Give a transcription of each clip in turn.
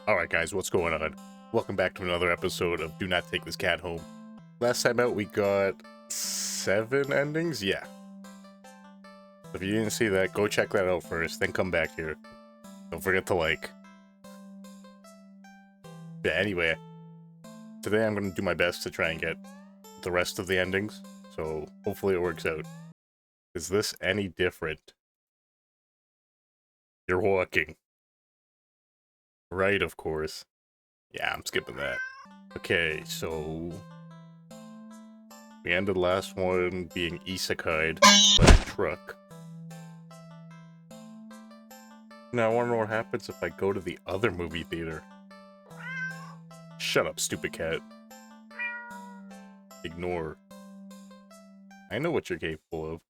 Alright guys, what's going on? Welcome back to another episode of Do Not Take This Cat Home. Last time out we got 7 endings? Yeah. If you didn't see that, go check that out first, then come back here. Don't forget to like. Yeah, anyway. Today I'm going to do my best to try and get the rest of the endings, so hopefully it works out. Is this any different? You're walking. Right, of course. Yeah, I'm skipping that. Okay, so we ended last one being isekai'd by a truck. Now I want to know what happens if I go to the other movie theater. Shut up, stupid cat. Ignore. I know what you're capable of.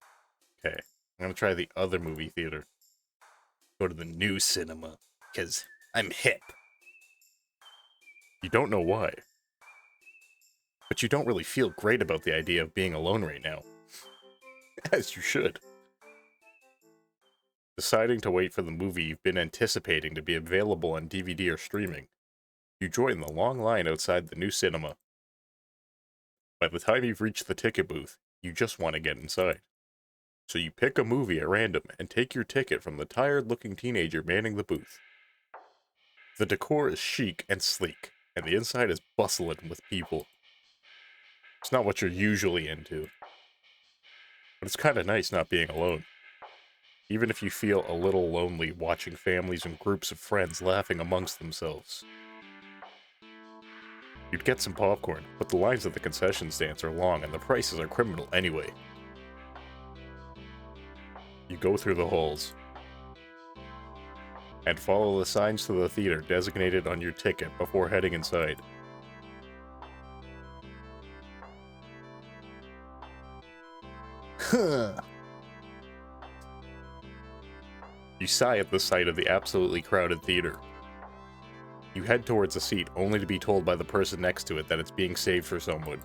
Okay, I'm gonna try the other movie theater. Go to the new cinema, because I'm hip. You don't know why. But you don't really feel great about the idea of being alone right now. As you should. Deciding to wait for the movie you've been anticipating to be available on DVD or streaming, you join the long line outside the new cinema. By the time you've reached the ticket booth, you just want to get inside. So you pick a movie at random and take your ticket from the tired-looking teenager manning the booth. The decor is chic and sleek, and the inside is bustling with people. It's not what you're usually into, but it's kinda nice not being alone. Even if you feel a little lonely watching families and groups of friends laughing amongst themselves. You'd get some popcorn, but the lines at the concession stands are long and the prices are criminal anyway. You go through the halls, and follow the signs to the theater designated on your ticket before heading inside. You sigh at the sight of the absolutely crowded theater. You head towards a seat only to be told by the person next to it that it's being saved for someone.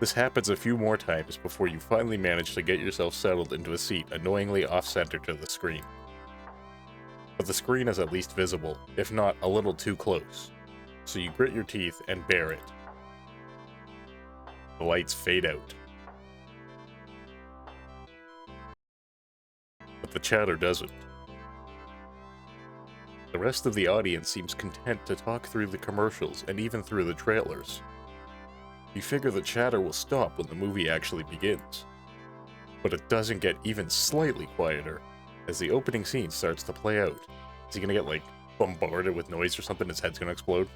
This happens a few more times before you finally manage to get yourself settled into a seat annoyingly off-center to the screen. But the screen is at least visible, if not a little too close, so you grit your teeth and bear it. The lights fade out. But the chatter doesn't. The rest of the audience seems content to talk through the commercials and even through the trailers. You figure the chatter will stop when the movie actually begins. But it doesn't get even slightly quieter as the opening scene starts to play out. Is he gonna get, like, bombarded with noise or something? His head's gonna explode?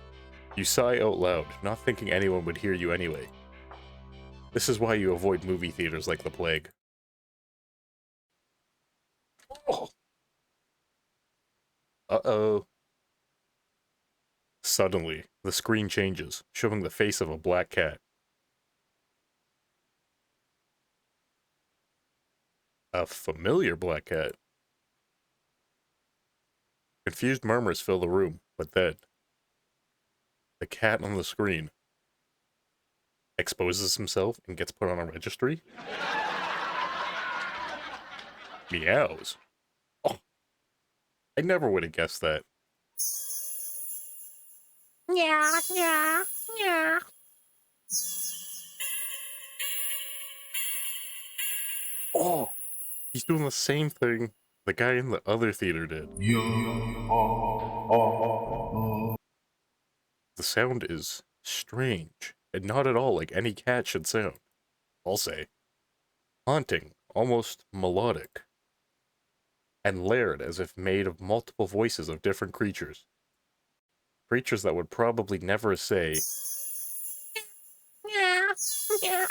You sigh out loud, not thinking anyone would hear you anyway. This is why you avoid movie theaters like the plague. Oh. Uh-oh. Suddenly, the screen changes, showing the face of a black cat. A familiar black cat. Confused murmurs fill the room, but then the cat on the screen exposes himself and gets put on a registry. Meows. Oh, I never would have guessed that. Yeah, yeah, yeah. Oh, he's doing the same thing the guy in the other theater did. The sound is strange, and not at all like any cat should sound. I'll say. Haunting, almost melodic, and layered as if made of multiple voices of different creatures. Creatures that would probably never say, Yeah, yeah.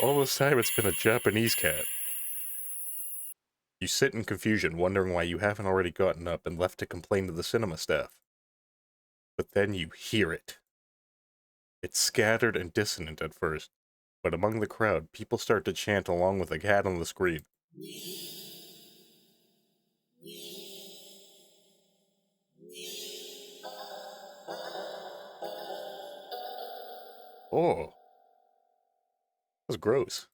all this time it's been a Japanese cat. You sit in confusion, wondering why you haven't already gotten up and left to complain to the cinema staff. But then you hear it. It's scattered and dissonant at first, but among the crowd, people start to chant along with the cat on the screen. Oh, that's gross.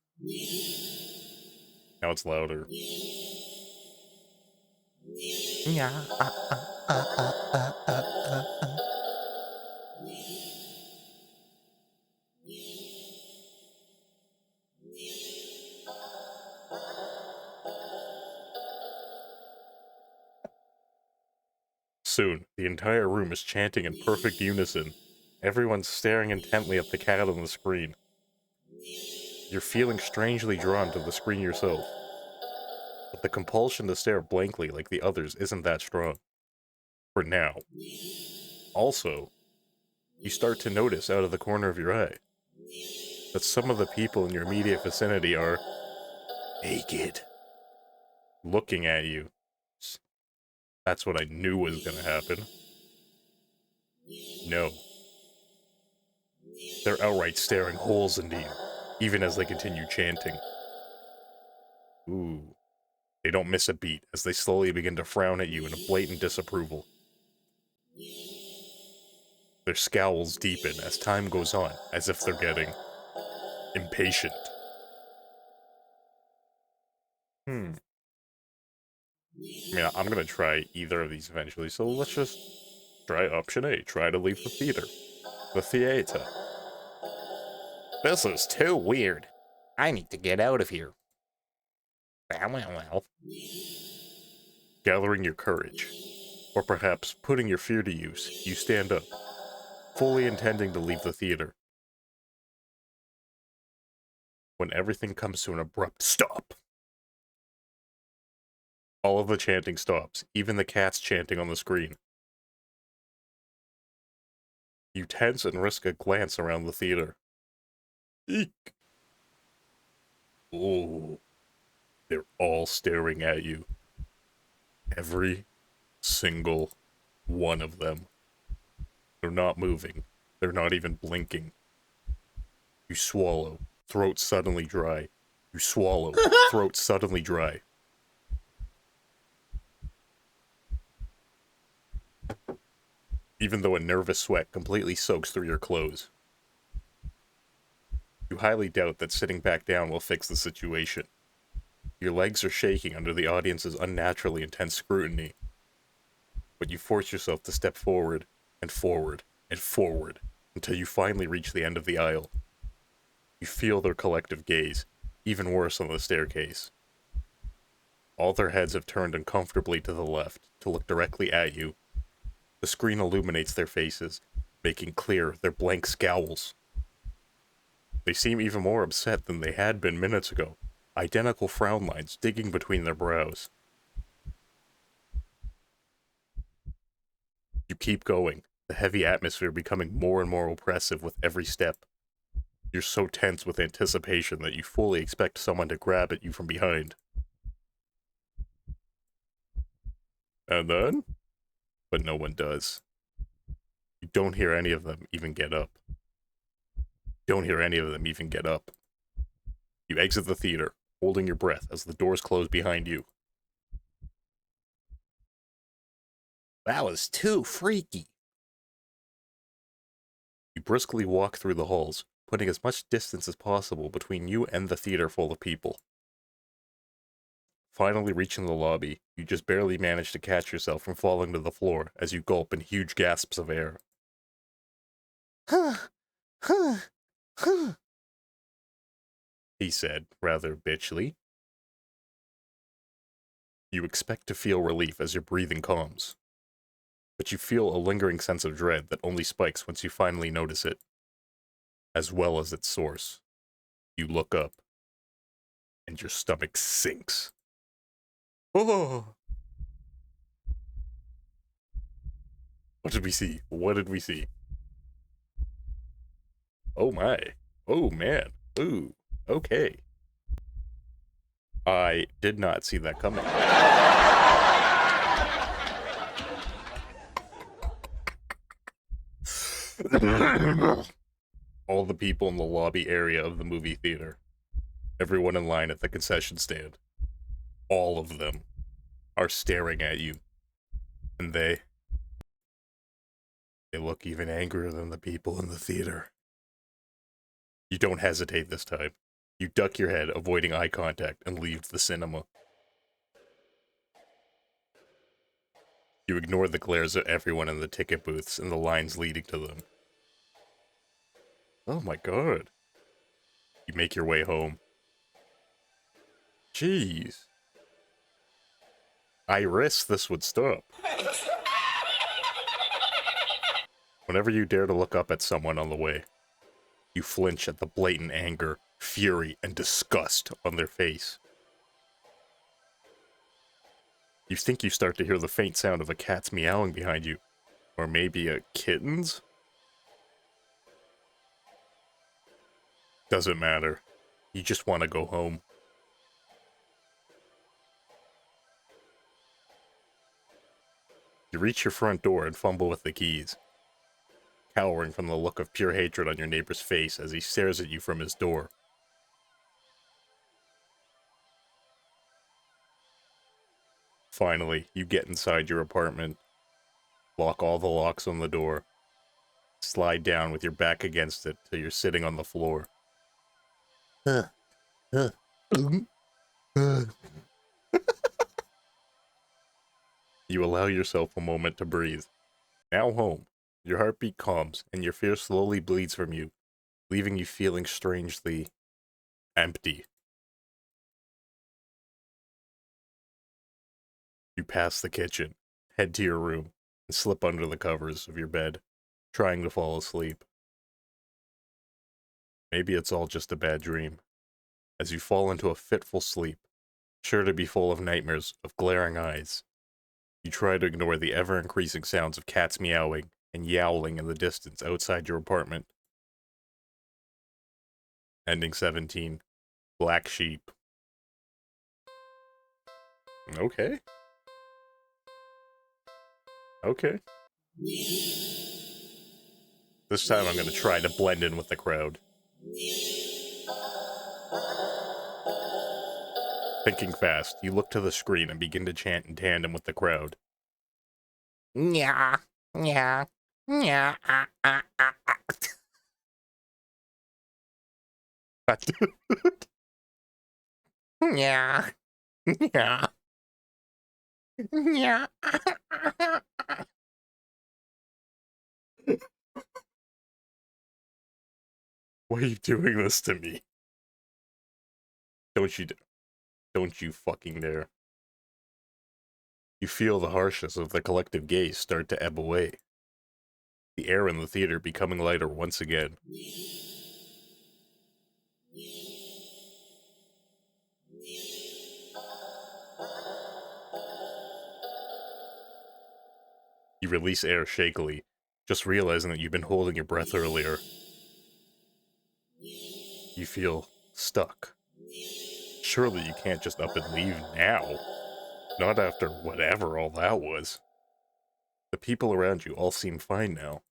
Now it's louder. Yeah. Soon, the entire room is chanting in perfect unison. Everyone's staring intently at the cat on the screen. You're feeling strangely drawn to the screen yourself, but the compulsion to stare blankly like the others isn't that strong. For now. Also, you start to notice out of the corner of your eye that some of the people in your immediate vicinity are naked, looking at you. That's what I knew was gonna happen. No. They're outright staring holes into you, even as they continue chanting. Ooh. They don't miss a beat as they slowly begin to frown at you in a blatant disapproval. Their scowls deepen as time goes on, as if they're getting impatient. I mean, I'm gonna try either of these eventually, so let's just try option A. Try to leave the theater. The theater. This is too weird. I need to get out of here. Well. Gathering your courage, or perhaps putting your fear to use, you stand up, fully intending to leave the theater. When everything comes to an abrupt stop. All of the chanting stops, even the cats chanting on the screen. You tense and risk a glance around the theater. Eek! Oh, they're all staring at you. Every single one of them. They're not moving. They're not even blinking. You swallow, throat suddenly dry. You swallow, throat suddenly dry. Even though a nervous sweat completely soaks through your clothes. You highly doubt that sitting back down will fix the situation. Your legs are shaking under the audience's unnaturally intense scrutiny. But you force yourself to step forward, and forward, and forward, until you finally reach the end of the aisle. You feel their collective gaze, even worse on the staircase. All their heads have turned uncomfortably to the left, to look directly at you. The screen illuminates their faces, making clear their blank scowls. They seem even more upset than they had been minutes ago, identical frown lines digging between their brows. You keep going, the heavy atmosphere becoming more and more oppressive with every step. You're so tense with anticipation that you fully expect someone to grab at you from behind. And then? But no one does. You don't hear any of them even get up. Don't hear any of them even get up. You exit the theater, holding your breath as the doors close behind you. That was too freaky. You briskly walk through the halls, putting as much distance as possible between you and the theater full of people. Finally reaching the lobby, you just barely manage to catch yourself from falling to the floor as you gulp in huge gasps of air. He said, rather bitchly. You expect to feel relief as your breathing calms, but you feel a lingering sense of dread that only spikes once you finally notice it, as well as its source. You look up, and your stomach sinks. Oh! What did we see? What did we see? Oh my. Oh man. Ooh. Okay. I did not see that coming. All the people in the lobby area of the movie theater. Everyone in line at the concession stand. All of them are staring at you. And they look even angrier than the people in the theater. You don't hesitate this time. You duck your head, avoiding eye contact, and leave the cinema. You ignore the glares of everyone in the ticket booths and the lines leading to them. Oh my god. You make your way home. Jeez. I risked this would stop. Whenever you dare to look up at someone on the way, you flinch at the blatant anger, fury, and disgust on their face. You think you start to hear the faint sound of a cat's meowing behind you, or maybe a kitten's? Doesn't matter. You just want to go home. You reach your front door and fumble with the keys, cowering from the look of pure hatred on your neighbor's face as he stares at you from his door. Finally, you get inside your apartment, lock all the locks on the door, slide down with your back against it till you're sitting on the floor. You allow yourself a moment to breathe. Now home, your heartbeat calms and your fear slowly bleeds from you, leaving you feeling strangely empty. You pass the kitchen, head to your room, and slip under the covers of your bed, trying to fall asleep. Maybe it's all just a bad dream. As you fall into a fitful sleep, sure to be full of nightmares of glaring eyes, you try to ignore the ever-increasing sounds of cats meowing and yowling in the distance outside your apartment. Ending 17. Black Sheep. Okay. Okay. This time I'm gonna try to blend in with the crowd. Thinking fast, you look to the screen and begin to chant in tandem with the crowd. Yeah, yeah, yeah, yeah, yeah, yeah. Why are you doing this to me? Don't you fucking dare. You feel the harshness of the collective gaze start to ebb away. The air in the theater becoming lighter once again. You release air shakily, just realizing that you've been holding your breath earlier. You feel stuck. Surely you can't just up and leave now. Not after whatever all that was. The people around you all seem fine now.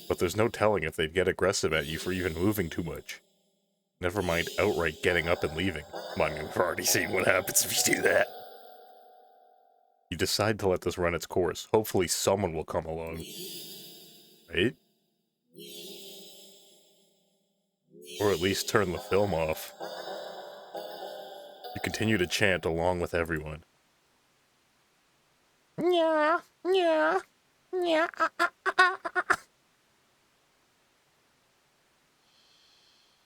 But there's no telling if they'd get aggressive at you for even moving too much. Never mind outright getting up and leaving. Come on, we've already seen what happens if you do that. You decide to let this run its course. Hopefully someone will come along. Right? Or at least turn the film off. You continue to chant along with everyone. Yeah, yeah, yeah.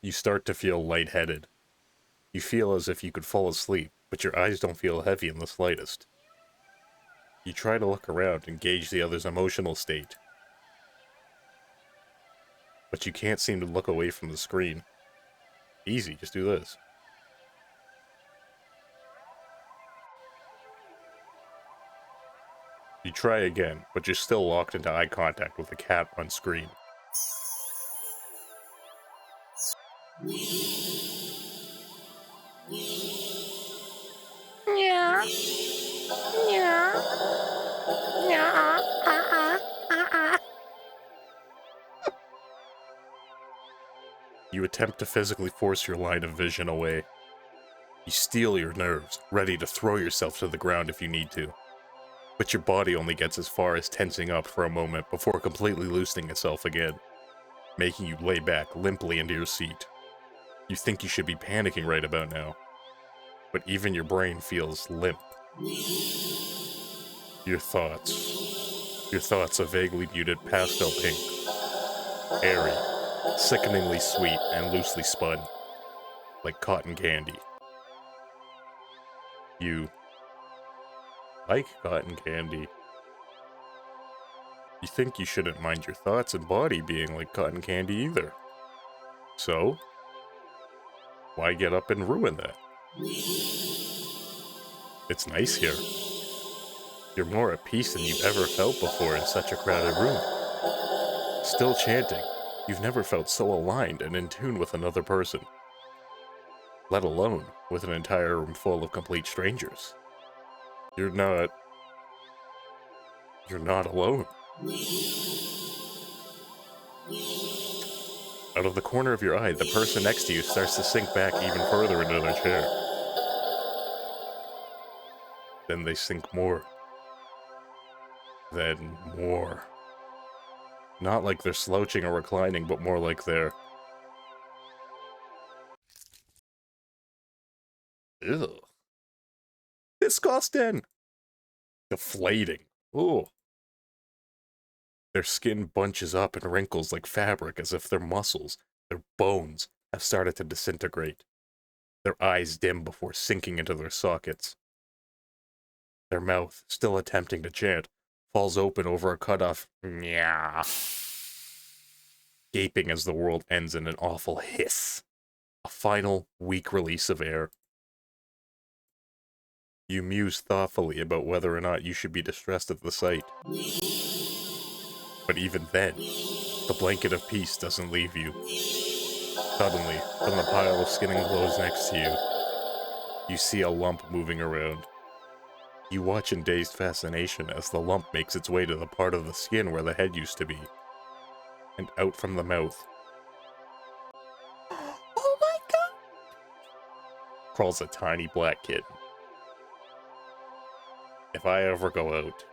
You start to feel lightheaded. You feel as if you could fall asleep, but your eyes don't feel heavy in the slightest. You try to look around and gauge the other's emotional state. But you can't seem to look away from the screen. Easy, just do this. You try again, but you're still locked into eye contact with the cat on screen. Yeah, yeah, yeah. You attempt to physically force your line of vision away. You steel your nerves, ready to throw yourself to the ground if you need to. But your body only gets as far as tensing up for a moment before completely loosening itself again, making you lay back limply into your seat. You think you should be panicking right about now, but even your brain feels limp. Your thoughts. Your thoughts a vaguely muted pastel pink. Airy, sickeningly sweet, and loosely spun. Like cotton candy. You like cotton candy. You think you shouldn't mind your thoughts and body being like cotton candy either. So, why get up and ruin that? It's nice here. You're more at peace than you've ever felt before in such a crowded room. Still chanting, you've never felt so aligned and in tune with another person. Let alone with an entire room full of complete strangers. You're not alone. Out of the corner of your eye, the person next to you starts to sink back even further into their chair. Then they sink more. Then more. Not like they're slouching or reclining, but more like they're... Ew. Disgusting! Deflating. Ooh. Their skin bunches up and wrinkles like fabric as if their muscles, their bones, have started to disintegrate. Their eyes dim before sinking into their sockets. Their mouth, still attempting to chant, falls open over a cut-off "Nya," gaping as the world ends in an awful hiss. A final, weak release of air. You muse thoughtfully about whether or not you should be distressed at the sight. But even then, the blanket of peace doesn't leave you. Suddenly, from the pile of skinning clothes next to you, you see a lump moving around. You watch in dazed fascination as the lump makes its way to the part of the skin where the head used to be. And out from the mouth, Oh my god! crawls a tiny black kitten. If I ever go out,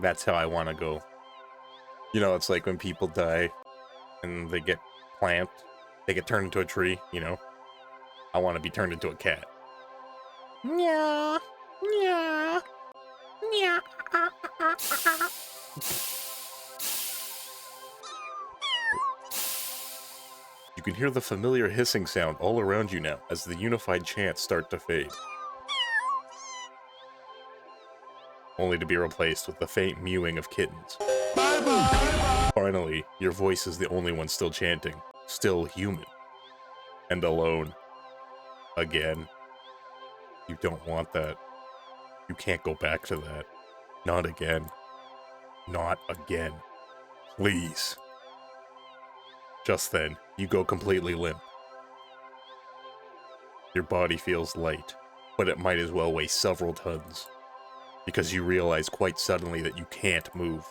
that's how I want to go. You know, it's like when people die and they get they get turned into a tree, you know? I want to be turned into a cat. Nya, nya, nya. You can hear the familiar hissing sound all around you now as the unified chants start to fade. Only to be replaced with the faint mewing of kittens. Finally, your voice is the only one still chanting, still human. And alone. Again. You don't want that. You can't go back to that. Not again. Not again. Please. Just then, you go completely limp. Your body feels light, but it might as well weigh several tons. Because you realize quite suddenly that you can't move.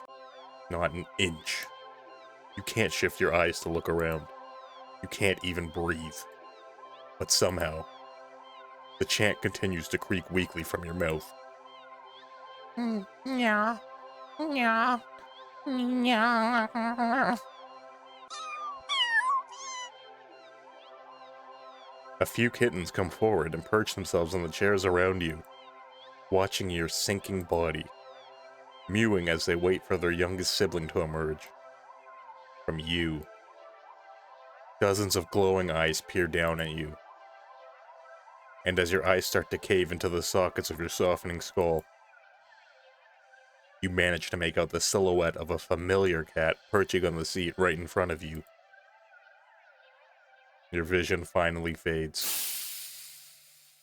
Not an inch. You can't shift your eyes to look around. You can't even breathe. But somehow, the chant continues to creak weakly from your mouth. Nya, nya, nya. A few kittens come forward and perch themselves on the chairs around you, watching your sinking body, mewing as they wait for their youngest sibling to emerge. From you, dozens of glowing eyes peer down at you. And as your eyes start to cave into the sockets of your softening skull, you manage to make out the silhouette of a familiar cat perching on the seat right in front of you. Your vision finally fades.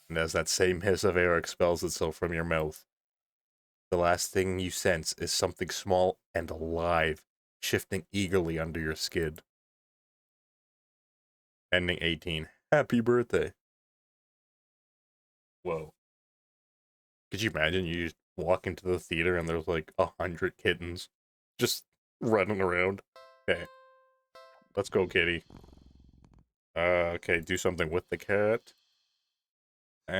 And as that same hiss of air expels itself from your mouth, the last thing you sense is something small and alive shifting eagerly under your skin. Ending 18. Happy birthday. Whoa. Could you imagine you just walk into the theater and there's like 100 kittens just running around? Okay. Let's go, kitty. Okay, do something with the cat. And...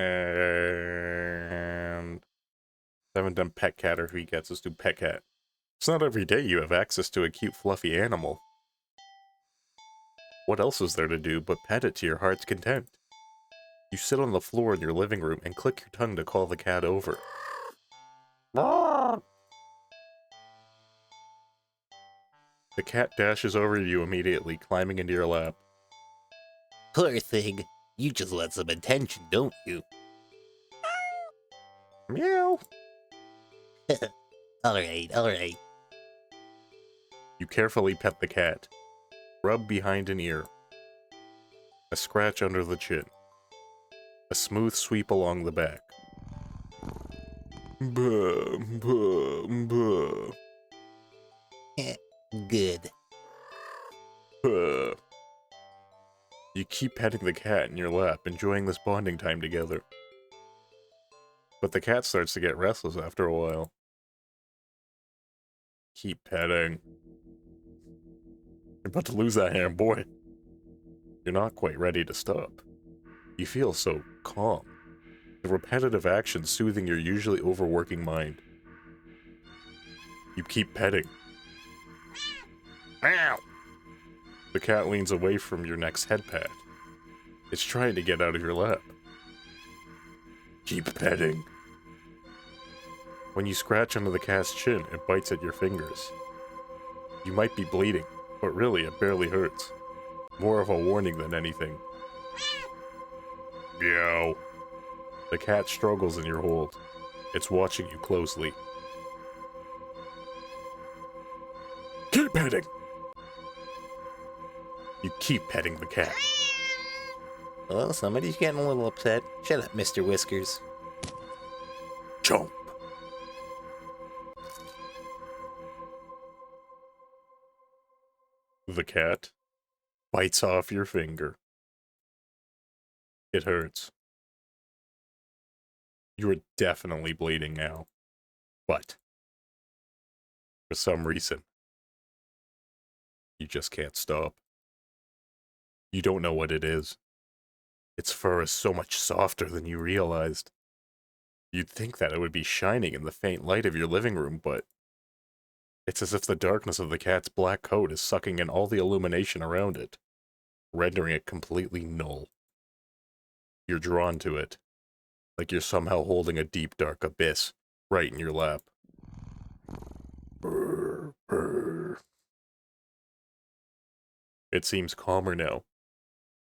haven't done pet cat or he gets. Let's do pet cat. It's not every day you have access to a cute fluffy animal. What else is there to do but pet it to your heart's content? You sit on the floor in your living room and click your tongue to call the cat over. The cat dashes over to you immediately, climbing into your lap. Poor thing. You just want some attention, don't you? Meow. Alright. You carefully pet the cat. Rub behind an ear. A scratch under the chin. A smooth sweep along the back. Buh, buh, buh. Good. Buh. You keep petting the cat in your lap, enjoying this bonding time together. But the cat starts to get restless after a while. Keep petting. You're about to lose that hand, boy. You're not quite ready to stop. You feel so calm. The repetitive action soothing your usually overworking mind. You keep petting. Meow! The cat leans away from your next head pat. It's trying to get out of your lap. Keep petting. When you scratch under the cat's chin, it bites at your fingers. You might be bleeding, but really it barely hurts. More of a warning than anything. Meow. The cat struggles in your hold. It's watching you closely. Keep petting! You keep petting the cat. Well, somebody's getting a little upset. Shut up, Mr. Whiskers. Chomp! The cat bites off your finger. It hurts. You are definitely bleeding now. But, for some reason, you just can't stop. You don't know what it is. Its fur is so much softer than you realized. You'd think that it would be shining in the faint light of your living room, but it's as if the darkness of the cat's black coat is sucking in all the illumination around it, rendering it completely null. You're drawn to it, like you're somehow holding a deep, dark abyss right in your lap. Brr, brr. It seems calmer now,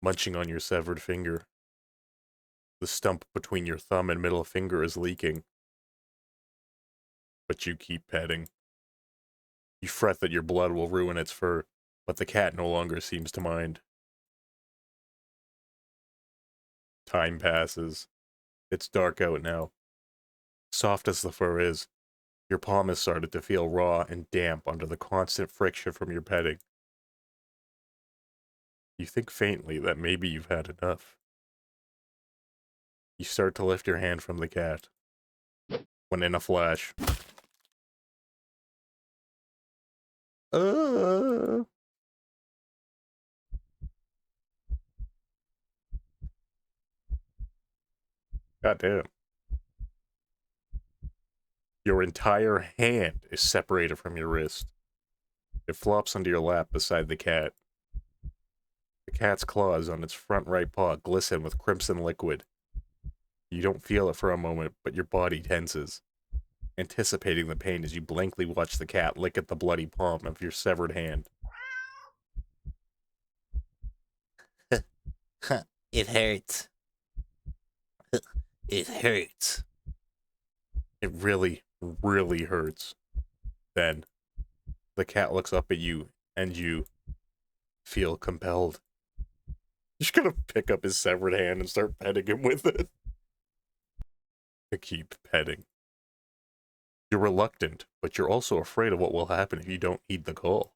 munching on your severed finger. The stump between your thumb and middle finger is leaking. But you keep petting. You fret that your blood will ruin its fur, but the cat no longer seems to mind. Time passes. It's dark out now. Soft as the fur is, your palm has started to feel raw and damp under the constant friction from your petting. You think faintly that maybe you've had enough. You start to lift your hand from the cat, when in a flash, goddamn. Your entire hand is separated from your wrist. It flops onto your lap beside the cat. The cat's claws on its front right paw glisten with crimson liquid. You don't feel it for a moment, but your body tenses, anticipating the pain as you blankly watch the cat lick at the bloody palm of your severed hand. It hurts. It hurts. It really, really hurts. Then, the cat looks up at you, and you feel compelled. You're just gonna pick up his severed hand and start petting him with it. To keep petting. You're reluctant, but you're also afraid of what will happen if you don't heed the call.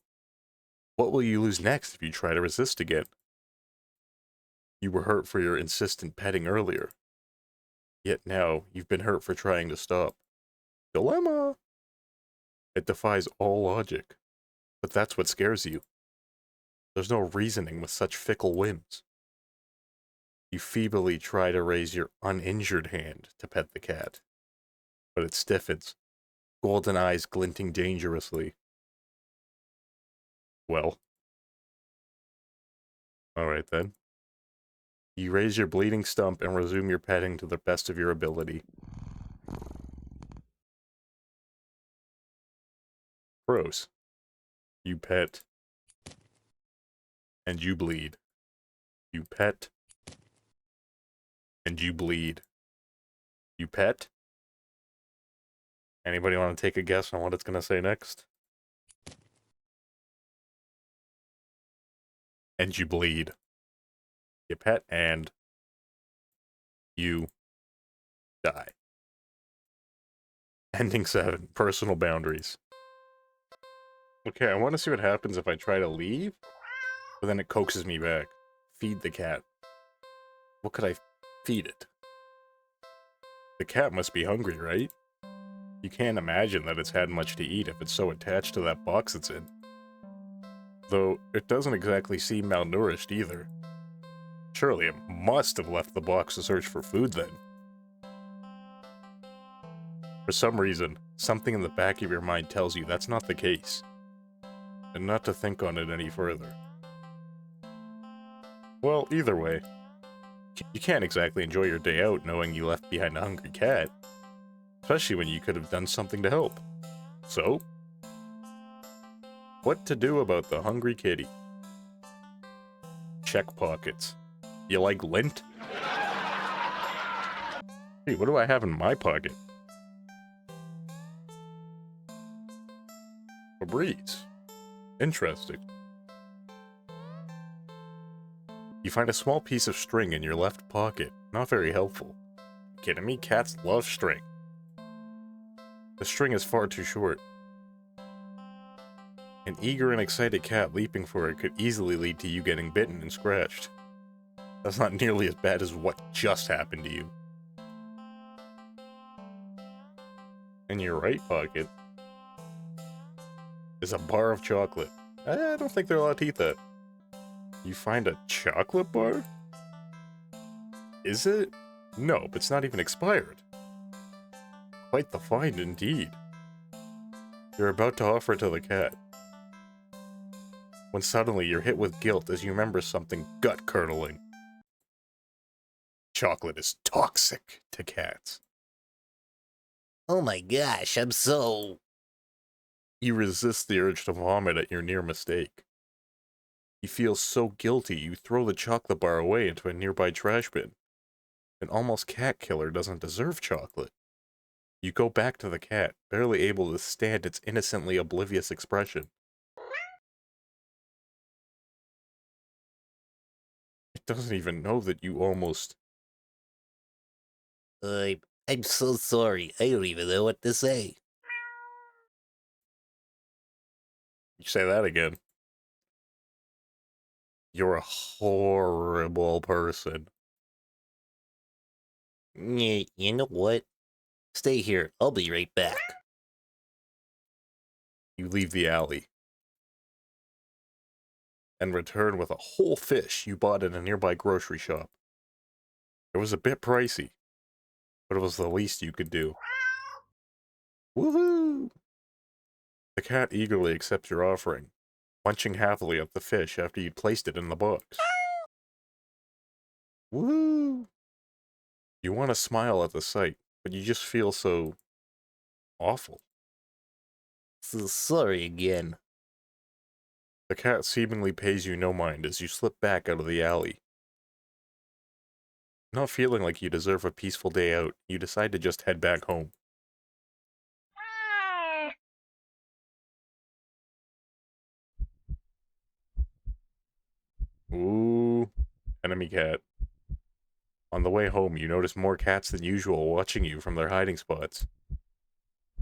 What will you lose next if you try to resist again? You were hurt for your insistent petting earlier. Yet now, you've been hurt for trying to stop. Dilemma! It defies all logic. But that's what scares you. There's no reasoning with such fickle whims. You feebly try to raise your uninjured hand to pet the cat. But it stiffens, golden eyes glinting dangerously. Well. Alright then. You raise your bleeding stump and resume your petting to the best of your ability. Pros. You pet and you bleed. You pet, and you bleed. You pet? Anybody want to take a guess on what it's going to say next? And you bleed. You pet, and you die. Ending 7. Personal boundaries. Okay, I want to see what happens if I try to leave, but then it coaxes me back. Feed the cat. What could I feed it? The cat must be hungry, right? You can't imagine that it's had much to eat if it's so attached to that box it's in. Though, it doesn't exactly seem malnourished either. Surely it must have left the box to search for food then. For some reason, something in the back of your mind tells you that's not the case, and not to think on it any further. Well, either way, you can't exactly enjoy your day out knowing you left behind a hungry cat, especially when you could have done something to help. So, what to do about the hungry kitty? Check pockets. You like lint? Hey, what do I have in my pocket? Febreze. Interesting. You find a small piece of string in your left pocket. Not very helpful. Kidding me? Cats love string. The string is far too short. An eager and excited cat leaping for it could easily lead to you getting bitten and scratched. That's not nearly as bad as what just happened to you. In your right pocket is a bar of chocolate. I don't think they're allowed to eat that. You find a chocolate bar? Is it? No, but it's not even expired. Quite the find indeed. You're about to offer it to the cat, when suddenly you're hit with guilt as you remember something gut-curdling. Chocolate is toxic to cats. Oh my gosh, I'm so... You resist the urge to vomit at your near mistake. You feel so guilty you throw the chocolate bar away into a nearby trash bin. An almost cat killer doesn't deserve chocolate. You go back to the cat, barely able to stand its innocently oblivious expression. It doesn't even know that you almost... I'm so sorry. I don't even know what to say. You say that again. You're a horrible person. Yeah, you know what? Stay here. I'll be right back. You leave the alley and return with a whole fish you bought in a nearby grocery shop. It was a bit pricey, but it was the least you could do. Woohoo! The cat eagerly accepts your offering, munching happily at the fish after you'd placed it in the box. Woo! You want to smile at the sight, but you just feel so... awful. So sorry again. The cat seemingly pays you no mind as you slip back out of the alley. Not feeling like you deserve a peaceful day out, you decide to just head back home. Ooh, enemy cat. On the way home, you notice more cats than usual watching you from their hiding spots.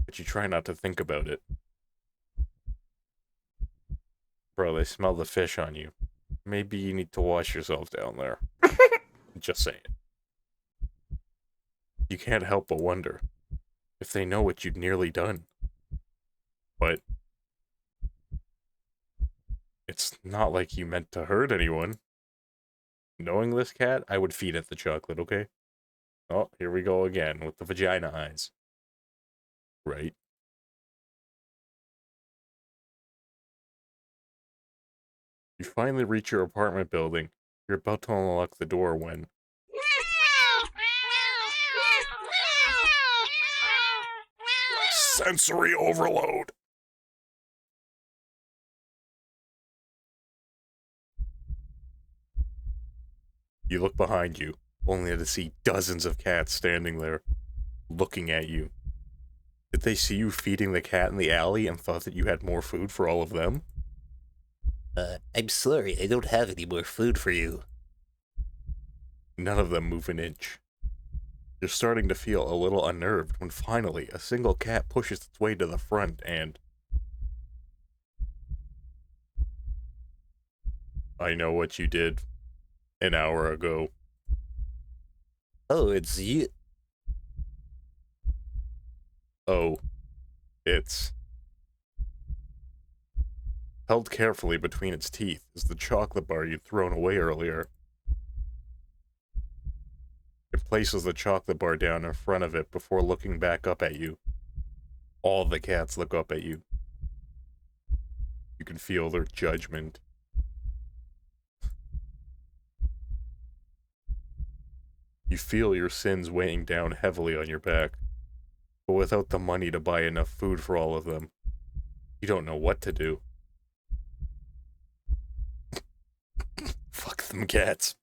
But you try not to think about it. Bro, they smell the fish on you. Maybe you need to wash yourself down there. Just saying. You can't help but wonder if they know what you'd nearly done. But it's not like you meant to hurt anyone. Knowing this cat, I would feed it the chocolate, okay? Oh, here we go again with the vagina eyes. Right? You finally reach your apartment building. You're about to unlock the door when... Sensory overload! You look behind you, only to see dozens of cats standing there, looking at you. Did they see you feeding the cat in the alley and thought that you had more food for all of them? I'm sorry, I don't have any more food for you. None of them move an inch. You're starting to feel a little unnerved when finally a single cat pushes its way to the front and... I know what you did an hour ago. Oh, it's you. Oh, it's... Held carefully between its teeth is the chocolate bar you'd thrown away earlier. It places the chocolate bar down in front of it before looking back up at you. All the cats look up at you. You can feel their judgment. You feel your sins weighing down heavily on your back, but without the money to buy enough food for all of them, you don't know what to do. Fuck them cats.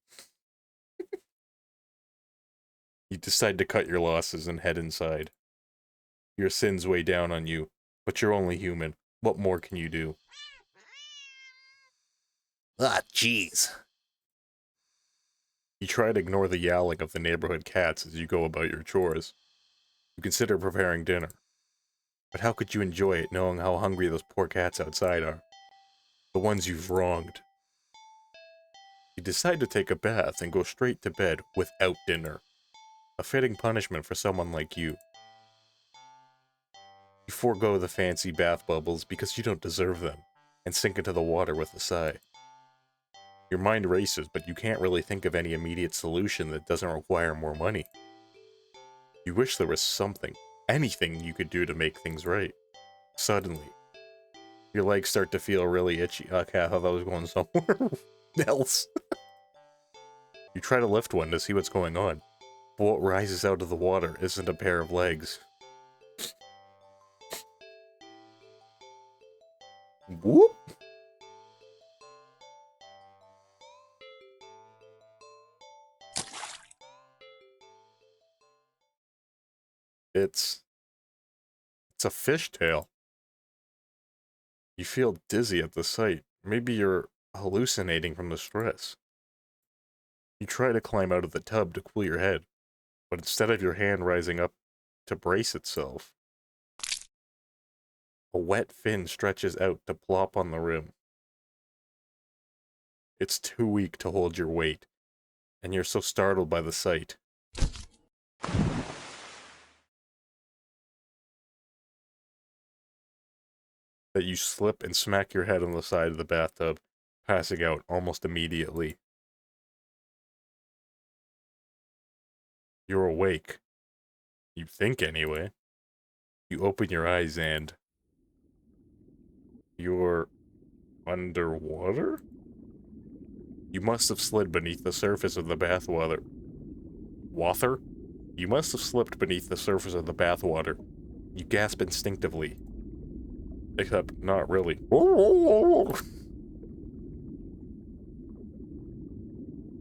You decide to cut your losses and head inside. Your sins weigh down on you, but you're only human. What more can you do? Ah, jeez. You try to ignore the yowling of the neighborhood cats as you go about your chores. You consider preparing dinner. But how could you enjoy it knowing how hungry those poor cats outside are? The ones you've wronged. You decide to take a bath and go straight to bed without dinner. A fitting punishment for someone like you. You forego the fancy bath bubbles because you don't deserve them, and sink into the water with a sigh. Your mind races, but you can't really think of any immediate solution that doesn't require more money. You wish there was something, anything you could do to make things right. Suddenly, your legs start to feel really itchy. Okay, I thought that was going somewhere else. You try to lift one to see what's going on, but what rises out of the water isn't a pair of legs. Whoop! It's a fishtail. You feel dizzy at the sight. Maybe you're hallucinating from the stress. You try to climb out of the tub to cool your head, but instead of your hand rising up to brace itself, a wet fin stretches out to plop on the rim. It's too weak to hold your weight, and you're so startled by the sight. That you slip and smack your head on the side of the bathtub, passing out almost immediately. You're awake. You think anyway. You open your eyes and... you're... underwater? You must have slid beneath the surface of the bathwater. Water? You must have slipped beneath the surface of the bathwater. You gasp instinctively. Except, not really.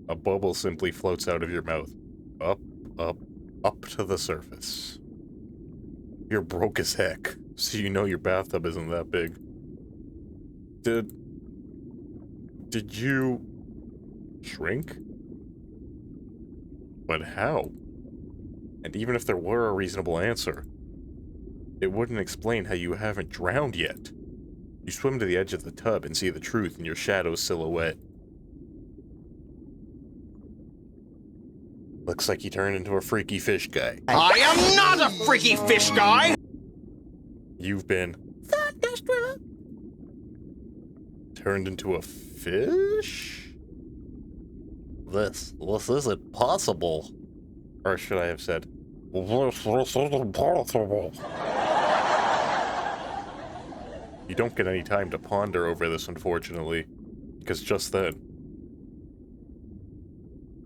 A bubble simply floats out of your mouth. Up, up, up to the surface. You're broke as heck, so you know your bathtub isn't that big. Did you... shrink? But how? And even if there were a reasonable answer, it wouldn't explain how you haven't drowned yet. You swim to the edge of the tub and see the truth in your shadow's silhouette. Looks like you turned into a freaky fish guy. I am not a freaky fish guy! You've been... turned into a fish? This isn't possible. Or should I have said, this isn't impossible. You don't get any time to ponder over this, unfortunately, because just then,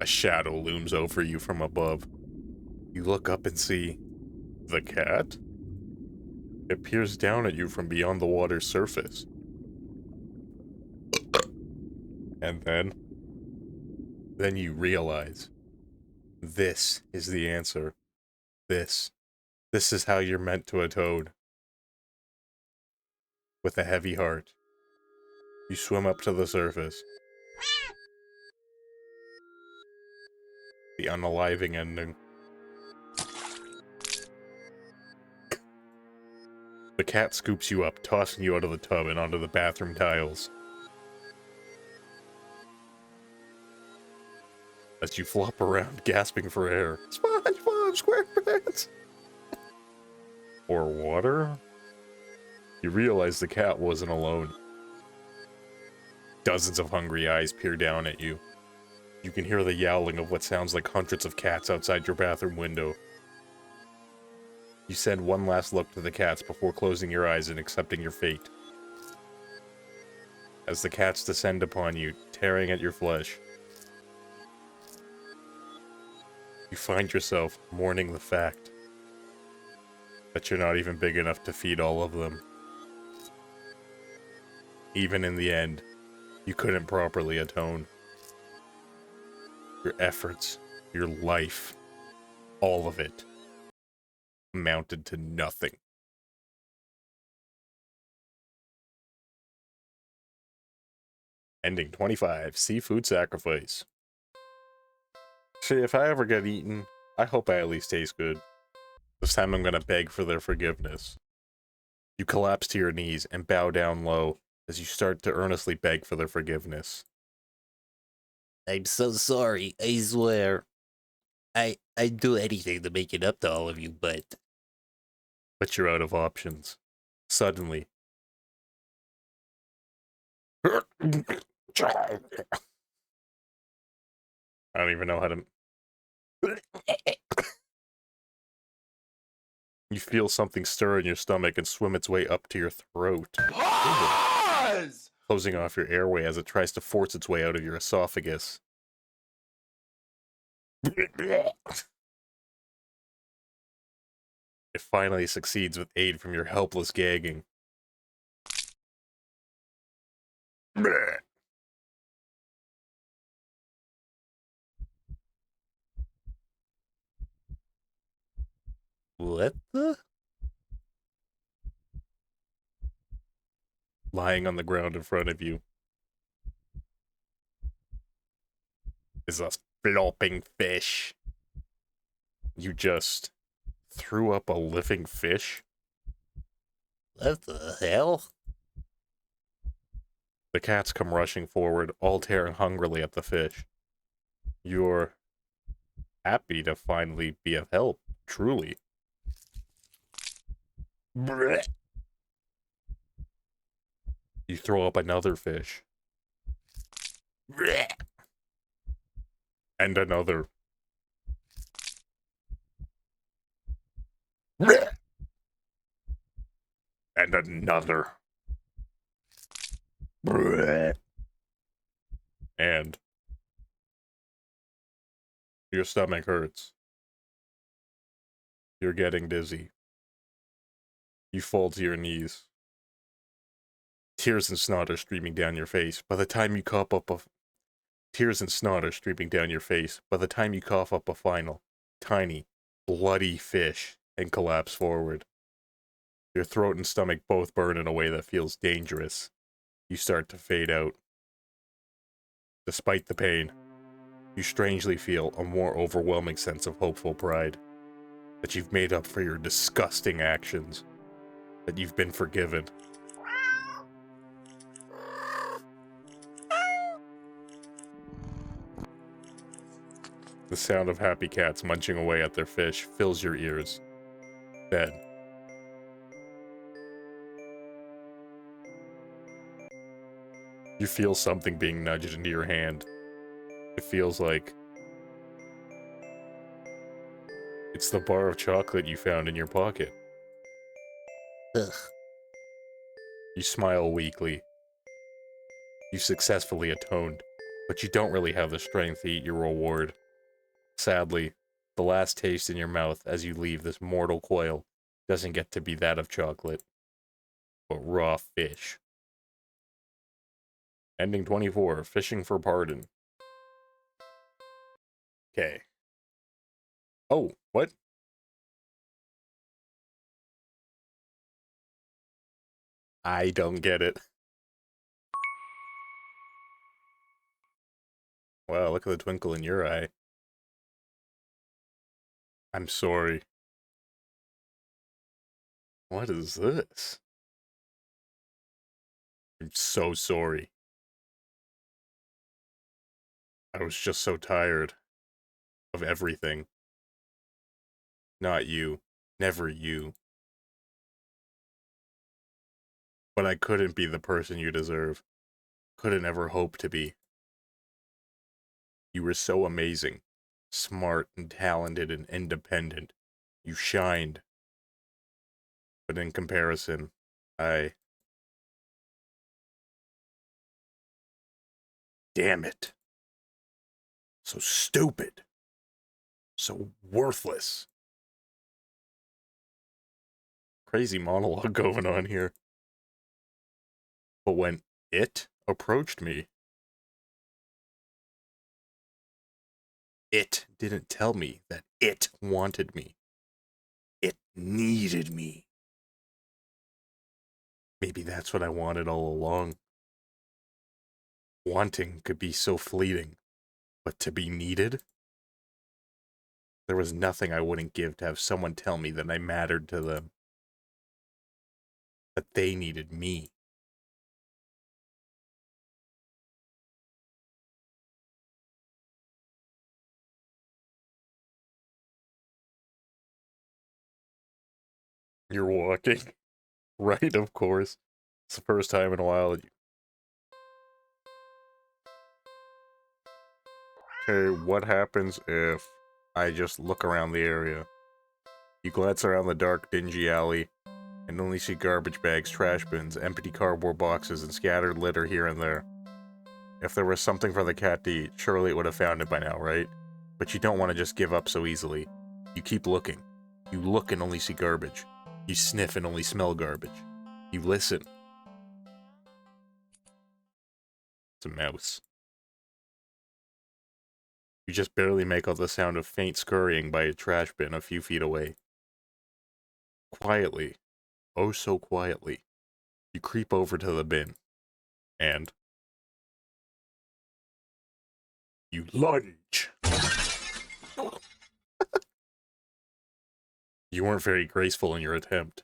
a shadow looms over you from above. You look up and see the cat. It peers down at you from beyond the water's surface. And then, Then you realize, this is the answer. This is how you're meant to atone. With a heavy heart, you swim up to the surface. The unaliving ending. The cat scoops you up, tossing you out of the tub and onto the bathroom tiles. As you flop around, gasping for air. SpongeBob SquarePants! Or water? You realize the cat wasn't alone. Dozens of hungry eyes peer down at you. You can hear the yowling of what sounds like hundreds of cats outside your bathroom window. You send one last look to the cats before closing your eyes and accepting your fate. As the cats descend upon you, tearing at your flesh, you find yourself mourning the fact that you're not even big enough to feed all of them. Even in the end, you couldn't properly atone. Your efforts, your life, all of it, amounted to nothing. Ending 25, Seafood Sacrifice. See, if I ever get eaten, I hope I at least taste good. This time I'm gonna beg for their forgiveness. You collapse to your knees and bow down low as you start to earnestly beg for their forgiveness. I'm so sorry, I swear. I'd do anything to make it up to all of you, but... But you're out of options. Suddenly. I don't even know how to... You feel something stir in your stomach and swim its way up to your throat. Pause! Closing off your airway as it tries to force its way out of your esophagus. It finally succeeds with aid from your helpless gagging. What the? Lying on the ground in front of you is a flopping fish. You just threw up a living fish? What the hell? The cats come rushing forward, all tearing hungrily at the fish. You're happy to finally be of help, truly. You throw up another fish. And another. And another. And your stomach hurts. You're getting dizzy. You fall to your knees. Tears and snot are streaming down your face. By the time you cough up a... Tears and snot are streaming down your face. By the time you cough up a final, tiny, bloody fish and collapse forward. Your throat and stomach both burn in a way that feels dangerous. You start to fade out. Despite the pain, you strangely feel a more overwhelming sense of hopeful pride. That you've made up for your disgusting actions. That you've been forgiven. The sound of happy cats munching away at their fish fills your ears. Then, you feel something being nudged into your hand. It feels like it's the bar of chocolate you found in your pocket. Ugh. You smile weakly. You successfully atoned, but you don't really have the strength to eat your reward. Sadly, the last taste in your mouth as you leave this mortal coil doesn't get to be that of chocolate, but raw fish. Ending 24, Fishing for Pardon. Okay. Oh, what? I don't get it. Wow, look at the twinkle in your eye. I'm sorry. What is this? I'm so sorry. I was just so tired of everything. Not you. Never you. But I couldn't be the person you deserve. Couldn't ever hope to be. You were so amazing. Smart and talented and independent. You shined. But in comparison, I... Damn it. So stupid. So worthless. Crazy monologue going on here. But when it approached me, it didn't tell me that it wanted me. It needed me. Maybe that's what I wanted all along. Wanting could be so fleeting, but to be needed? There was nothing I wouldn't give to have someone tell me that I mattered to them. That they needed me. You're walking. Right, of course. It's the first time in a while. Okay, what happens if I just look around the area? You glance around the dark, dingy alley, and only see garbage bags, trash bins, empty cardboard boxes, and scattered litter here and there. If there was something for the cat to eat, surely it would have found it by now, right? But you don't want to just give up so easily. You keep looking. You look and only see garbage. You sniff and only smell garbage. You listen. It's a mouse. You just barely make out the sound of faint scurrying by a trash bin a few feet away. Quietly, oh so quietly, you creep over to the bin, and you lunge. You weren't very graceful in your attempt.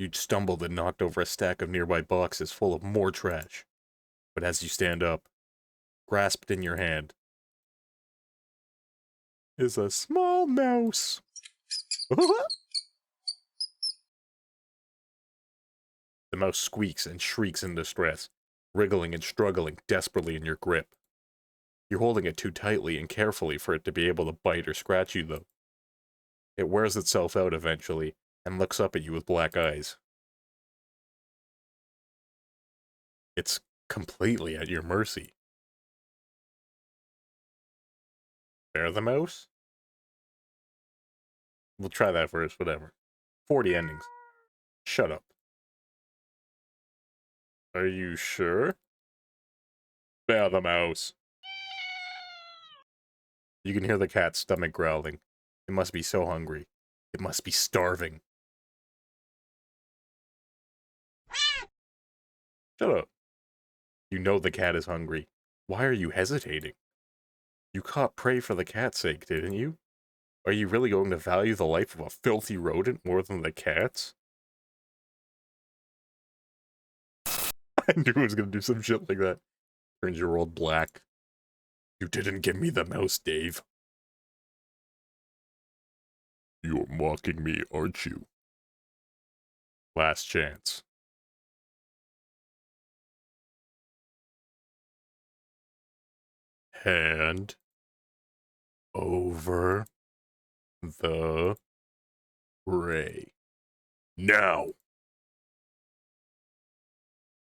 You'd stumbled and knocked over a stack of nearby boxes full of more trash. But as you stand up, grasped in your hand, is a small mouse. The mouse squeaks and shrieks in distress, wriggling and struggling desperately in your grip. You're holding it too tightly and carefully for it to be able to bite or scratch you, though. It wears itself out eventually, and looks up at you with black eyes. It's completely at your mercy. Bear the mouse? We'll try that first, whatever. 40 endings. Shut up. Are you sure? Bear the mouse. You can hear the cat's stomach growling. It must be so hungry. It must be starving. Shut up. You know the cat is hungry. Why are you hesitating? You caught prey for the cat's sake, didn't you? Are you really going to value the life of a filthy rodent more than the cat's? I knew it was going to do some shit like that. Turns your world black. You didn't give me the mouse, Dave. You're mocking me, aren't you? Last chance. Hand over the ray. Now!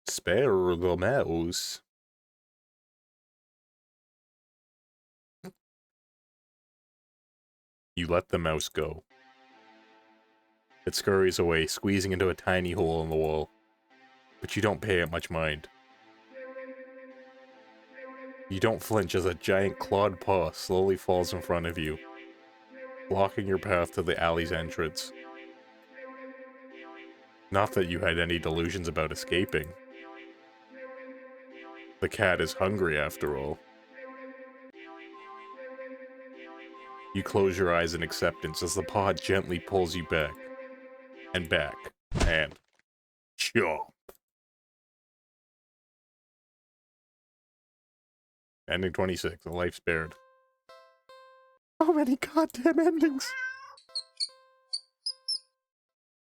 Spare the mouse. You let the mouse go. It scurries away, squeezing into a tiny hole in the wall. But you don't pay it much mind. You don't flinch as a giant clawed paw slowly falls in front of you, blocking your path to the alley's entrance. Not that you had any delusions about escaping. The cat is hungry after all. You close your eyes in acceptance as the paw gently pulls you back, and back, and chomp. Ending 26, a life spared. How many goddamn endings?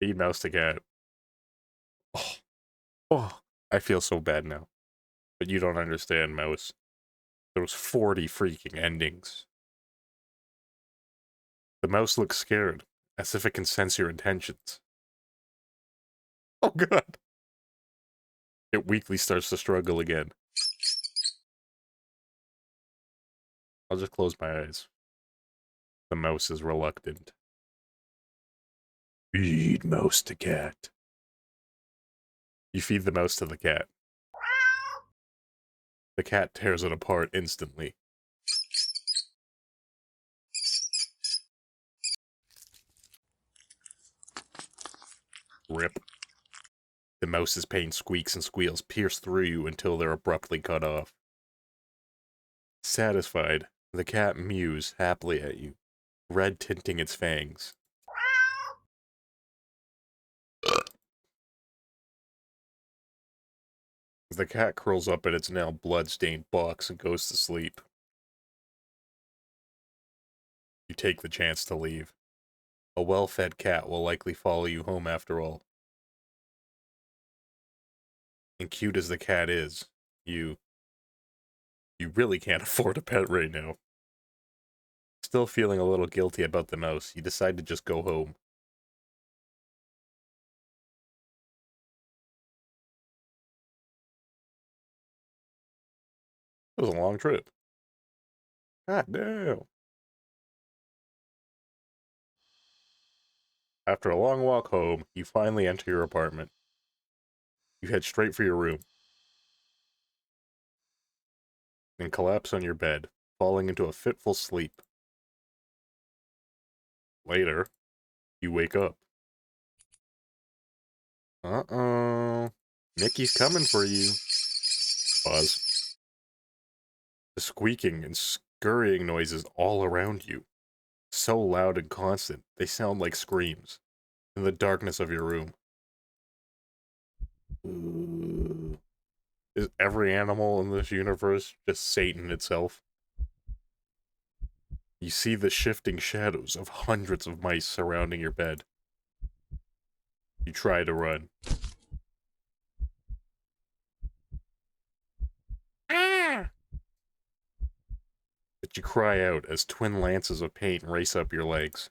Feed mouse to cat. Oh, I feel so bad now. But you don't understand, mouse. There was 40 freaking endings. The mouse looks scared, as if it can sense your intentions. Oh god. It weakly starts to struggle again. I'll just close my eyes. The mouse is reluctant. Feed mouse to cat. You feed the mouse to the cat. The cat tears it apart instantly. Rip. The mouse's pain squeaks and squeals pierce through you until they're abruptly cut off. Satisfied, the cat mews happily at you, red tinting its fangs. The cat curls up in its now blood-stained box and goes to sleep. You take the chance to leave. A well-fed cat will likely follow you home after all. And cute as the cat is, you really can't afford a pet right now. Still feeling a little guilty about the mouse, you decide to just go home. It was a long trip. God damn. After a long walk home, you finally enter your apartment. You head straight for your room. And collapse on your bed, falling into a fitful sleep. Later, you wake up. Uh-oh. Nikki's coming for you. Pause. The squeaking and scurrying noises all around you. So loud and constant, they sound like screams. In the darkness of your room. Is every animal in this universe just Satan itself? You see the shifting shadows of hundreds of mice surrounding your bed. You try to run. Ah! But you cry out as twin lances of pain race up your legs.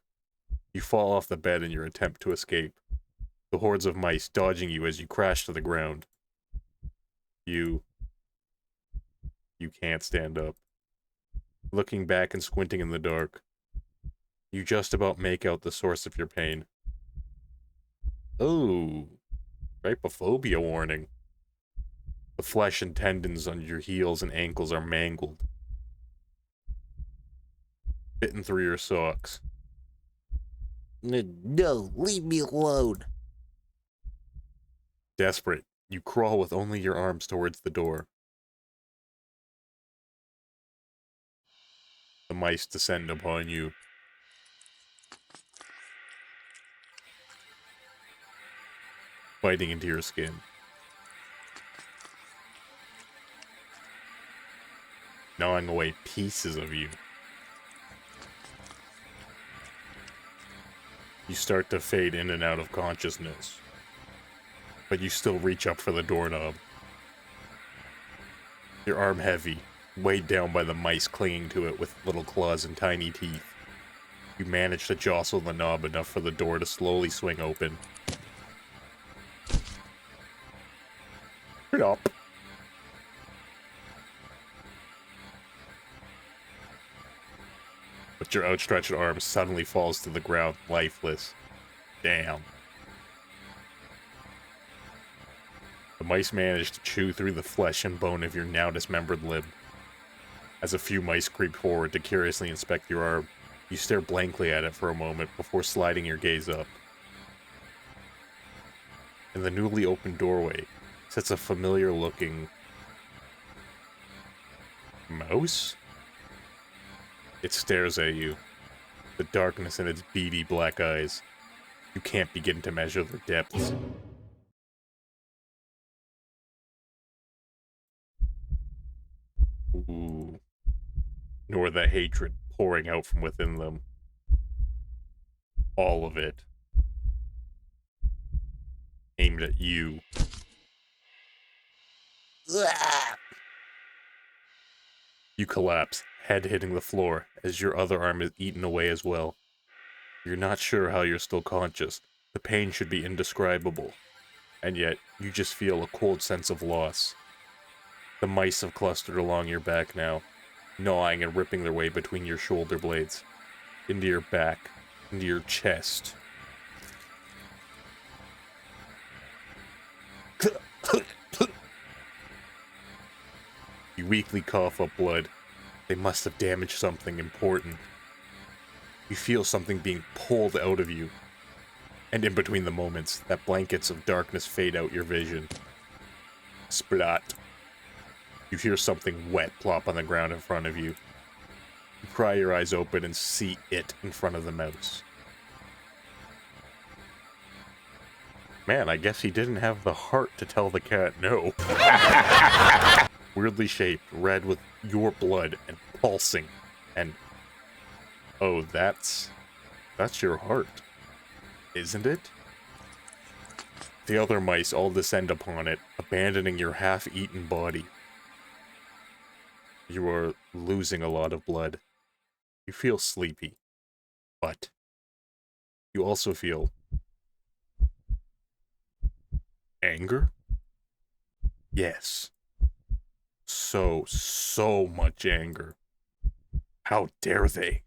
You fall off the bed in your attempt to escape. The hordes of mice dodging you as you crash to the ground. You can't stand up. Looking back and squinting in the dark, you just about make out the source of your pain. Oh, trypophobia warning. The flesh and tendons on your heels and ankles are mangled. Bitten through your socks. No, leave me alone. Desperate, you crawl with only your arms towards the door. The mice descend upon you. Biting into your skin. Gnawing away pieces of you. You start to fade in and out of consciousness. But you still reach up for the doorknob. Your arm heavy, weighed down by the mice clinging to it with little claws and tiny teeth. You manage to jostle the knob enough for the door to slowly swing open. Get up. But your outstretched arm suddenly falls to the ground, lifeless. Damn. The mice manage to chew through the flesh and bone of your now dismembered limb. As a few mice creep forward to curiously inspect your arm, you stare blankly at it for a moment before sliding your gaze up. In the newly opened doorway sits a familiar-looking mouse? It stares at you, the darkness in its beady black eyes. You can't begin to measure their depths. Ooh. Nor the hatred pouring out from within them. All of it. Aimed at you. Ah! You collapse, head hitting the floor, as your other arm is eaten away as well. You're not sure how you're still conscious. The pain should be indescribable. And yet, you just feel a cold sense of loss. The mice have clustered along your back now, gnawing and ripping their way between your shoulder blades, into your back, into your chest. You weakly cough up blood. They must have damaged something important. You feel something being pulled out of you. And in between the moments, that blankets of darkness fade out your vision. Splat. You hear something wet plop on the ground in front of you. You pry your eyes open and see it in front of the mouse. Man, I guess he didn't have the heart to tell the cat no. Weirdly shaped, red with your blood and pulsing, and oh, that's your heart, isn't it? The other mice all descend upon it, abandoning your half-eaten body. You are losing a lot of blood. You feel sleepy, but you also feel anger? Yes. So much anger. How dare they?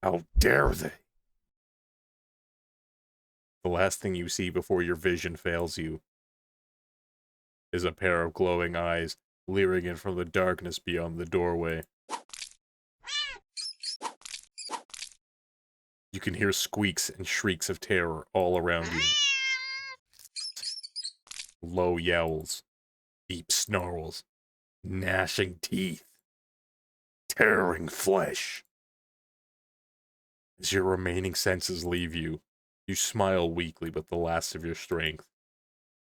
How dare they? The last thing you see before your vision fails you is a pair of glowing eyes leering in from the darkness beyond the doorway. You can hear squeaks and shrieks of terror all around you. Low yowls, deep snarls, gnashing teeth, tearing flesh. As your remaining senses leave you, you smile weakly with the last of your strength,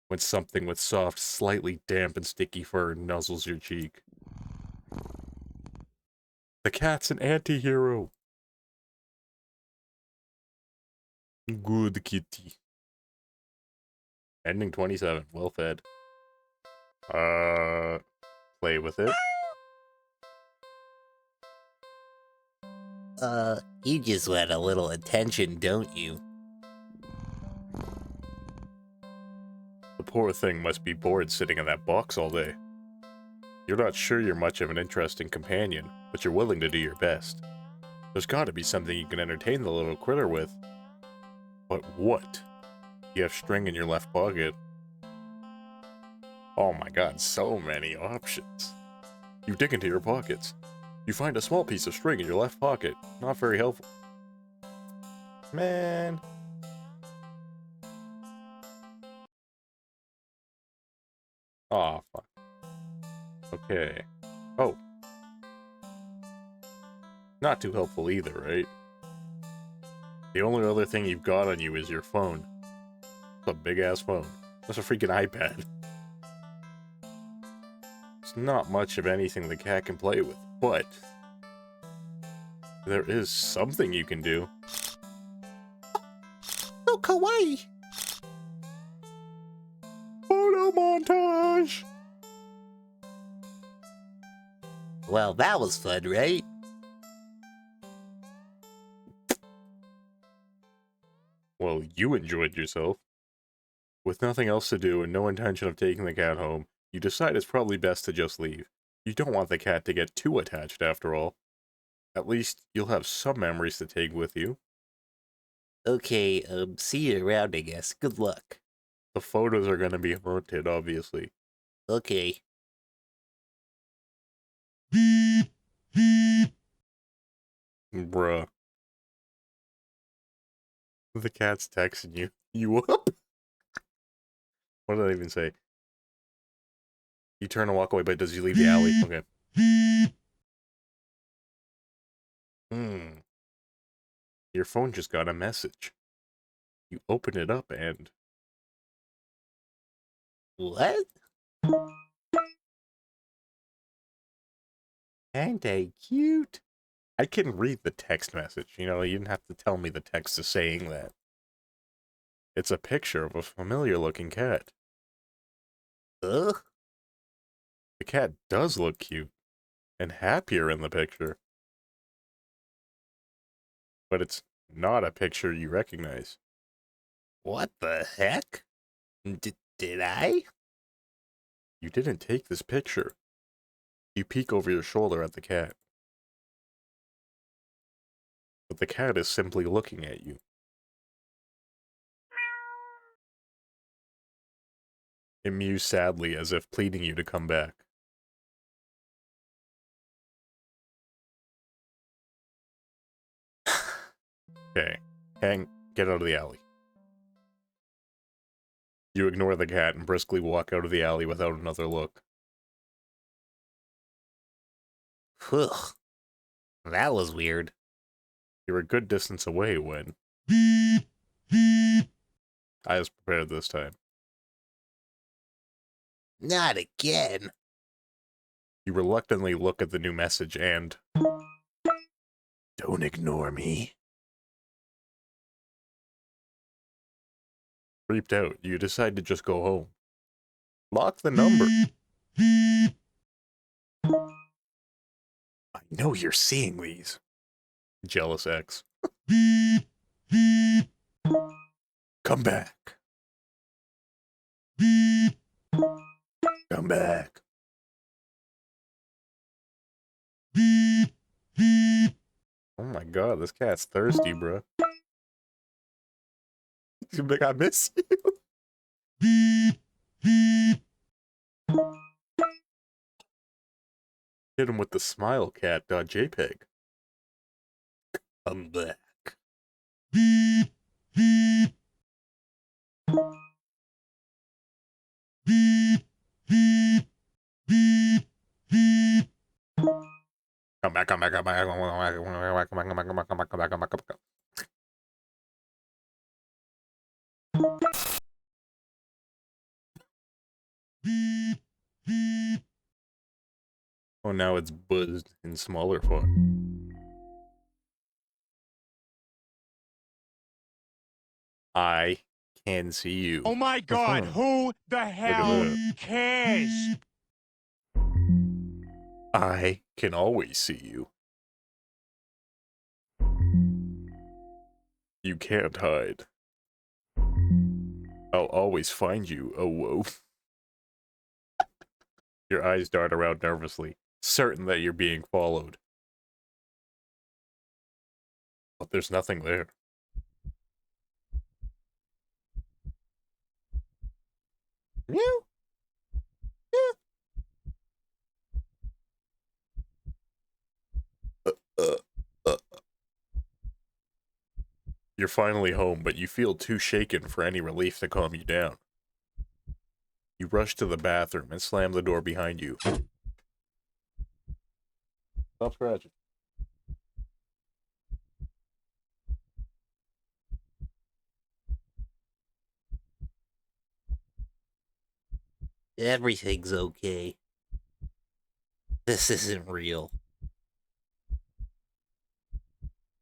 when something with soft, slightly damp and sticky fur nuzzles your cheek. The cat's an anti-hero. Good kitty. Ending 27. Well fed. Play with it. You just want a little attention, don't you? The poor thing must be bored sitting in that box all day. You're not sure you're much of an interesting companion, but you're willing to do your best. There's gotta be something you can entertain the little critter with. But what? You have string in your left pocket. Oh my god, so many options. You dig into your pockets. You find a small piece of string in your left pocket. Not very helpful. Man. Aw, fuck. Okay. Oh. Not too helpful either, right? The only other thing you've got on you is your phone. It's a big-ass phone. That's a freaking iPad. It's not much of anything the cat can play with, but there is something you can do. So kawaii. Photo montage! Well, that was fun, right? Well, you enjoyed yourself. With nothing else to do and no intention of taking the cat home, you decide it's probably best to just leave. You don't want the cat to get too attached after all. At least, you'll have some memories to take with you. Okay, see you around, I guess. Good luck. The photos are gonna be haunted, obviously. Okay. Bruh. The cat's texting you. You up? What did I even say? You turn and walk away, but does you leave the alley? Okay. Your phone just got a message. You open it up and... What? Ain't they cute? I can read the text message. You know, you didn't have to tell me the text is saying that. It's a picture of a familiar-looking cat. Ugh. The cat does look cute. And happier in the picture. But it's not a picture you recognize. What the heck? Did I? You didn't take this picture. You peek over your shoulder at the cat. But the cat is simply looking at you. It mews sadly as if pleading you to come back. Okay, get out of the alley. You ignore the cat and briskly walk out of the alley without another look. Ugh. That was weird. You're a good distance away when... I was prepared this time. Not again. You reluctantly look at the new message and... Don't ignore me. Creeped out, you decide to just go home. Lock the number. I know you're seeing these. Jealous ex. Come back. Come back. Oh my god, this cat's thirsty, bro. He's gonna be like, I miss you. Hit him with the smilecat.jpg. Come back. Come back, come back, come back, come back, come back, come back, come back, come back, come back, come back, come back. Oh, now it's buzzed in smaller font. I can see you. Oh my god, who the hell cares? I can always see you. You can't hide. I'll always find you, oh whoa. Your eyes dart around nervously, certain that you're being followed. But there's nothing there. Meow. Yeah. You're finally home, but you feel too shaken for any relief to calm you down. You rush to the bathroom and slam the door behind you. Stop scratching. Everything's okay. This isn't real.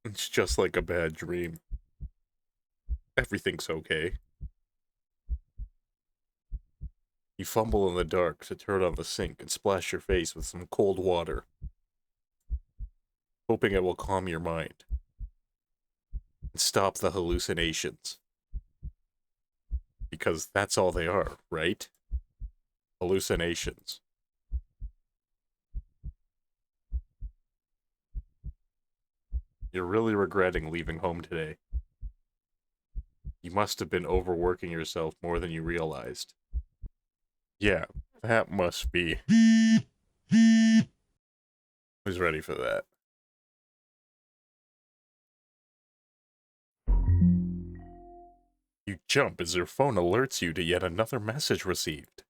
It's just like a bad dream. Everything's okay. You fumble in the dark to turn on the sink and splash your face with some cold water, hoping it will calm your mind and stop the hallucinations. Because that's all they are, right? Hallucinations. You're really regretting leaving home today. You must have been overworking yourself more than you realized. Yeah, that must be. Who's ready for that? You jump as your phone alerts you to yet another message received.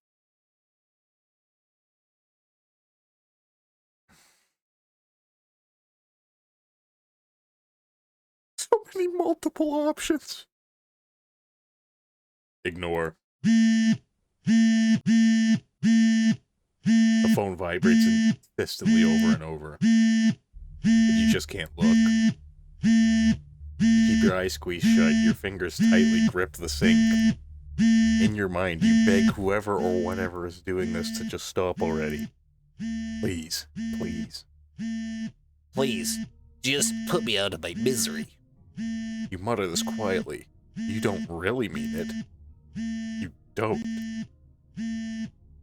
So many multiple options. Ignore. The phone vibrates insistently over and over. And you just can't look. You keep your eyes squeezed shut, your fingers tightly grip the sink. In your mind, you beg whoever or whatever is doing this to just stop already. Please, please. Please, just put me out of my misery. You mutter this quietly. You don't really mean it. You don't.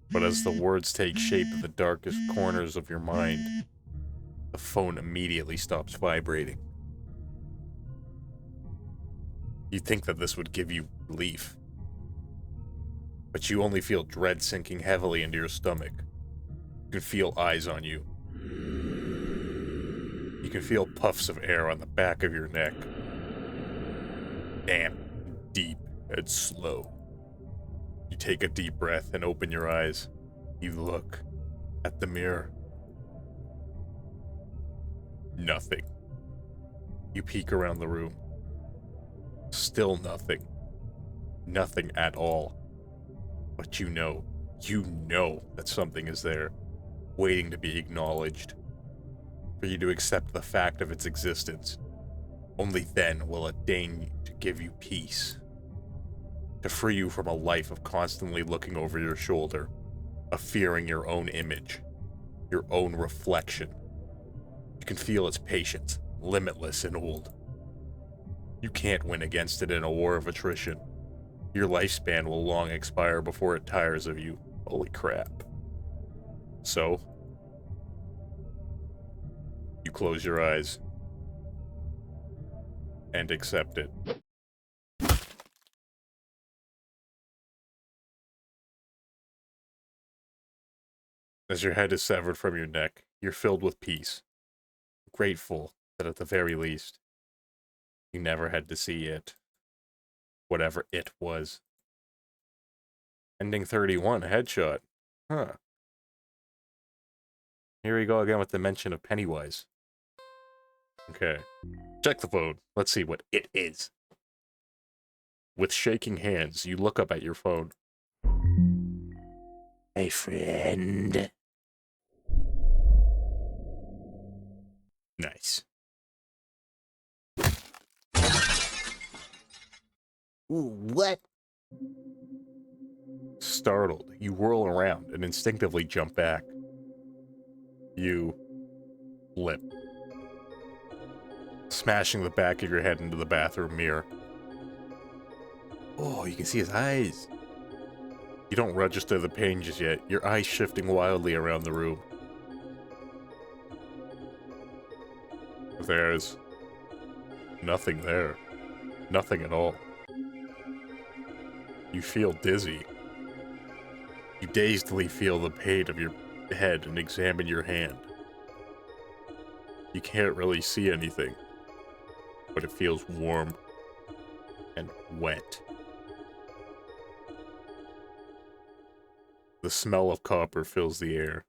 But as the words take shape in the darkest corners of your mind, the phone immediately stops vibrating. You think that this would give you relief, but you only feel dread sinking heavily into your stomach. You can feel eyes on you. You can feel puffs of air on the back of your neck. Damp, deep, and slow. You take a deep breath and open your eyes. You look at the mirror. Nothing. You peek around the room. Still nothing. Nothing at all. But you know that something is there, waiting to be acknowledged. For you to accept the fact of its existence. Only then will it deign to give you peace. To free you from a life of constantly looking over your shoulder, of fearing your own image, your own reflection. You can feel its patience, limitless and old. You can't win against it in a war of attrition. Your lifespan will long expire before it tires of you. Holy crap. So, you close your eyes and accept it. As your head is severed from your neck, you're filled with peace. Grateful that at the very least, you never had to see it. Whatever it was. Ending 31, headshot. Huh. Here we go again with the mention of Pennywise. Okay. Check the phone. Let's see what it is. With shaking hands, you look up at your phone. My friend. Nice. Ooh, what? Startled, you whirl around and instinctively jump back. You flip, smashing the back of your head into the bathroom mirror. Oh, you can see his eyes. You don't register the pain just yet, your eyes shifting wildly around the room. There's nothing there. Nothing at all. You feel dizzy. You dazedly feel the pain of your head and examine your hand. You can't really see anything, but it feels warm and wet. The smell of copper fills the air.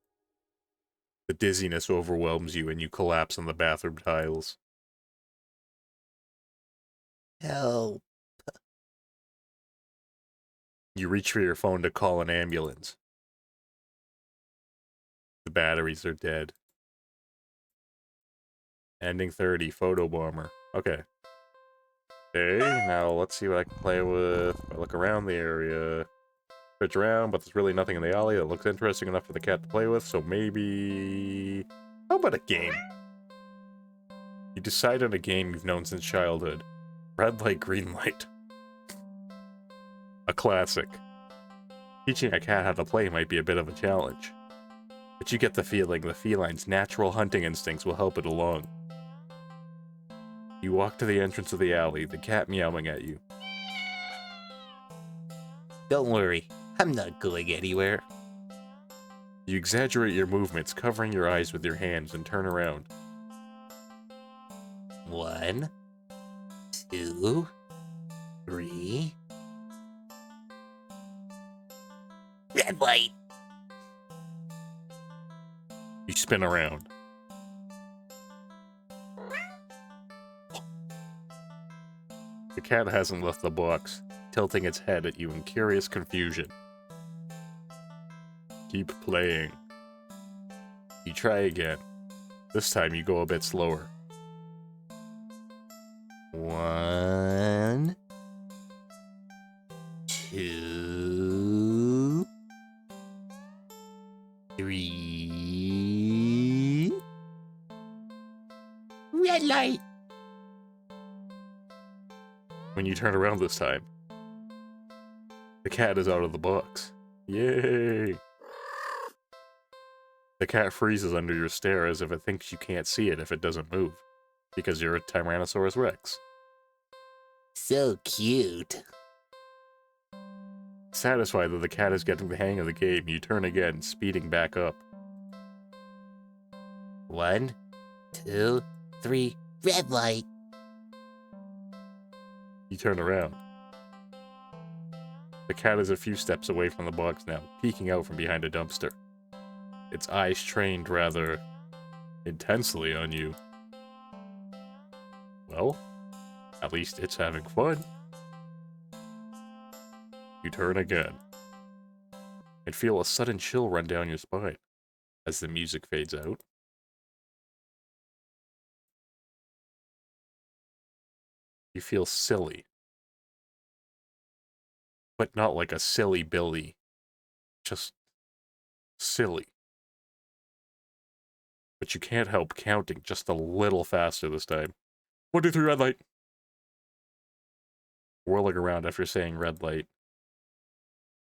The dizziness overwhelms you and you collapse on the bathroom tiles. Help. You reach for your phone to call an ambulance. The batteries are dead. Ending 30, photo bomber. Okay. Okay, now let's see what I can play with. I look around the area. Search around, but there's really nothing in the alley that looks interesting enough for the cat to play with, so maybe... How about a game? You decide on a game you've known since childhood. Red light, green light. A classic. Teaching a cat how to play might be a bit of a challenge, but you get the feeling the feline's natural hunting instincts will help it along. You walk to the entrance of the alley, the cat meowing at you. Don't worry, I'm not going anywhere. You exaggerate your movements, covering your eyes with your hands, and turn around. 1, 2, 3. Red light. You spin around. The cat hasn't left the box, tilting its head at you in curious confusion. Keep playing. You try again. This time you go a bit slower. 1, 2, 3. Red light. When you turn around this time, the cat is out of the box. Yay! The cat freezes under your stare as if it thinks you can't see it if it doesn't move, because you're a Tyrannosaurus Rex. So cute. Satisfied that the cat is getting the hang of the game, you turn again, speeding back up. 1, 2, 3. Red light. You turn around. The cat is a few steps away from the box now, peeking out from behind a dumpster. Its eyes trained rather intensely on you. Well, at least it's having fun. You turn again, and feel a sudden chill run down your spine as the music fades out. You feel silly. But not like a silly Billy. Just silly. But you can't help counting just a little faster this time. 1, 2, 3, red light. Whirling around after saying red light,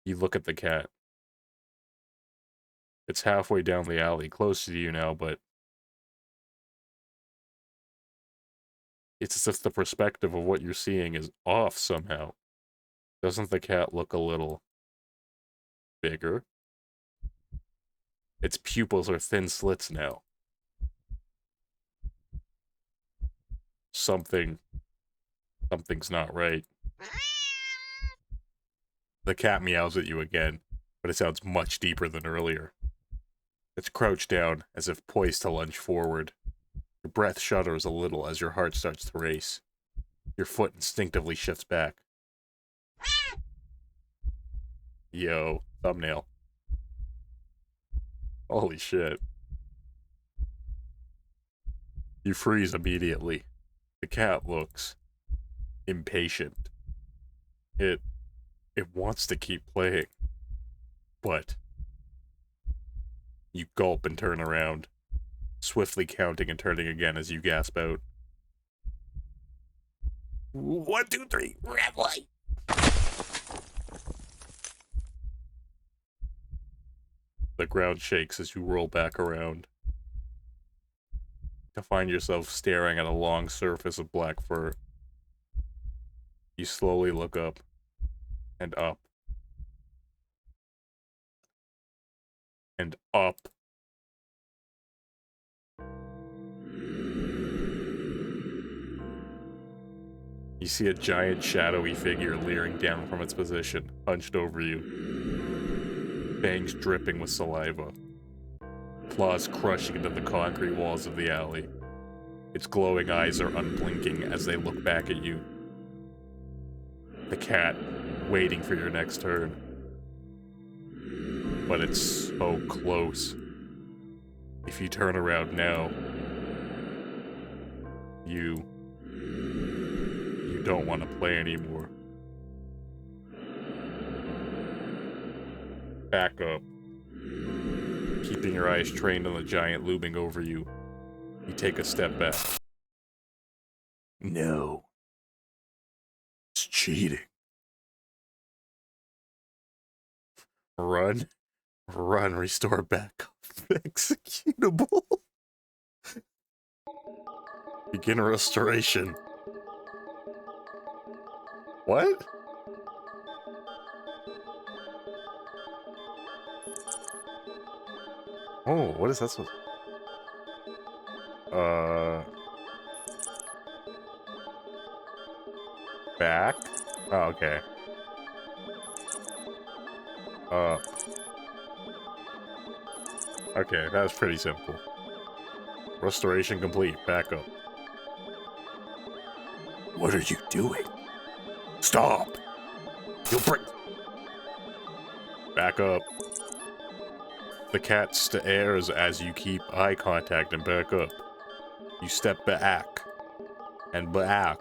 you look at the cat. It's halfway down the alley, close to you now, but it's as if the perspective of what you're seeing is off somehow. Doesn't the cat look a little bigger? Its pupils are thin slits now. Something's not right. The cat meows at you again, but it sounds much deeper than earlier. It's crouched down, as if poised to lunge forward. Your breath shudders a little as your heart starts to race. Your foot instinctively shifts back. Yo, thumbnail. Holy shit. You freeze immediately. The cat looks impatient. It wants to keep playing. But you gulp and turn around, swiftly counting and turning again as you gasp out. 1, 2, 3, red light. The ground shakes as you roll back around, to find yourself staring at a long surface of black fur. You slowly look up, and up, and up. You see a giant shadowy figure leering down from its position, hunched over you, fangs dripping with saliva, claws crushing into the concrete walls of the alley. Its glowing eyes are unblinking as they look back at you. The cat, waiting for your next turn. But it's so close. If you turn around now, you don't want to play anymore. Back up. Keeping your eyes trained on the giant looming over you, you take a step back. No. It's cheating. Run. Run, restore backup. Executable. Begin restoration. What? Oh, what is that supposed? Back? Oh, okay. Okay, that was pretty simple. Restoration complete. Back up. What are you doing? Stop! You'll break. Back up. The cat stares as you keep eye contact and back up. You step back. And back.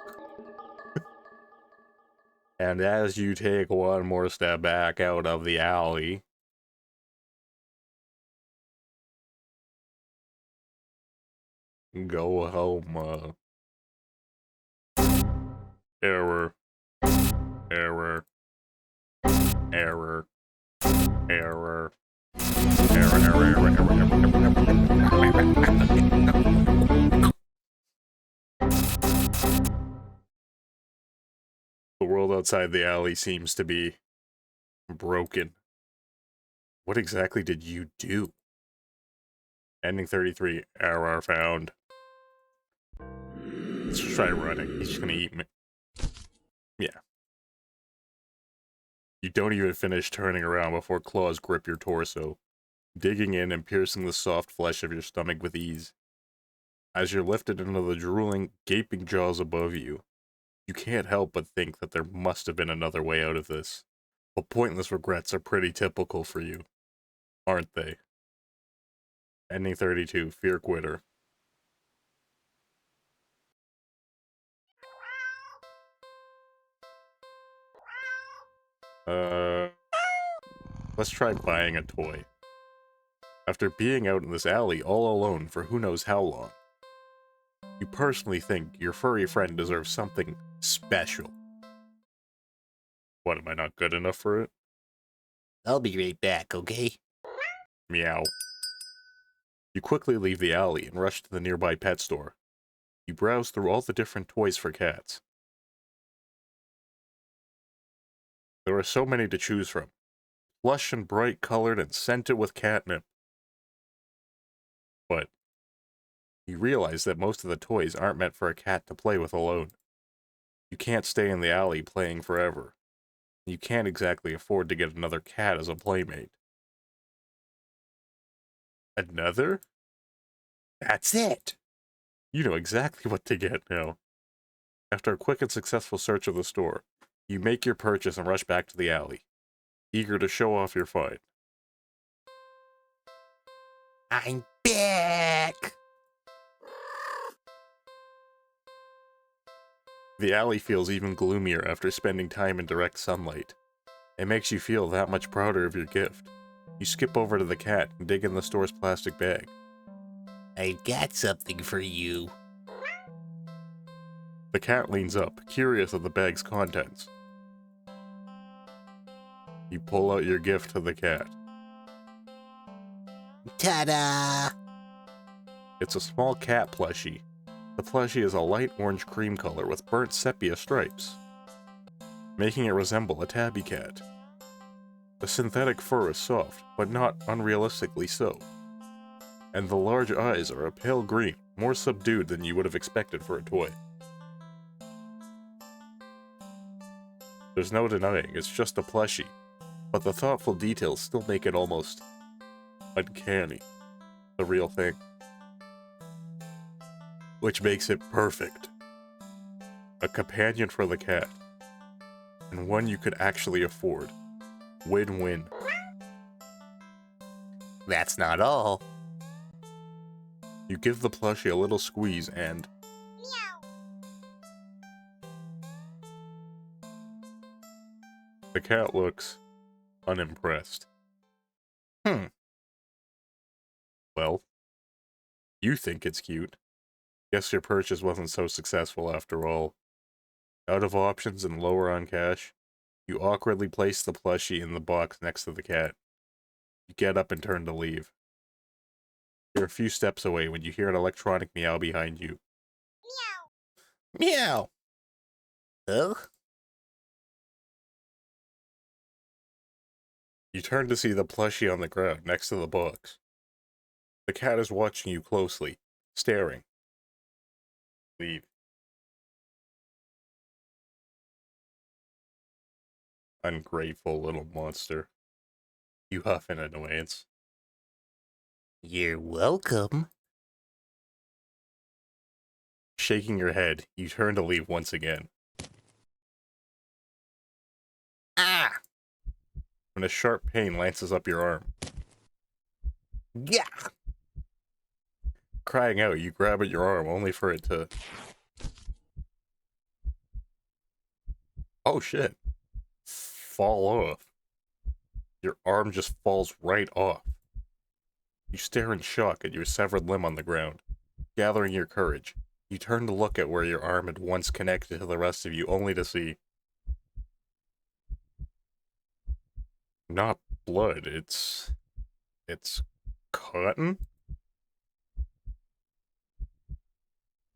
And as you take one more step back out of the alley, go home. Error. Error. Error. Error. The world outside the alley seems to be broken. What exactly did you do? Ending 33. Error found. Let's try running. He's just gonna eat me. Yeah. You don't even finish turning around before claws grip your torso, digging in and piercing the soft flesh of your stomach with ease. As you're lifted into the drooling, gaping jaws above you, you can't help but think that there must have been another way out of this. But pointless regrets are pretty typical for you, aren't they? Ending 32, Fear Quitter. Let's try buying a toy. After being out in this alley all alone for who knows how long, you personally think your furry friend deserves something special. What, am I not good enough for it? I'll be right back, okay? Meow. You quickly leave the alley and rush to the nearby pet store. You browse through all the different toys for cats. There are so many to choose from. Plush and bright colored and scented with catnip. But you realize that most of the toys aren't meant for a cat to play with alone. You can't stay in the alley playing forever. You can't exactly afford to get another cat as a playmate. Another? That's it! You know exactly what to get now. After a quick and successful search of the store, you make your purchase and rush back to the alley, eager to show off your find. I'm back! The alley feels even gloomier after spending time in direct sunlight. It makes you feel that much prouder of your gift. You skip over to the cat and dig in the store's plastic bag. I've got something for you. The cat leans up, curious of the bag's contents. You pull out your gift to the cat. Ta-da! It's a small cat plushie. The plushie is a light orange cream color with burnt sepia stripes, making it resemble a tabby cat. The synthetic fur is soft, but not unrealistically so. And the large eyes are a pale green, more subdued than you would have expected for a toy. There's no denying it's just a plushie, but the thoughtful details still make it almost uncanny. The real thing. Which makes it perfect. A companion for the cat. And one you could actually afford. Win-win. That's not all. You give the plushie a little squeeze and... The cat looks unimpressed. Well, you think it's cute. Guess your purchase wasn't so successful after all. Out of options and lower on cash, you awkwardly place the plushie in the box next to the cat. You get up and turn to leave. You're a few steps away when you hear an electronic meow behind you. Meow! Oh? You turn to see the plushie on the ground next to the box. The cat is watching you closely, staring. Leave. Ungrateful little monster. You huff in annoyance. You're welcome. Shaking your head, you turn to leave once again. Ah! When a sharp pain lances up your arm. Yeah! Crying out, you grab at your arm only for it to... Oh shit. Fall off. Your arm just falls right off. You stare in shock at your severed limb on the ground. Gathering your courage, you turn to look at where your arm had once connected to the rest of you, only to see... Not blood, it's cotton?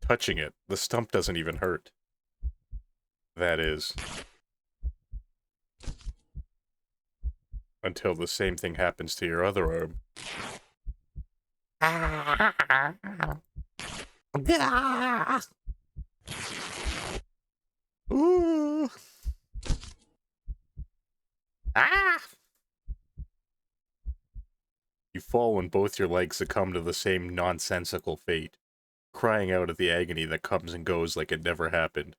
Touching it, the stump doesn't even hurt. That is... until the same thing happens to your other arm. Ooh. Ah! You fall when both your legs succumb to the same nonsensical fate, crying out at the agony that comes and goes like it never happened,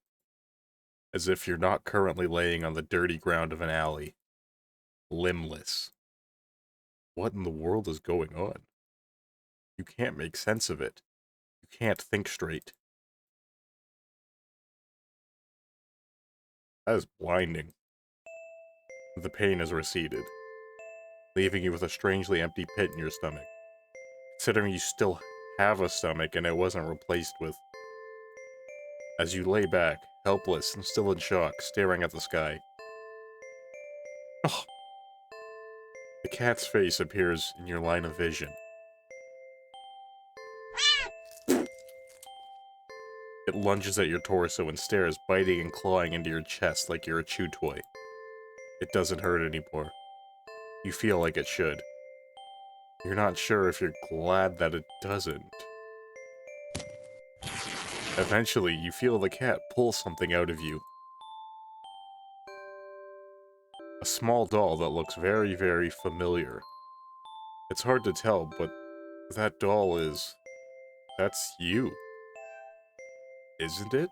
as if you're not currently laying on the dirty ground of an alley, limbless. What in the world is going on? You can't make sense of it. You can't think straight. That is blinding. The pain has receded, leaving you with a strangely empty pit in your stomach. Considering you still have a stomach and it wasn't replaced with... As you lay back, helpless and still in shock, staring at the sky. Oh. The cat's face appears in your line of vision. It lunges at your torso and stares, biting and clawing into your chest like you're a chew toy. It doesn't hurt anymore. You feel like it should. You're not sure if you're glad that it doesn't. Eventually, you feel the cat pull something out of you. A small doll that looks very, very familiar. It's hard to tell, but that doll is... that's you. Isn't it?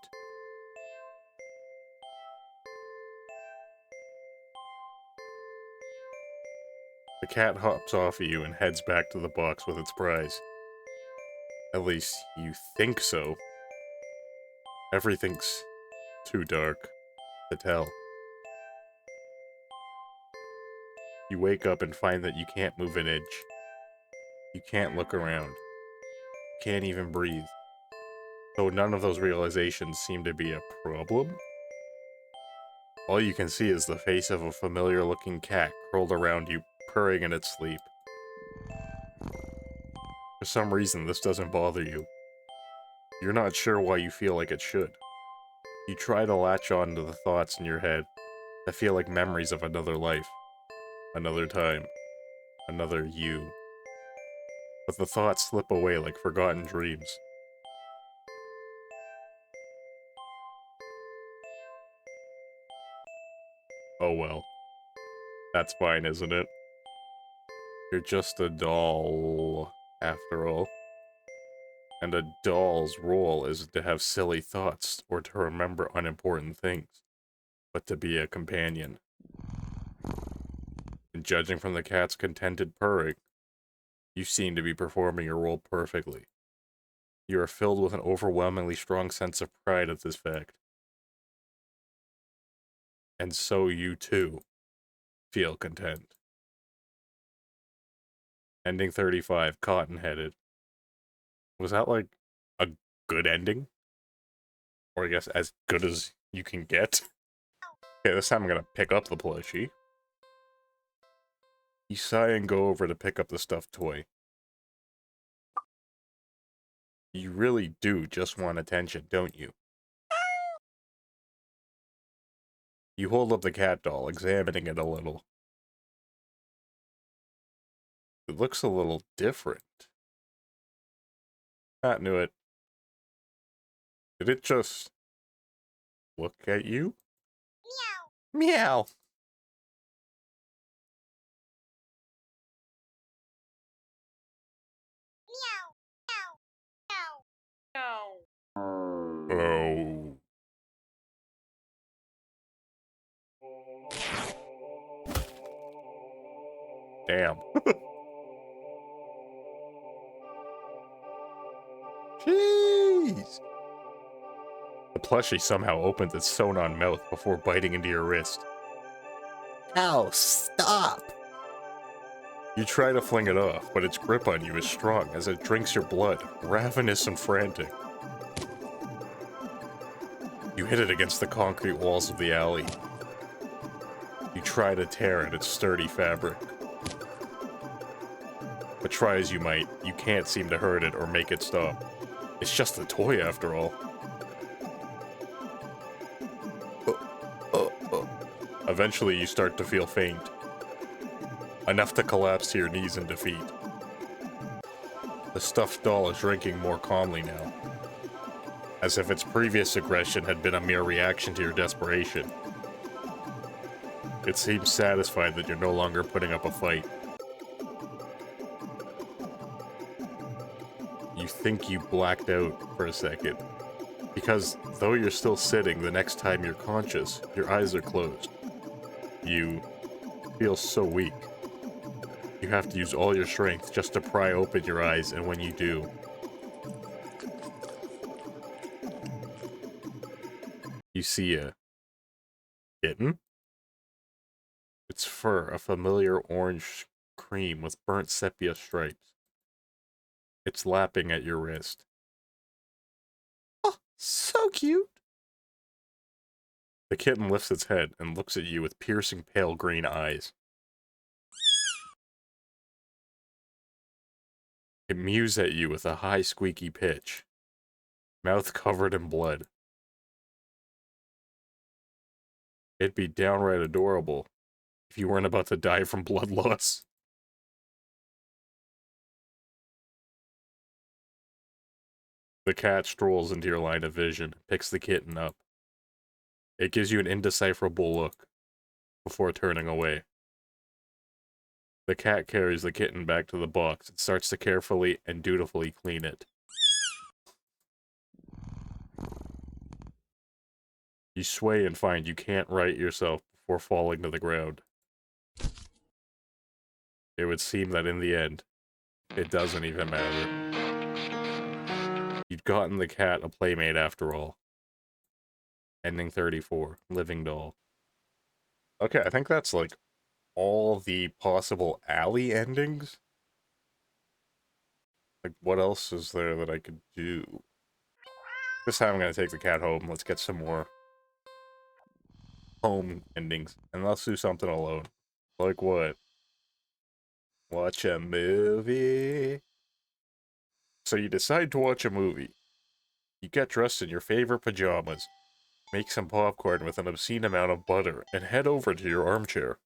The cat hops off of you and heads back to the box with its prize. At least, you think so. Everything's too dark to tell. You wake up and find that you can't move an inch. You can't look around. You can't even breathe. Though none of those realizations seem to be a problem. All you can see is the face of a familiar-looking cat curled around you, purring in its sleep. For some reason, this doesn't bother you. You're not sure why you feel like it should. You try to latch on to the thoughts in your head that feel like memories of another life, another time, another you. But the thoughts slip away like forgotten dreams. Oh well. That's fine, isn't it? You're just a doll, after all. And a doll's role isn't to have silly thoughts or to remember unimportant things, but to be a companion. And judging from the cat's contented purring, you seem to be performing your role perfectly. You are filled with an overwhelmingly strong sense of pride at this fact. And so you too feel content. Ending 35, cotton-headed. Was that like a good ending? Or I guess as good as you can get? Okay, this time I'm gonna pick up the plushie. You sigh and go over to pick up the stuffed toy. You really do just want attention, don't you? You hold up the cat doll, examining it a little. It looks a little different. I knew it. Did it just look at you? Meow. Meow. Oh. Damn. Jeez. The plushie somehow opens its sewn-on mouth before biting into your wrist. Ow, stop! You try to fling it off, but its grip on you is strong as it drinks your blood, ravenous and frantic. You hit it against the concrete walls of the alley. You try to tear at its sturdy fabric. But try as you might, you can't seem to hurt it or make it stop. It's just a toy after all. Eventually you start to feel faint. Enough to collapse to your knees in defeat. The stuffed doll is drinking more calmly now, as if its previous aggression had been a mere reaction to your desperation. It seems satisfied that you're no longer putting up a fight. You think you blacked out for a second, because though you're still sitting, the next time you're conscious, your eyes are closed. You feel so weak. You have to use all your strength just to pry open your eyes, and when you do, you see a kitten? Its fur, a familiar orange cream with burnt sepia stripes. It's lapping at your wrist. Oh, so cute. The kitten lifts its head and looks at you with piercing pale green eyes. It mews at you with a high squeaky pitch, mouth covered in blood. It'd be downright adorable if you weren't about to die from blood loss. The cat strolls into your line of vision, picks the kitten up. It gives you an indecipherable look before turning away. The cat carries the kitten back to the box and starts to carefully and dutifully clean it. You sway and find you can't right yourself before falling to the ground. It would seem that in the end, it doesn't even matter. You'd gotten the cat a playmate after all. Ending 34, Living Doll. Okay, I think that's like all the possible alley endings. Like, what else is there that I could do? This time I'm gonna take the cat home. Let's get some more home endings. And let's do something alone. Like what? Watch a movie. So you decide to watch a movie. You get dressed in your favorite pajamas, make some popcorn with an obscene amount of butter, and head over to your armchair.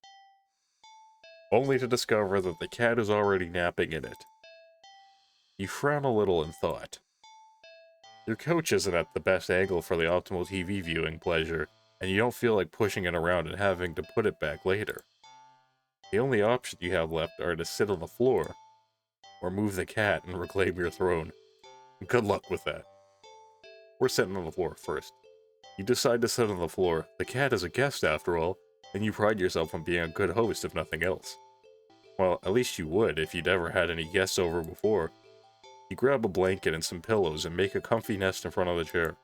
Only to discover that the cat is already napping in it. You frown a little in thought. Your couch isn't at the best angle for the optimal TV viewing pleasure, and you don't feel like pushing it around and having to put it back later. The only options you have left are to sit on the floor, or move the cat and reclaim your throne. Good luck with that. We're sitting on the floor first. You decide to sit on the floor. The cat is a guest after all, and you pride yourself on being a good host if nothing else. Well, at least you would if you'd ever had any guests over before. You grab a blanket and some pillows and make a comfy nest in front of the chair.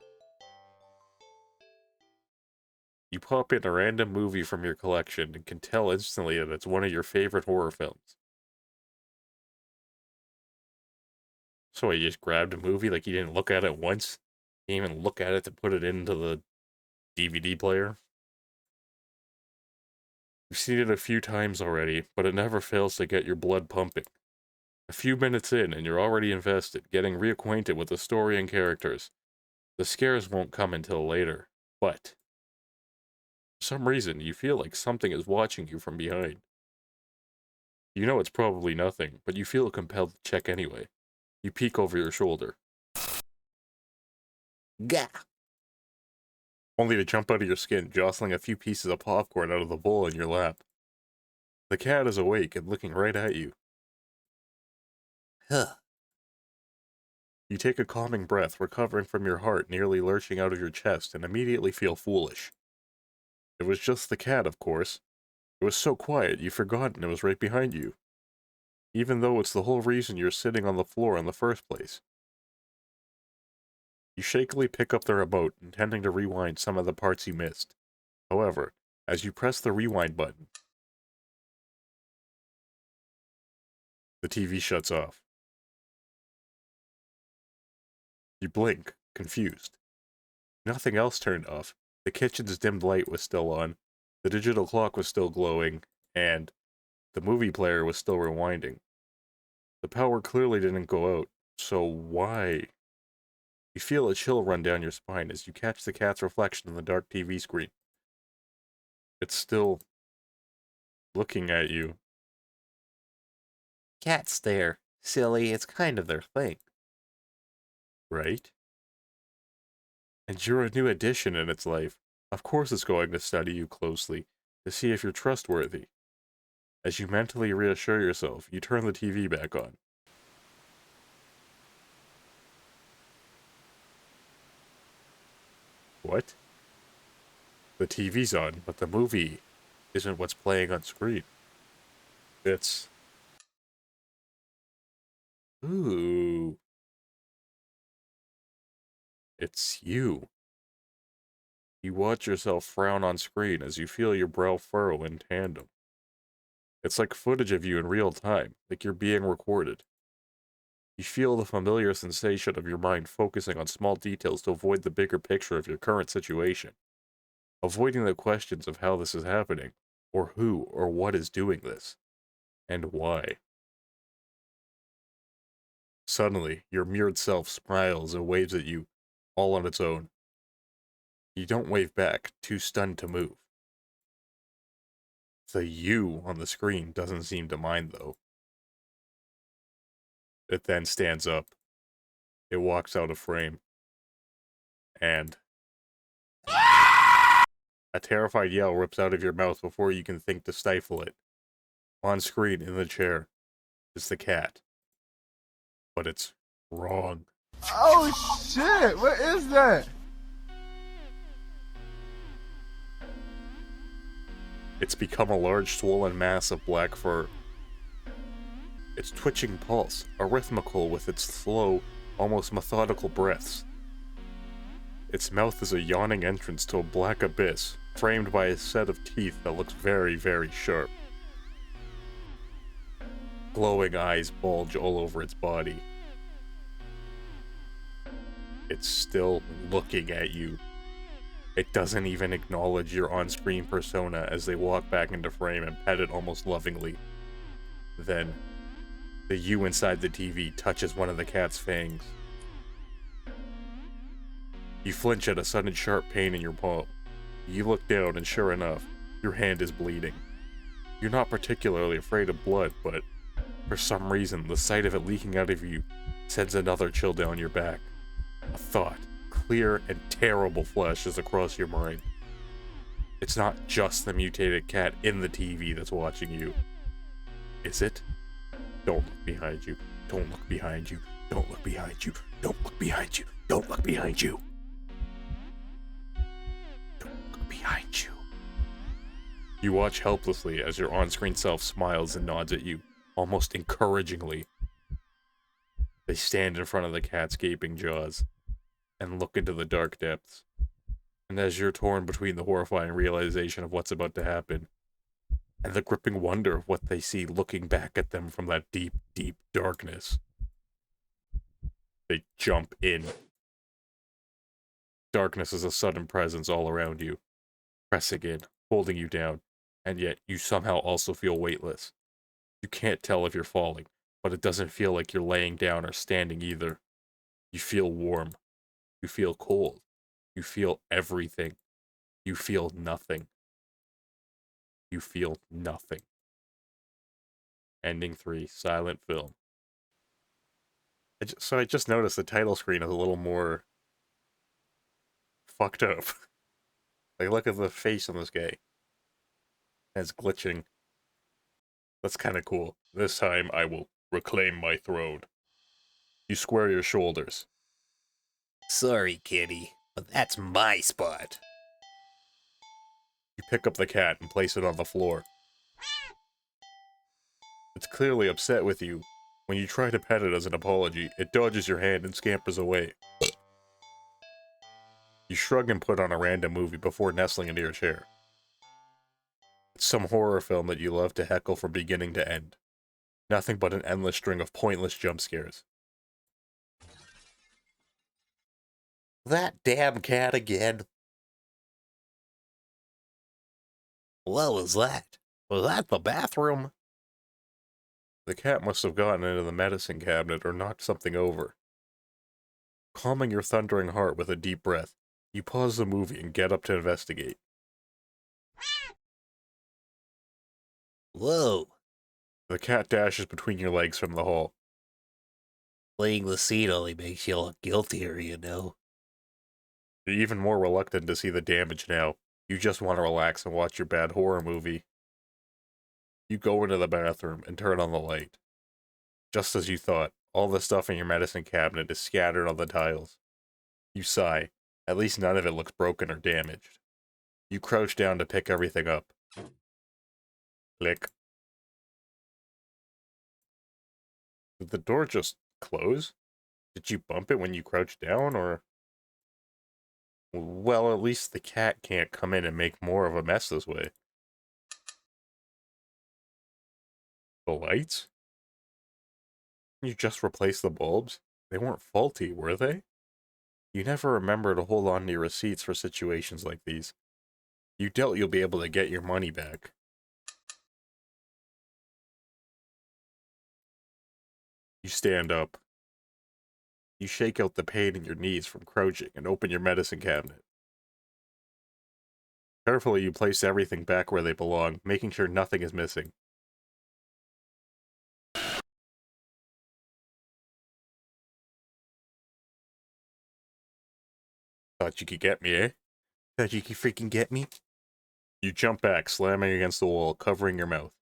You pop in a random movie from your collection and can tell instantly that it's one of your favorite horror films. So you just grabbed a movie like you didn't look at it once? You didn't even look at it to put it into the DVD player? You've seen it a few times already, but it never fails to get your blood pumping. A few minutes in and you're already invested, getting reacquainted with the story and characters. The scares won't come until later, but for some reason you feel like something is watching you from behind. You know it's probably nothing, but you feel compelled to check anyway. You peek over your shoulder. Gah! only to jump out of your skin, jostling a few pieces of popcorn out of the bowl in your lap. The cat is awake and looking right at you. Huh. You take a calming breath, recovering from your heart nearly lurching out of your chest, and immediately feel foolish. It was just the cat, of course. It was so quiet, you've forgotten it was right behind you. Even though it's the whole reason you're sitting on the floor in the first place. You shakily pick up the remote, intending to rewind some of the parts you missed. However, as you press the rewind button, the TV shuts off. You blink, confused. Nothing else turned off. The kitchen's dimmed light was still on, the digital clock was still glowing, and the movie player was still rewinding. The power clearly didn't go out, so why? You feel a chill run down your spine as you catch the cat's reflection in the dark TV screen. It's still looking at you. Cats stare. Silly, it's kind of their thing. Right? And you're a new addition in its life. Of course it's going to study you closely, to see if you're trustworthy. As you mentally reassure yourself, you turn the TV back on. What? The TV's on, but the movie isn't what's playing on screen. It's... Ooh. It's you. You watch yourself frown on screen as you feel your brow furrow in tandem. It's like footage of you in real time, like you're being recorded. You feel the familiar sensation of your mind focusing on small details to avoid the bigger picture of your current situation. Avoiding the questions of how this is happening, or who or what is doing this, and why. Suddenly, your mirrored self smiles and waves at you, all on its own. You don't wave back, too stunned to move. The you on the screen doesn't seem to mind, though. It then stands up. It walks out of frame. And a terrified yell rips out of your mouth before you can think to stifle it. On screen, in the chair, is the cat. But it's wrong. Oh shit! What is that? It's become a large swollen mass of black fur. Its twitching pulse, arrhythmical with its slow, almost methodical breaths. Its mouth is a yawning entrance to a black abyss, framed by a set of teeth that looks very, very sharp. Glowing eyes bulge all over its body. It's still looking at you. It doesn't even acknowledge your on-screen persona as they walk back into frame and pet it almost lovingly. Then, the you inside the TV touches one of the cat's fangs. You flinch at a sudden sharp pain in your palm. You look down and sure enough, your hand is bleeding. You're not particularly afraid of blood, but for some reason, the sight of it leaking out of you sends another chill down your back. A thought, clear and terrible, flashes across your mind. It's not just the mutated cat in the TV that's watching you. Is it? Don't look behind you. Don't look behind you. Don't look behind you. Don't look behind you. Don't look behind you. Don't look behind you. You watch helplessly as your on-screen self smiles and nods at you, almost encouragingly. They stand in front of the cat's gaping jaws and look into the dark depths. And as you're torn between the horrifying realization of what's about to happen and the gripping wonder of what they see looking back at them from that deep, deep darkness, they jump in. Darkness is a sudden presence all around you, pressing in, holding you down, and yet you somehow also feel weightless. You can't tell if you're falling, but it doesn't feel like you're laying down or standing either. You feel warm. You feel cold. You feel everything. You feel nothing. You feel nothing. Ending 3, silent film. So I just noticed the title screen is a little more fucked up. Like, look at the face on this guy. It's glitching. That's kind of cool. This time, I will reclaim my throne. You square your shoulders. Sorry, kitty, but that's my spot. You pick up the cat and place it on the floor. It's clearly upset with you. When you try to pet it as an apology, it dodges your hand and scampers away. You shrug and put on a random movie before nestling into your chair. It's some horror film that you love to heckle from beginning to end. Nothing but an endless string of pointless jump scares. That damn cat again. What was that? Was that the bathroom? The cat must have gotten into the medicine cabinet or knocked something over. Calming your thundering heart with a deep breath, you pause the movie and get up to investigate. Whoa. The cat dashes between your legs from the hall. Playing the scene only makes you look guiltier, you know. You're even more reluctant to see the damage now. You just want to relax and watch your bad horror movie. You go into the bathroom and turn on the light. Just as you thought, all the stuff in your medicine cabinet is scattered on the tiles. You sigh. At least none of it looks broken or damaged. You crouch down to pick everything up. Click. Did the door just close? Did you bump it when you crouched down, or... Well, at least the cat can't come in and make more of a mess this way. The lights? You just replaced the bulbs? They weren't faulty, were they? You never remember to hold on to your receipts for situations like these. You doubt you'll be able to get your money back. You stand up. You shake out the pain in your knees from crouching and open your medicine cabinet. Carefully, you place everything back where they belong, making sure nothing is missing. Thought you could get me, eh? Thought you could freaking get me? You jump back, slamming against the wall, covering your mouth.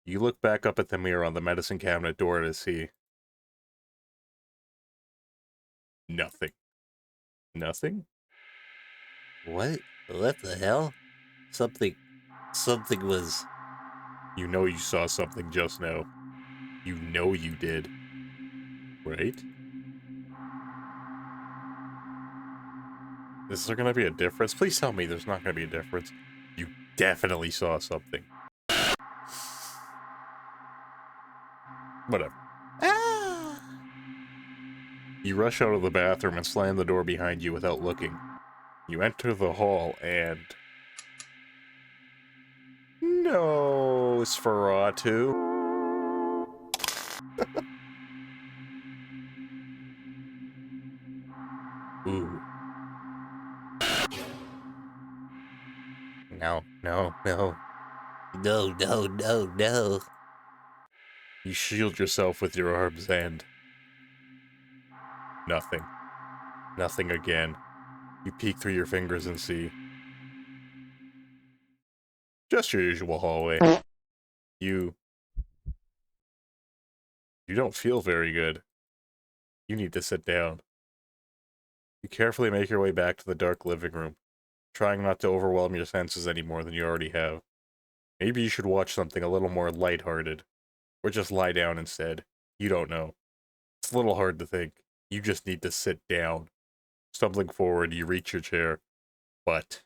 You look back up at the mirror on the medicine cabinet door to see... nothing. Nothing? What? What the hell? Something was... You know you saw something just now. You know you did. Right? Is there gonna be a difference? Please tell me there's not gonna be a difference. You definitely saw something. Whatever. Ah! You rush out of the bathroom and slam the door behind you without looking. You enter the hall and... Nosferatu. Ooh. No, no, no. No, no, no, no. You shield yourself with your arms and... nothing. Nothing again. You peek through your fingers and see... just your usual hallway. You don't feel very good. You need to sit down. You carefully make your way back to the dark living room, trying not to overwhelm your senses any more than you already have. Maybe you should watch something a little more lighthearted, or just lie down instead. You don't know. It's a little hard to think. You just need to sit down. Stumbling forward, you reach your chair, but...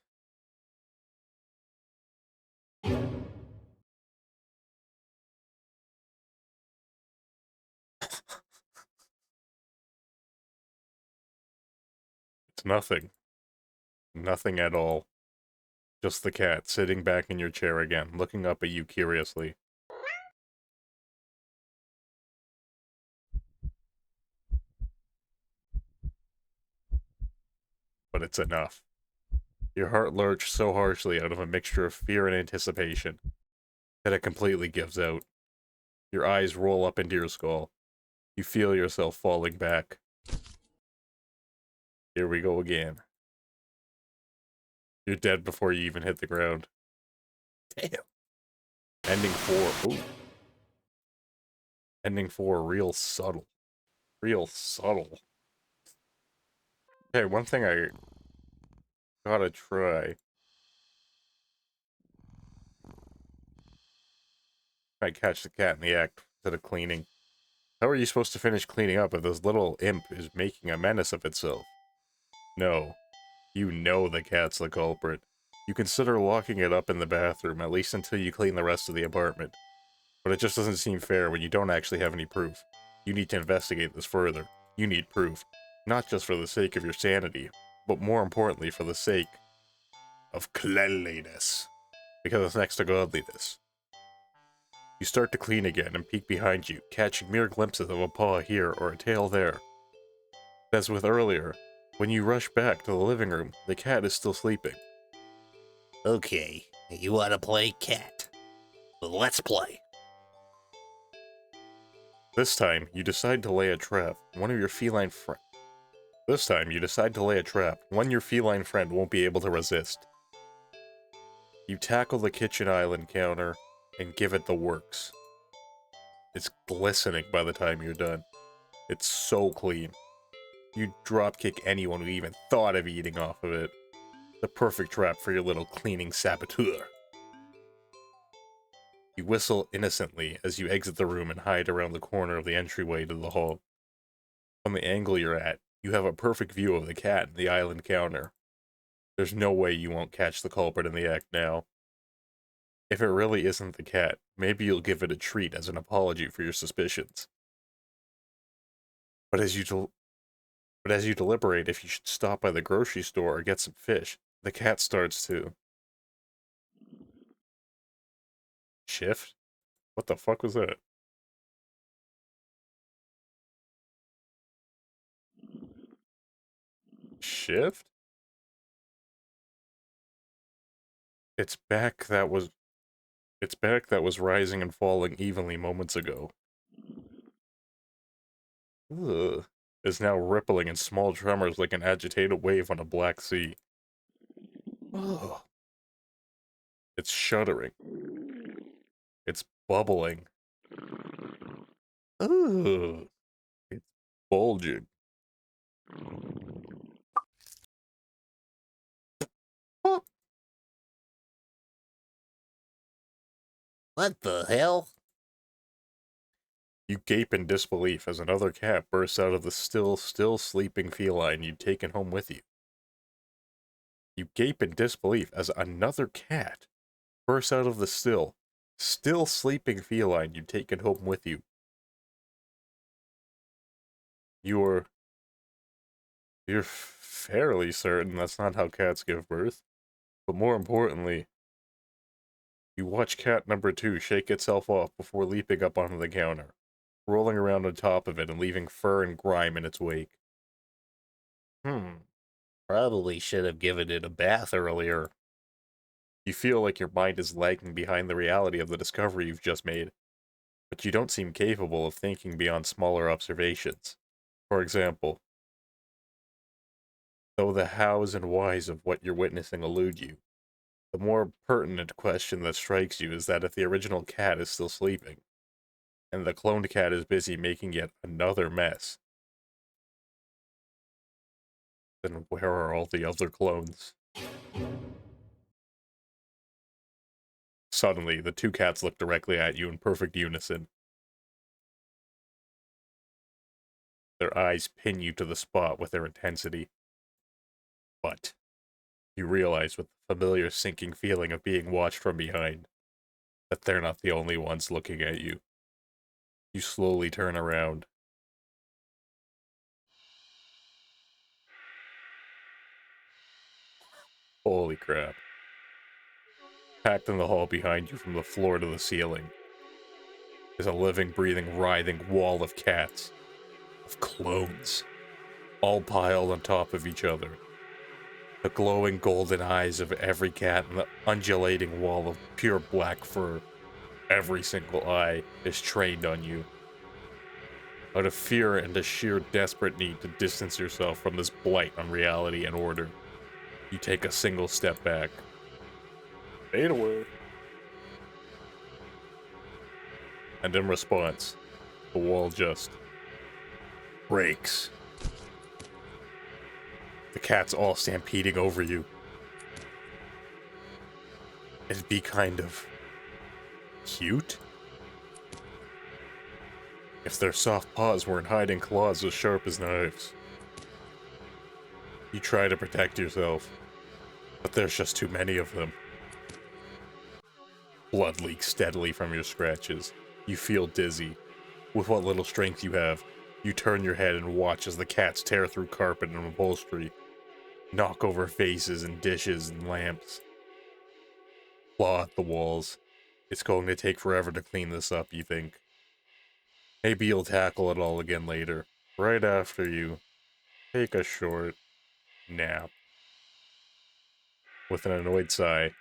it's nothing. Nothing at all. Just the cat sitting back in your chair again, looking up at you curiously. But it's enough. Your heart lurched so harshly out of a mixture of fear and anticipation that it completely gives out. Your eyes roll up into your skull. You feel yourself falling back. Here we go again. You're dead before you even hit the ground. Damn. Ending 4. Ooh. Ending 4, real subtle. Real subtle. Okay, one thing I gotta try. I catch the cat in the act instead of cleaning. How are you supposed to finish cleaning up if this little imp is making a menace of itself? No. You know the cat's the culprit. You consider locking it up in the bathroom, at least until you clean the rest of the apartment. But it just doesn't seem fair when you don't actually have any proof. You need to investigate this further. You need proof. Not just for the sake of your sanity, but more importantly for the sake of cleanliness. Because it's next to godliness. You start to clean again and peek behind you, catching mere glimpses of a paw here or a tail there. As with earlier, when you rush back to the living room, the cat is still sleeping. Okay, you want to play cat? Well, let's play. This time, you decide to lay a trap. One your feline friend won't be able to resist. You tackle the kitchen island counter and give it the works. It's glistening by the time you're done. It's so clean. You'd dropkick anyone who even thought of eating off of it. The perfect trap for your little cleaning saboteur. You whistle innocently as you exit the room and hide around the corner of the entryway to the hall. From the angle you're at, you have a perfect view of the cat and the island counter. There's no way you won't catch the culprit in the act now. If it really isn't the cat, maybe you'll give it a treat as an apology for your suspicions. But as you deliberate if you should stop by the grocery store or get some fish, the cat starts to shift? What the fuck was that? Shift? It's back that was rising and falling evenly moments ago. Ugh. Is now rippling in small tremors like an agitated wave on a black sea. Ugh. It's shuddering. It's bubbling. Ugh. It's bulging. What the hell? You gape in disbelief as another cat bursts out of the still sleeping feline you'd taken home with you. You gape in disbelief as another cat bursts out of the still sleeping feline you'd taken home with you. You're fairly certain that's not how cats give birth. But more importantly, you watch cat number 2 shake itself off before leaping up onto the counter, rolling around on top of it and leaving fur and grime in its wake. Probably should have given it a bath earlier. You feel like your mind is lagging behind the reality of the discovery you've just made, but you don't seem capable of thinking beyond smaller observations. For example, though the hows and whys of what you're witnessing elude you, the more pertinent question that strikes you is that if the original cat is still sleeping, and the cloned cat is busy making yet another mess, then where are all the other clones? Suddenly, the 2 cats look directly at you in perfect unison. Their eyes pin you to the spot with their intensity. But you realize with the familiar sinking feeling of being watched from behind that they're not the only ones looking at you. You slowly turn around. Holy crap. Packed in the hall behind you from the floor to the ceiling is a living, breathing, writhing wall of cats. Of clones. All piled on top of each other. The glowing golden eyes of every cat and the undulating wall of pure black fur. Every single eye is trained on you. Out of fear and a sheer desperate need to distance yourself from this blight on reality and order, You take a single step back. Fade away. And in response, the wall just breaks. The cats all stampeding over you. It'd be kind of cute if their soft paws weren't hiding claws as sharp as knives. You try to protect yourself, but there's just too many of them. Blood leaks steadily from your scratches. You feel dizzy. With what little strength you have, you turn your head and watch as the cats tear through carpet and upholstery, knock over vases and dishes and lamps, claw at the walls. It's going to take forever to clean this up, you think. Maybe you'll tackle it all again later, right after you take a short nap. With an annoyed sigh,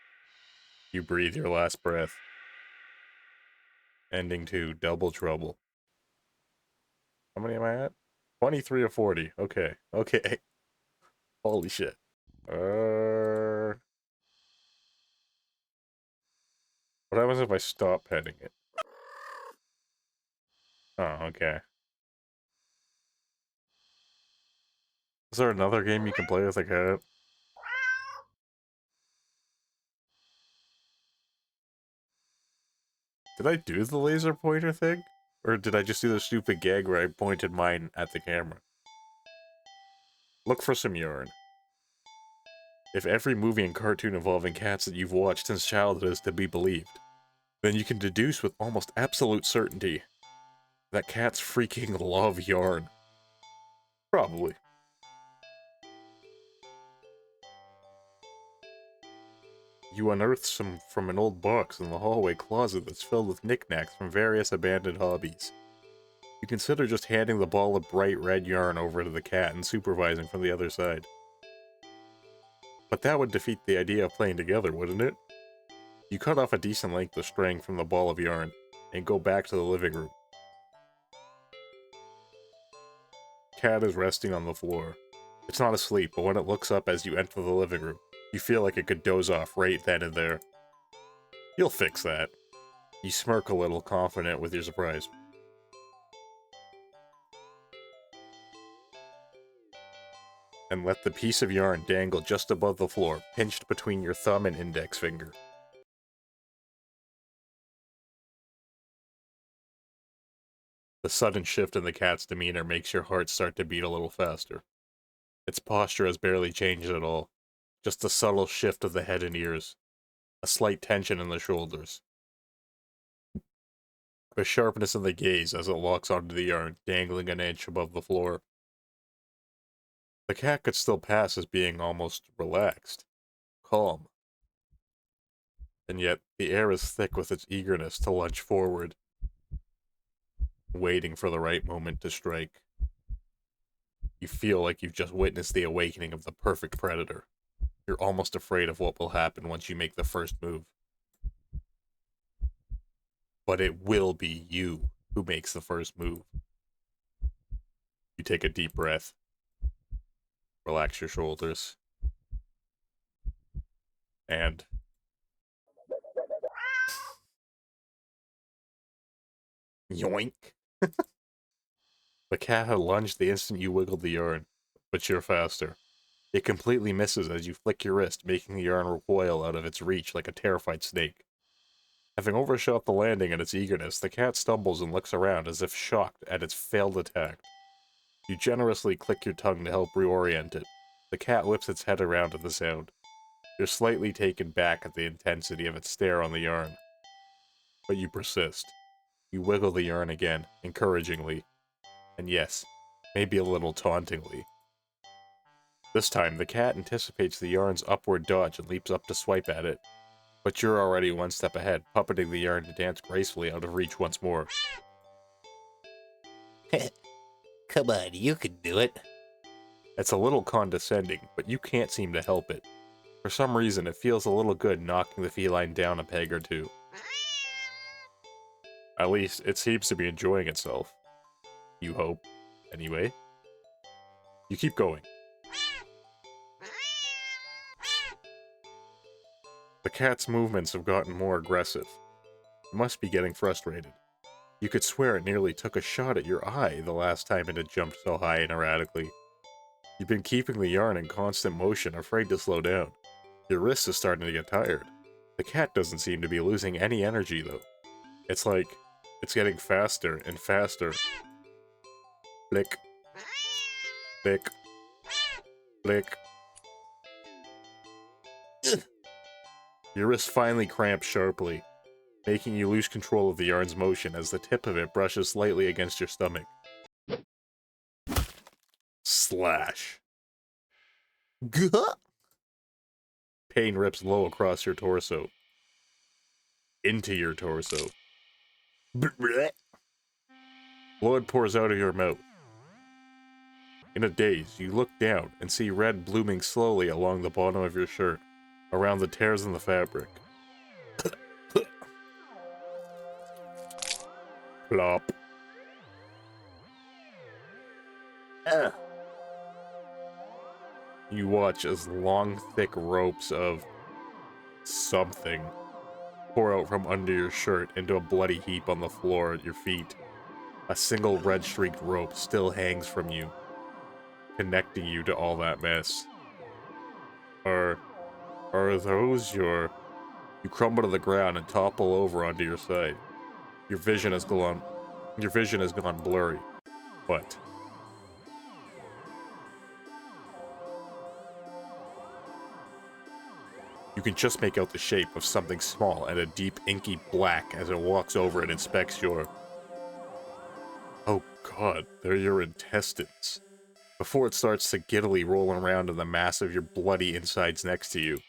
you breathe your last breath, ending to double trouble. How many am I at? 23 or 40. Okay, okay. Holy shit. What happens if I stop petting it? Oh, okay. Is there another game you can play with a cat? Did I do the laser pointer thing? Or did I just do the stupid gag where I pointed mine at the camera? Look for some yarn. If every movie and cartoon involving cats that you've watched since childhood is to be believed, then you can deduce with almost absolute certainty that cats freaking love yarn. Probably. You unearth some from an old box in the hallway closet that's filled with knickknacks from various abandoned hobbies. You consider just handing the ball of bright red yarn over to the cat and supervising from the other side. But that would defeat the idea of playing together, wouldn't it? You cut off a decent length of string from the ball of yarn and go back to the living room. Cat is resting on the floor. It's not asleep, but when it looks up as you enter the living room, you feel like it could doze off right then and there. You'll fix that. You smirk a little, confident with your surprise. And let the piece of yarn dangle just above the floor, pinched between your thumb and index finger. The sudden shift in the cat's demeanor makes your heart start to beat a little faster. Its posture has barely changed at all. Just a subtle shift of the head and ears. A slight tension in the shoulders. A sharpness in the gaze as it locks onto the yarn, dangling an inch above the floor. The cat could still pass as being almost relaxed, calm. And yet, the air is thick with its eagerness to lunge forward, waiting for the right moment to strike. You feel like you've just witnessed the awakening of the perfect predator. You're almost afraid of what will happen once you make the first move. But it will be you who makes the first move. You take a deep breath. Relax your shoulders. And yoink. The cat had lunged the instant you wiggled the yarn, but you're faster. It completely misses as you flick your wrist, making the yarn recoil out of its reach like a terrified snake. Having overshot the landing in its eagerness, the cat stumbles and looks around as if shocked at its failed attack. You generously click your tongue to help reorient it. The cat whips its head around at the sound. You're slightly taken back at the intensity of its stare on the yarn. But you persist. You wiggle the yarn again, encouragingly. And yes, maybe a little tauntingly. This time, the cat anticipates the yarn's upward dodge and leaps up to swipe at it. But you're already one step ahead, puppeting the yarn to dance gracefully out of reach once more. Come on, you can do it. It's a little condescending, but you can't seem to help it. For some reason, it feels a little good knocking the feline down a peg or two. At least, it seems to be enjoying itself. You hope. Anyway. You keep going. The cat's movements have gotten more aggressive. It must be getting frustrated. You could swear it nearly took a shot at your eye the last time it had jumped so high and erratically. You've been keeping the yarn in constant motion, afraid to slow down. Your wrist is starting to get tired. The cat doesn't seem to be losing any energy, though. It's like, it's getting faster and faster. Flick. Flick. Flick. Your wrist finally cramps sharply, making you lose control of the yarn's motion as the tip of it brushes slightly against your stomach. Slash. Gah! Pain rips low across your torso. Into your torso. Blood pours out of your mouth. In a daze, you look down and see red blooming slowly along the bottom of your shirt, around the tears in the fabric. Plop. You watch as long, thick ropes of something pour out from under your shirt into a bloody heap on the floor at your feet. A single red-streaked rope still hangs from you, connecting you to all that mess. Are those your... You crumble to the ground and topple over onto your side. Your vision has gone blurry. What? You can just make out the shape of something small and a deep inky black as it walks over and inspects your... Oh god, they're your intestines. Before it starts to giddily roll around in the mass of your bloody insides next to you.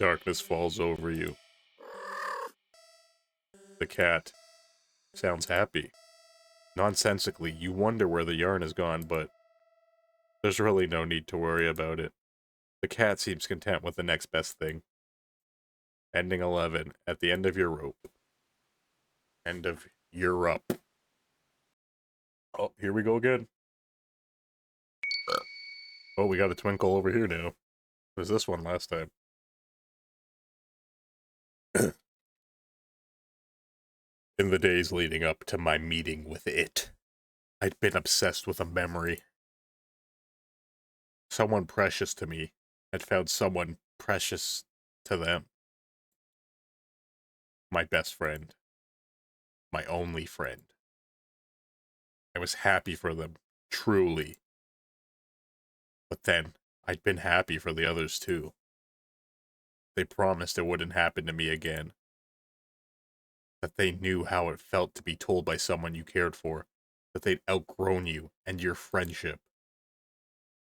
Darkness falls over you. The cat sounds happy. Nonsensically, you wonder where the yarn has gone, but there's really no need to worry about it. The cat seems content with the next best thing. Ending 11, at the end of your rope. End of your up. Oh, here we go again. Oh, we got a twinkle over here now. There's this one last time. In the days leading up to my meeting with it, I'd been obsessed with a memory. Someone precious to me had found someone precious to them. My best friend. My only friend. I was happy for them, truly. But then, I'd been happy for the others too. They promised it wouldn't happen to me again. That they knew how it felt to be told by someone you cared for that they'd outgrown you and your friendship.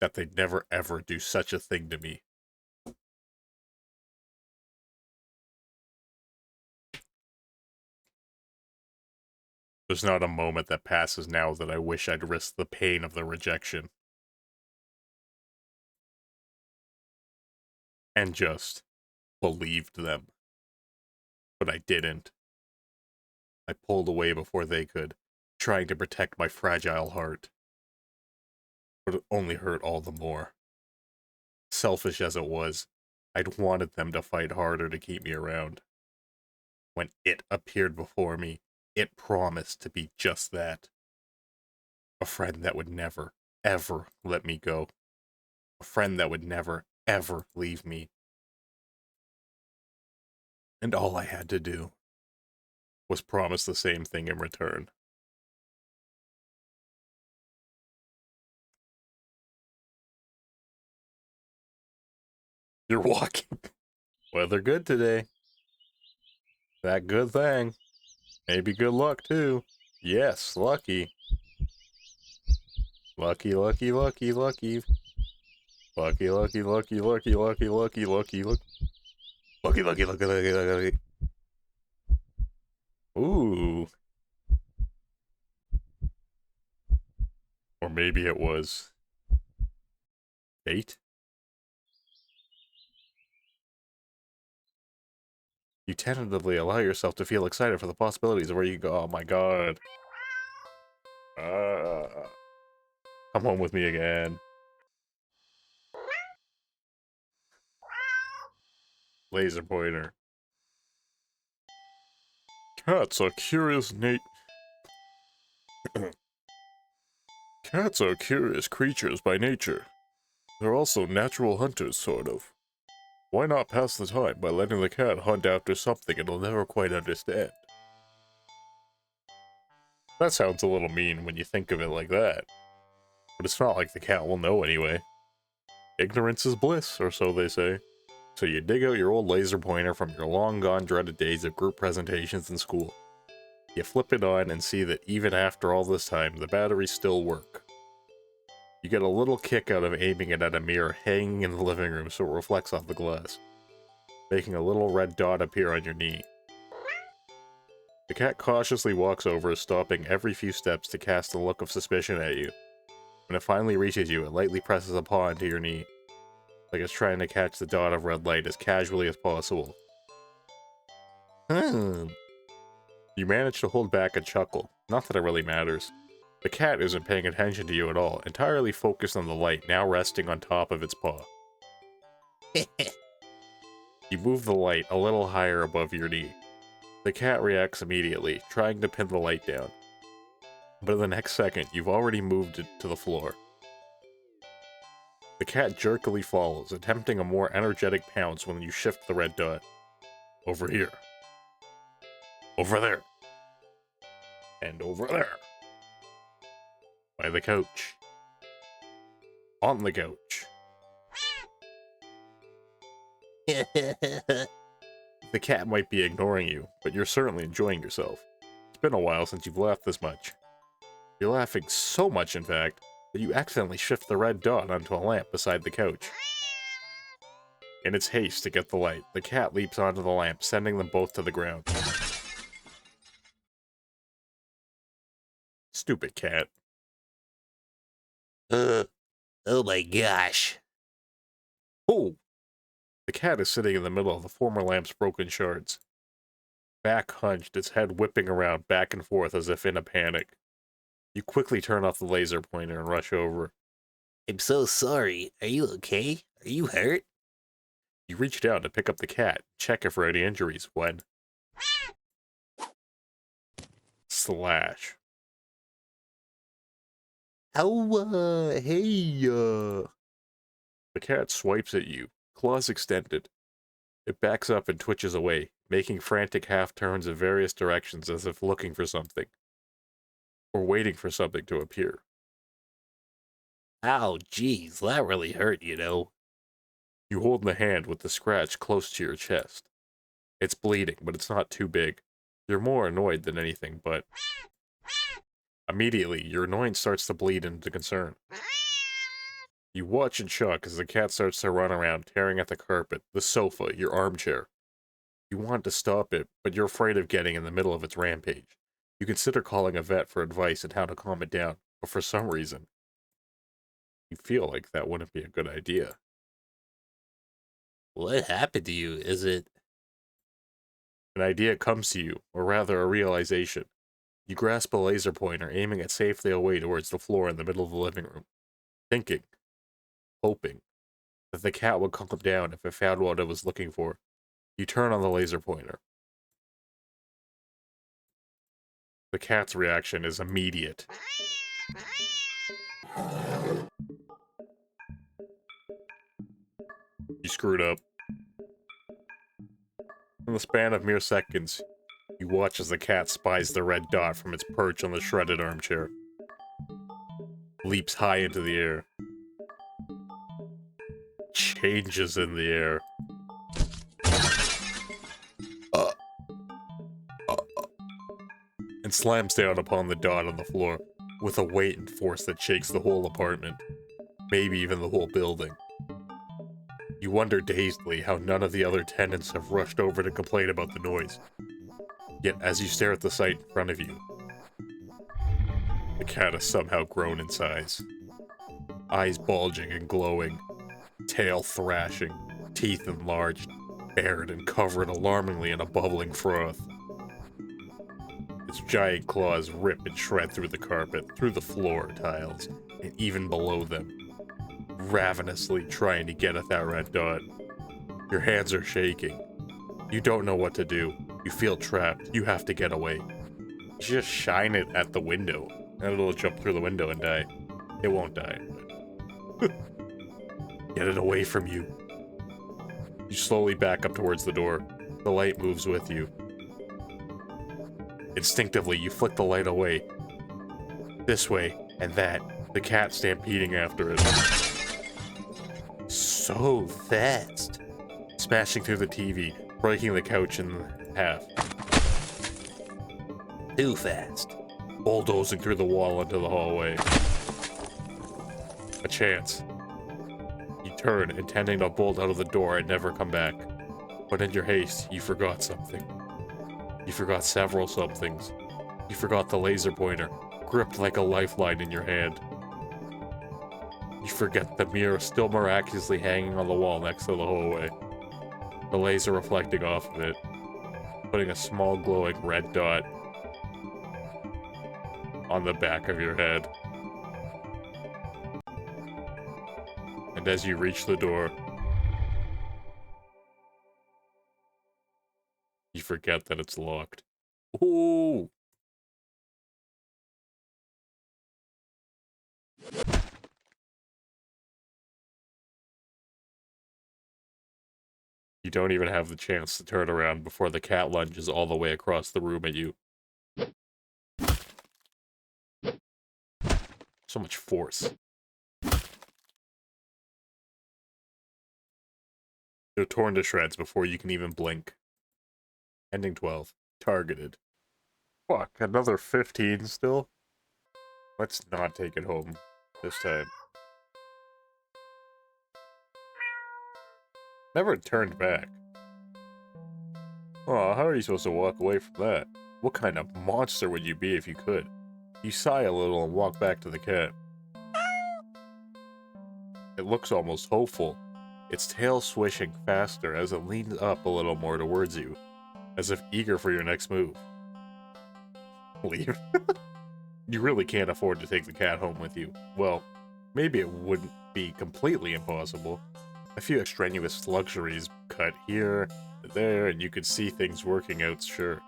That they'd never ever do such a thing to me. There's not a moment that passes now that I wish I'd risked the pain of the rejection. And just believed them. But I didn't. I pulled away before they could, trying to protect my fragile heart. But it only hurt all the more. Selfish as it was, I'd wanted them to fight harder to keep me around. When it appeared before me, it promised to be just that. A friend that would never, ever let me go. A friend that would never, ever leave me. And all I had to do was promise the same thing in return. You're walking. Weather good today. That good thing. Maybe good luck too. Yes, lucky. Lucky, lucky, lucky, lucky. Lucky, lucky, lucky, lucky, lucky, lucky, lucky, lucky. Lucky, lucky, lucky, lucky, lucky, lucky. Ooh. Or maybe it was fate? You tentatively allow yourself to feel excited for the possibilities of where you go. Oh my god. Come home with me again. laser pointer. Cats are curious Cats are curious creatures by nature. They're also natural hunters, sort of. Why not pass the time by letting the cat hunt after something it'll never quite understand? That sounds a little mean when you think of it like that. But it's not like the cat will know anyway. Ignorance is bliss, or so they say. So you dig out your old laser pointer from your long-gone dreaded days of group presentations in school. You flip it on and see that even after all this time, the batteries still work. You get a little kick out of aiming it at a mirror hanging in the living room so it reflects off the glass, making a little red dot appear on your knee. The cat cautiously walks over, stopping every few steps to cast a look of suspicion at you. When it finally reaches you, it lightly presses a paw into your knee, like it's trying to catch the dot of red light as casually as possible. You manage to hold back a chuckle, not that it really matters. The cat isn't paying attention to you at all, entirely focused on the light now resting on top of its paw. You move the light a little higher above your knee. The cat reacts immediately, trying to pin the light down. But in the next second, you've already moved it to the floor. The cat jerkily follows, attempting a more energetic pounce when you shift the red dot. Over here. Over there. And over there. By the couch. On the couch. The cat might be ignoring you, but you're certainly enjoying yourself. It's been a while since you've laughed this much. You're laughing so much, in fact, that you accidentally shift the red dot onto a lamp beside the couch. In its haste to get the light, the cat leaps onto the lamp, sending them both to the ground. Stupid cat. Oh my gosh. Oh! The cat is sitting in the middle of the former lamp's broken shards. Back hunched, its head whipping around back and forth as if in a panic. You quickly turn off the laser pointer and rush over. I'm so sorry. Are you okay? Are you hurt? You reach down to pick up the cat, check it for any injuries, when... Slash. The cat swipes at you, claws extended. It backs up and twitches away, making frantic half-turns in various directions as if looking for something. Or waiting for something to appear. Ow, jeez, that really hurt, you know. You hold the hand with the scratch close to your chest. It's bleeding, but it's not too big. You're more annoyed than anything, but... Immediately, your annoyance starts to bleed into concern. You watch in shock as the cat starts to run around, tearing at the carpet, the sofa, your armchair. You want to stop it, but you're afraid of getting in the middle of its rampage. You consider calling a vet for advice on how to calm it down, but for some reason, you feel like that wouldn't be a good idea. What happened to you? Is it... An idea comes to you, or rather a realization. You grasp a laser pointer, aiming it safely away towards the floor in the middle of the living room. Thinking, hoping, that the cat would calm down if it found what it was looking for. You turn on the laser pointer. The cat's reaction is immediate. You screwed up. In the span of mere seconds, you watch as the cat spies the red dot from its perch on the shredded armchair. Leaps high into the air. Changes in the air. And slams down upon the dot on the floor with a weight and force that shakes the whole apartment, maybe even the whole building. You wonder dazedly how none of the other tenants have rushed over to complain about the noise. Yet as you stare at the sight in front of you, the cat has somehow grown in size. Eyes bulging and glowing, tail thrashing, teeth enlarged, bared and covered alarmingly in a bubbling froth. Its giant claws rip and shred through the carpet, through the floor tiles, and even below them, ravenously trying to get at that red dot. Your hands are shaking, You don't know what to do. You feel trapped. You have to get away. You just shine it at the window, and it'll jump through the window and die. It won't die. Get it away from you. You slowly back up towards the door. The light moves with you. Instinctively, you flick the light away. This way and that. The cat stampeding after it. So fast. Smashing through the TV, breaking the couch in half. Too fast. Bulldozing through the wall into the hallway. A chance. You turn, intending to bolt out of the door and never come back. But in your haste, you forgot something. You forgot several somethings. You forgot the laser pointer, gripped like a lifeline in your hand. You forget the mirror still miraculously hanging on the wall next to the hallway. The laser reflecting off of it, putting a small glowing red dot on the back of your head. And as you reach the door, you forget that it's locked. Ooh! You don't even have the chance to turn around before the cat lunges all the way across the room at you. So much force. You're torn to shreds before you can even blink. Ending 12. Targeted. Fuck, another 15 still? Let's not take it home this time. Never turned back. Aw, how are you supposed to walk away from that? What kind of monster would you be if you could? You sigh a little and walk back to the cat. It looks almost hopeful, its tail swishing faster as it leans up a little more towards you, as if eager for your next move. Leave. You really can't afford to take the cat home with you. Well, maybe it wouldn't be completely impossible. A few extraneous luxuries cut here, there, and you could see things working out, sure.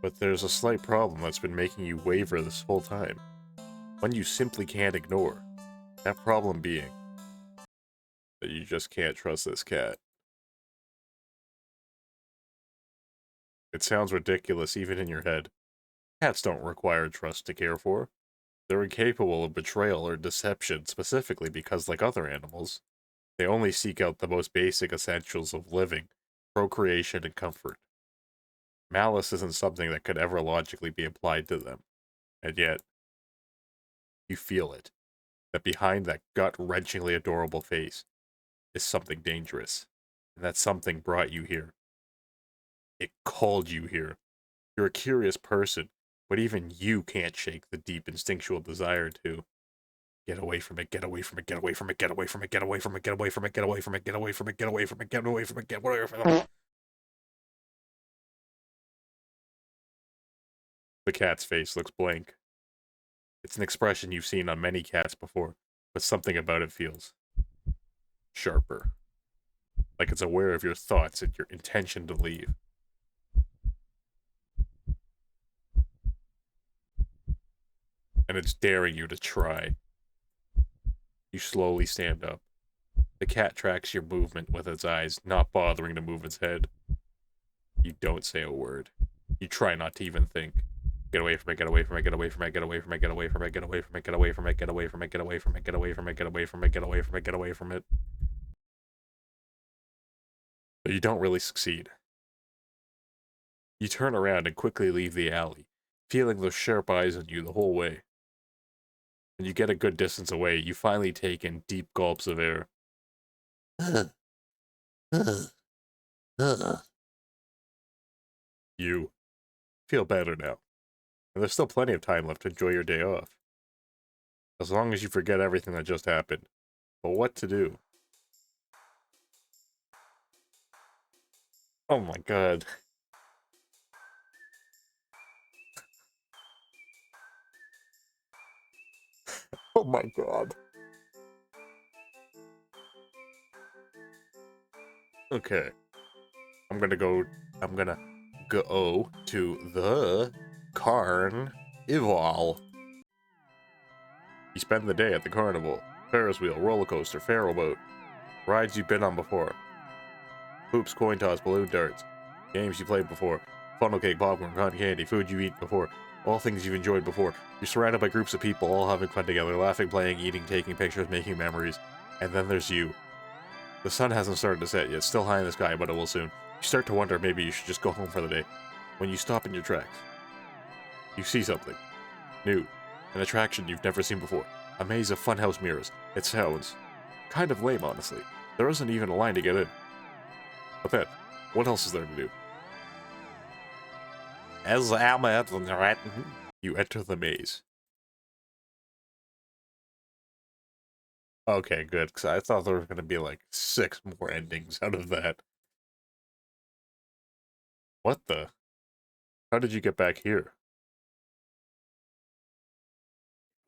But there's a slight problem that's been making you waver this whole time. One you simply can't ignore. That problem being that you just can't trust this cat. It sounds ridiculous even in your head. Cats don't require trust to care for. They're incapable of betrayal or deception specifically because, like other animals, they only seek out the most basic essentials of living, procreation, and comfort. Malice isn't something that could ever logically be applied to them. And yet, you feel it. That behind that gut-wrenchingly adorable face is something dangerous. And that something brought you here. It called you here. You're a curious person, but even you can't shake the deep instinctual desire to get away from it, get away from it, get away from it, get away from it, get away from it, get away from it, get away from it, get away from it, get away from it, get away from it, get away from it. The cat's face looks blank. It's an expression you've seen on many cats before, but something about it feels sharper. Like it's aware of your thoughts and your intention to leave. And it's daring you to try. You slowly stand up. The cat tracks your movement with its eyes, not bothering to move its head. You don't say a word. You try not to even think. Get away from it, get away from it, get away from it, get away from it, get away from it, get away from it, get away from it, get away from it, get away from it, get away from it, get away from it, get away from it, get away from it. But you don't really succeed. You turn around and quickly leave the alley, feeling those sharp eyes on you the whole way. When you get a good distance away, you finally take in deep gulps of air. You feel better now. And there's still plenty of time left to enjoy your day off. As long as you forget everything that just happened. But what to do? Oh my god. Oh my god. Okay. I'm gonna go to the Carnival. You spend the day at the carnival. Ferris wheel, roller coaster, Pharaoh boat. Rides you've been on before. Hoops, coin toss, balloon darts. Games you played before. Funnel cake, popcorn, cotton candy, food you eat before. All things you've enjoyed before. You're surrounded by groups of people all having fun together, laughing, playing, eating, taking pictures, making memories. And then there's you. The sun hasn't started to set yet, still high in the sky, but it will soon. You start to wonder maybe you should just go home for the day. When you stop in your tracks, you see something new. An attraction you've never seen before. A maze of funhouse mirrors. It sounds kind of lame, honestly. There isn't even a line to get in. But then, what else is there to do? As I'm at the right. You enter the maze. Okay, good, because I thought there were going to be like 6 more endings out of that. What the? How did you get back here?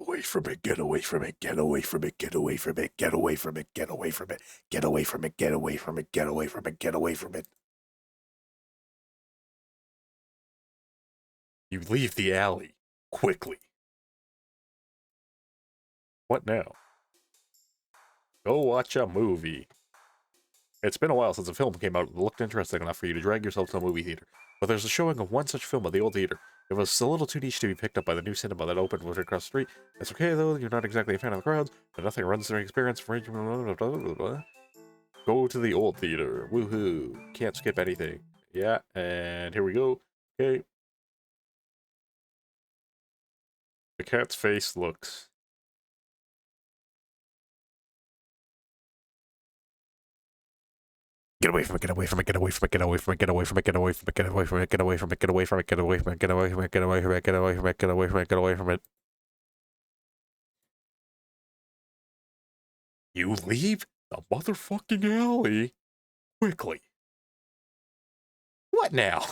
Away from it, get away from it, get away from it, get away from it, get away from it, get away from it, get away from it, get away from it, get away from it, get away from it. You leave the alley quickly. What now? Go watch a movie. It's been a while since a film came out that looked interesting enough for you to drag yourself to a movie theater, but there's a showing of one such film at the old theater. It was a little too niche to be picked up by the new cinema that opened right across the street. It's okay though, you're not exactly a fan of the crowds, but nothing runs the experience from Go to the old theater. Woohoo. Can't skip anything. Yeah, and here we go. Okay. The cat's face looks... Get away from it, get away from it, get away from it, get away from it, get away from it, get away from it, get away from it, get away from it, get away from it, get away from it, get away from it, get away from it, get away from it, get away from it, get away from it. You leave the motherfucking alley quickly. What now?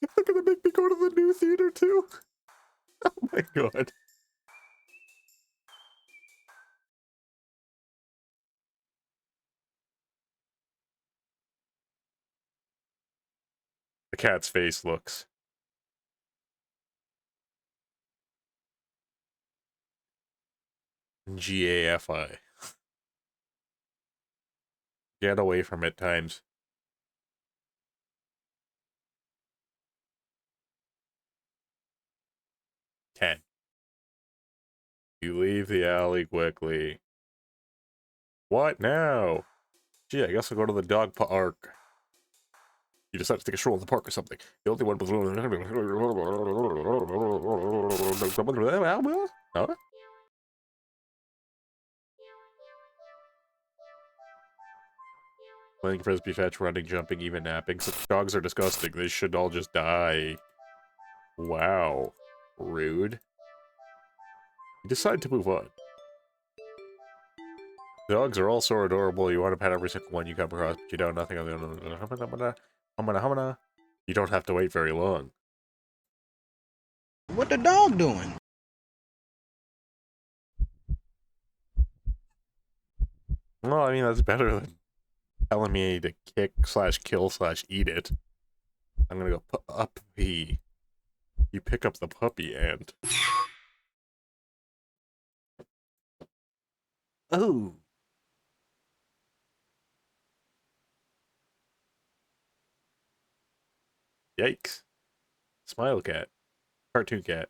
They're gonna make me go to the new theater too? Oh my god. The cat's face looks... GAFI. Get away from it times 10. You leave the alley quickly. What now? Gee, I guess I'll go to the dog park. You decide to take a stroll in the park or something. The only one with... Huh? Playing frisbee fetch, running, jumping, even napping. Such dogs are disgusting. They should all just die. Wow. Rude. You decide to move on. Dogs are all so adorable. You want to pet every single one you come across, but you know nothing other than humana. You don't have to wait very long. What the dog doing? Well, I mean, that's better than telling me to kick / kill / eat it. I'm gonna go puppy. You pick up the puppy and... Oh. Yikes. Smile cat. Cartoon cat.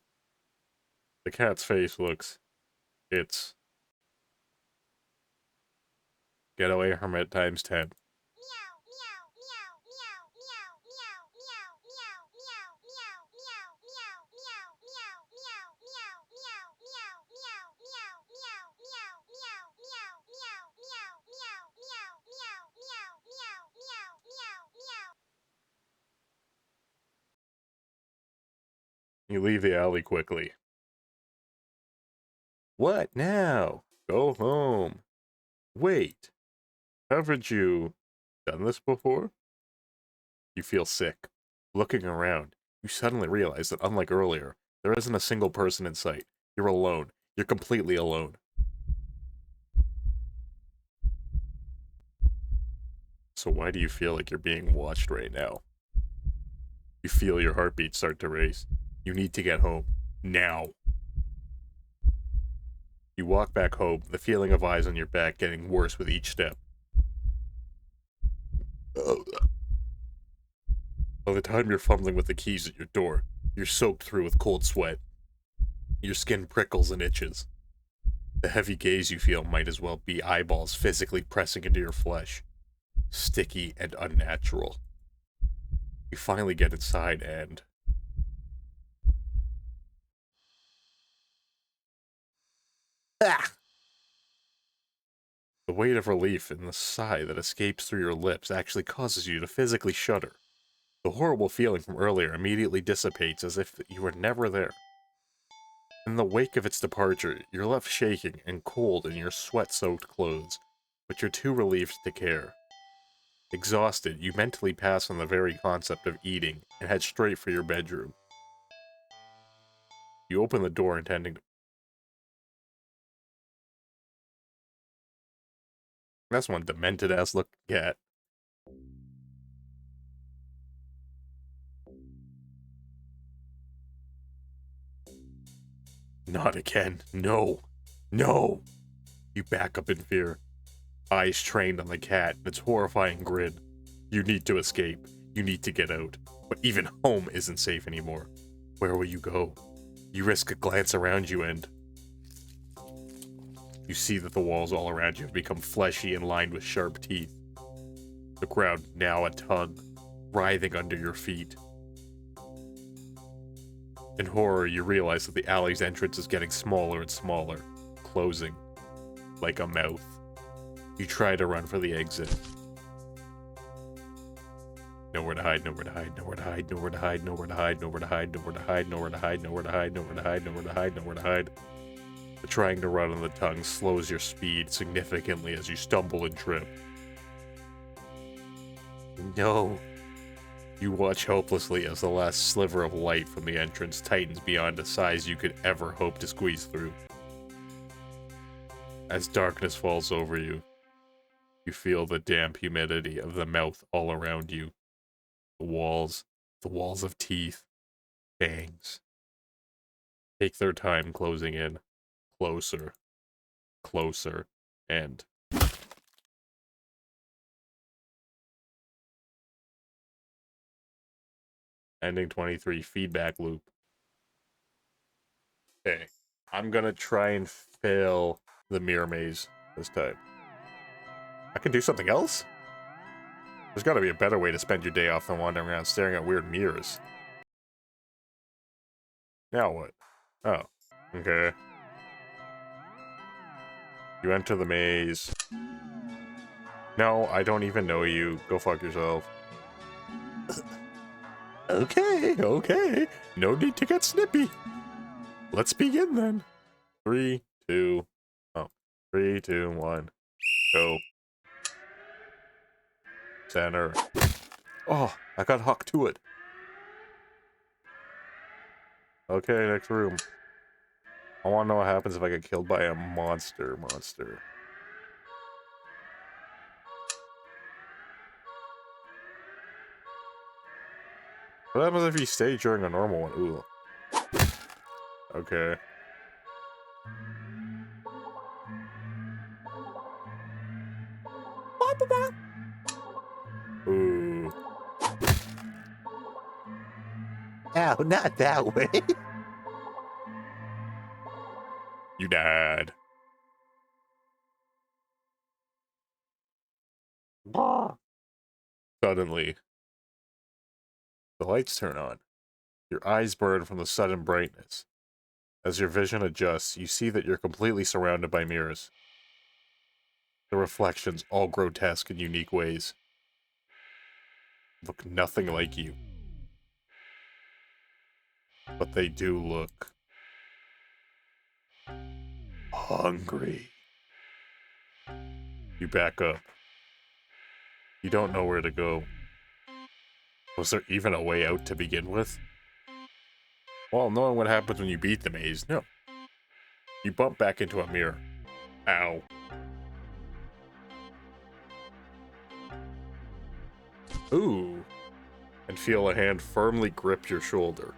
The cat's face looks... It's... Get away from it times 10. You leave the alley quickly. What now? Go home. Wait. Haven't you done this before? You feel sick. Looking around, you suddenly realize that unlike earlier, there isn't a single person in sight. You're alone. You're completely alone. So why do you feel like you're being watched right now? You feel your heartbeat start to race. You need to get home. Now. You walk back home, the feeling of eyes on your back getting worse with each step. By the time you're fumbling with the keys at your door, you're soaked through with cold sweat. Your skin prickles and itches. The heavy gaze you feel might as well be eyeballs physically pressing into your flesh. Sticky and unnatural. You finally get inside and... Ah! The weight of relief and the sigh that escapes through your lips actually causes you to physically shudder. The horrible feeling from earlier immediately dissipates as if you were never there. In the wake of its departure, you're left shaking and cold in your sweat-soaked clothes, but you're too relieved to care. Exhausted, you mentally pass on the very concept of eating and head straight for your bedroom. You open the door intending to... That's one demented-ass looking cat. Not again. No. No! You back up in fear. Eyes trained on the cat and its horrifying grin. You need to escape. You need to get out. But even home isn't safe anymore. Where will you go? You risk a glance around you and... You see that the walls all around you have become fleshy and lined with sharp teeth. The ground now a tongue, writhing under your feet. In horror, you realize that the alley's entrance is getting smaller and smaller, closing, like a mouth. You try to run for the exit. Nowhere to hide, nowhere to hide, nowhere to hide, nowhere to hide, nowhere to hide, nowhere to hide, nowhere to hide, nowhere to hide, nowhere to hide, nowhere to hide, nowhere to hide, nowhere to hide. But trying to run on the tongue slows your speed significantly as you stumble and trip. No. You watch hopelessly as the last sliver of light from the entrance tightens beyond a size you could ever hope to squeeze through. As darkness falls over you, you feel the damp humidity of the mouth all around you. The walls of teeth, fangs. Take their time closing in. Closer, closer, and... Ending 23, feedback loop. Okay, I'm gonna try and fail the mirror maze this time. I can do something else? There's gotta be a better way to spend your day off than wandering around staring at weird mirrors. Now what? Oh, okay. You enter the maze. No, I don't even know you. Go fuck yourself. Okay, okay. No need to get snippy. Let's begin then. 3, 2, 1, go. Center. Oh, I got hooked to it. Okay, next room. I want to know what happens if I get killed by a monster. What happens if you stay during a normal one? Ooh. Okay. Ooh. Ow, not that way. You died. Suddenly, the lights turn on. Your eyes burn from the sudden brightness. As your vision adjusts, you see that you're completely surrounded by mirrors. The reflections, all grotesque in unique ways, look nothing like you. But they do look... hungry. You back up. You don't know where to go. Was there even a way out to begin with? Well, knowing what happens when you beat the maze, no. You bump back into a mirror. Ow. Ooh. And feel a hand firmly grip your shoulder.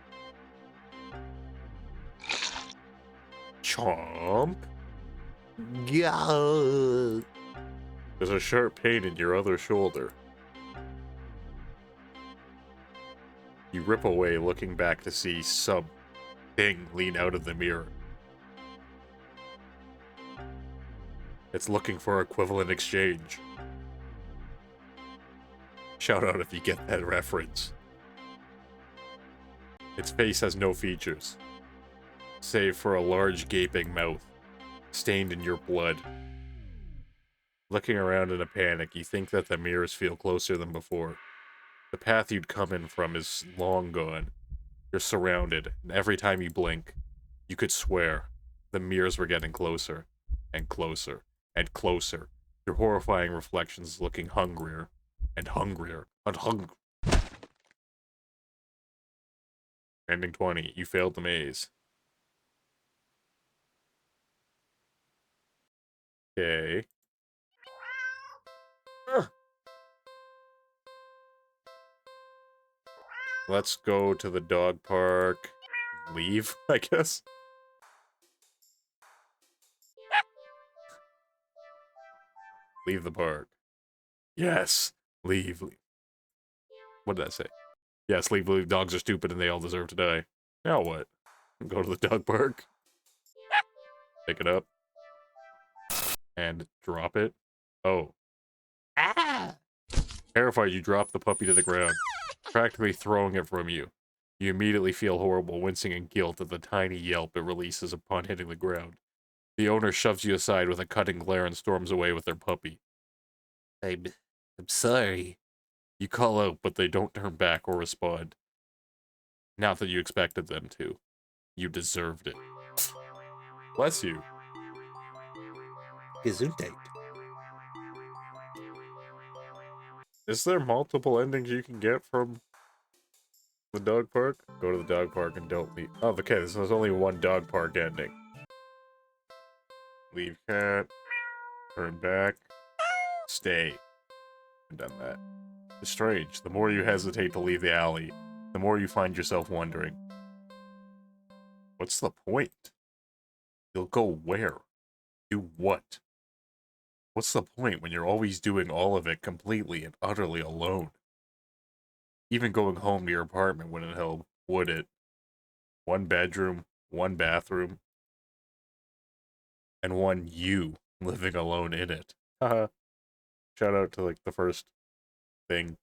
Chomp. Yeah. There's a sharp pain in your other shoulder. You rip away, looking back to see something lean out of the mirror. It's looking for equivalent exchange. Shout out if you get that reference. Its face has no features, save for a large gaping mouth, stained in your blood. Looking around in a panic, you think that the mirrors feel closer than before. The path you'd come in from is long gone. You're surrounded, and every time you blink, you could swear the mirrors were getting closer, and closer, and closer. Your horrifying reflections looking hungrier, and hungrier, and Ending 20, you failed the maze. Okay. Let's go to the dog park. Leave, I guess. Leave the park. Yes. Leave. What did I say? Yes, leave. Dogs are stupid and they all deserve to die. Now what? Go to the dog park. Pick it up. And drop it. Oh. Ah. Terrified, you drop the puppy to the ground, practically throwing it from you. You immediately feel horrible, wincing in guilt at the tiny yelp it releases upon hitting the ground. The owner shoves you aside with a cutting glare and storms away with their puppy. I'm sorry. You call out, but they don't turn back or respond. Not that you expected them to. You deserved it. Bless you. Gesundheit. Is there multiple endings you can get from the dog park? Go to the dog park and don't leave. Oh, okay, there's only one dog park ending. Leave cat. Turn back. Stay. I've done that. It's strange. The more you hesitate to leave the alley, the more you find yourself wondering. What's the point? You'll go where? Do what? What's the point when you're always doing all of it completely and utterly alone? Even going home to your apartment wouldn't help, would it? One bedroom, one bathroom, and one you living alone in it. Haha. Shout out to, like, the first thing.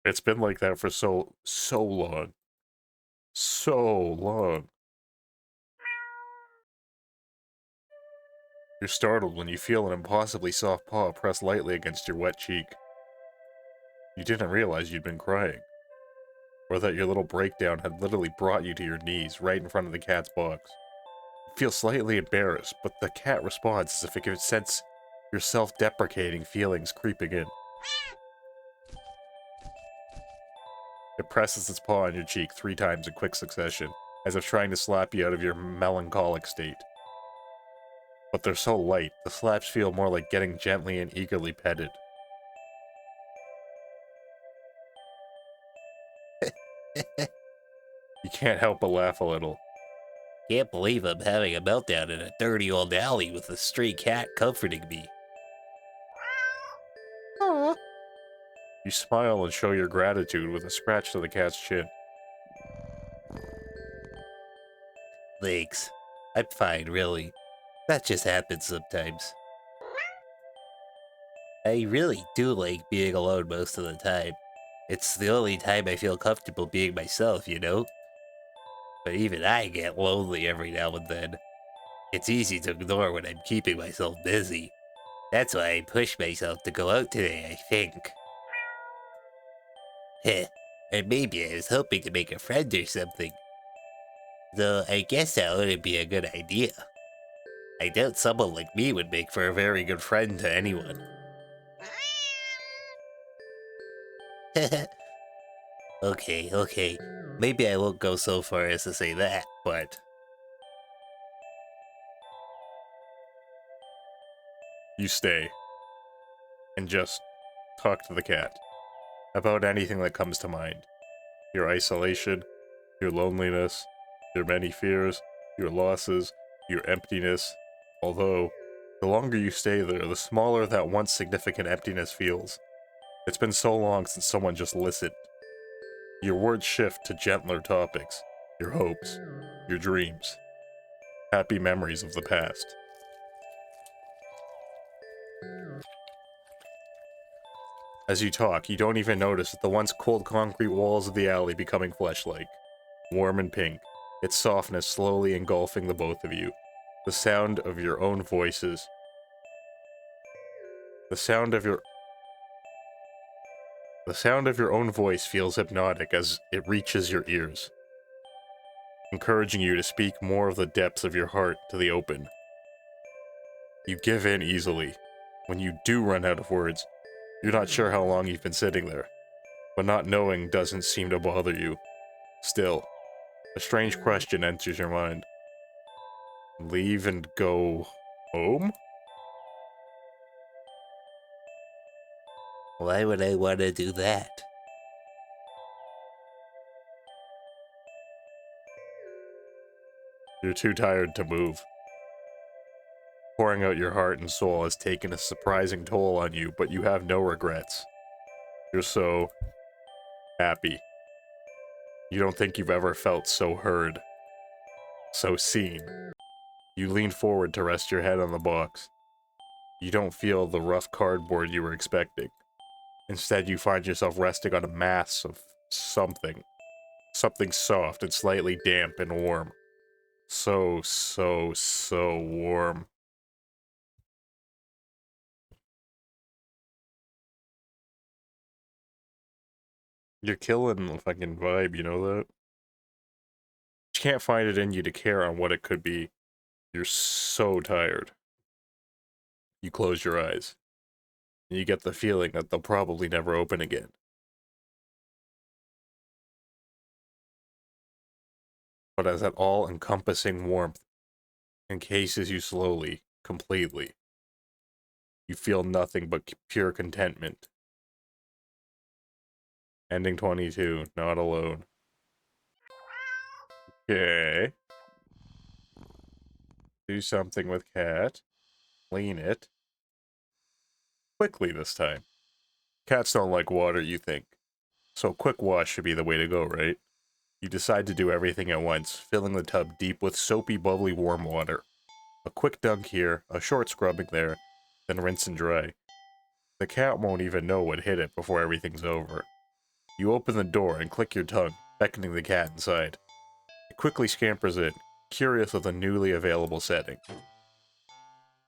It's been like that for so long. So long. You're startled when you feel an impossibly soft paw press lightly against your wet cheek. You didn't realize you'd been crying, or that your little breakdown had literally brought you to your knees right in front of the cat's box. You feel slightly embarrassed, but the cat responds as if it could sense your self-deprecating feelings creeping in. It presses its paw on your cheek 3 times in quick succession, as if trying to slap you out of your melancholic state. But they're so light, the slaps feel more like getting gently and eagerly petted. You can't help but laugh a little. Can't believe I'm having a meltdown in a dirty old alley with a stray cat comforting me. Aww. You smile and show your gratitude with a scratch to the cat's chin. Thanks. I'm fine, really. That just happens sometimes. I really do like being alone most of the time. It's the only time I feel comfortable being myself, you know? But even I get lonely every now and then. It's easy to ignore when I'm keeping myself busy. That's why I push myself to go out today, I think. Heh, or maybe I was hoping to make a friend or something. Though I guess that wouldn't be a good idea. I doubt someone like me would make for a very good friend to anyone. Okay. Maybe I won't go so far as to say that, but... You stay. And just talk to the cat. About anything that comes to mind. Your isolation, your loneliness, your many fears, your losses, your emptiness. Although, the longer you stay there, the smaller that once significant emptiness feels. It's been so long since someone just listened. Your words shift to gentler topics, your hopes, your dreams, happy memories of the past. As you talk, you don't even notice that the once cold concrete walls of the alley becoming flesh-like, warm and pink, its softness slowly engulfing the both of you. The sound of your own voices. The sound of your own voice feels hypnotic as it reaches your ears, encouraging you to speak more of the depths of your heart to the open. You give in easily. When you do run out of words, you're not sure how long you've been sitting there, but not knowing doesn't seem to bother you. Still, a strange question enters your mind. Leave and go home? Why would I want to do that? You're too tired to move. Pouring out your heart and soul has taken a surprising toll on you, but you have no regrets. You're so happy. You don't think you've ever felt so heard, so seen. You lean forward to rest your head on the box. You don't feel the rough cardboard you were expecting. Instead, you find yourself resting on a mass of something. Something soft and slightly damp and warm. So warm. You're killing the fucking vibe, you know that? You can't find it in you to care on what it could be. You're so tired. You close your eyes. And you get the feeling that they'll probably never open again. But as that all-encompassing warmth encases you slowly, completely, you feel nothing but pure contentment. Ending 22, not alone. Okay. Do something with cat. Clean it. Quickly this time. Cats don't like water, you think. So quick wash should be the way to go, right? You decide to do everything at once, filling the tub deep with soapy, bubbly, warm water. A quick dunk here, a short scrubbing there, then rinse and dry. The cat won't even know what hit it before everything's over. You open the door and click your tongue, beckoning the cat inside. It quickly scampers in, curious of the newly available setting.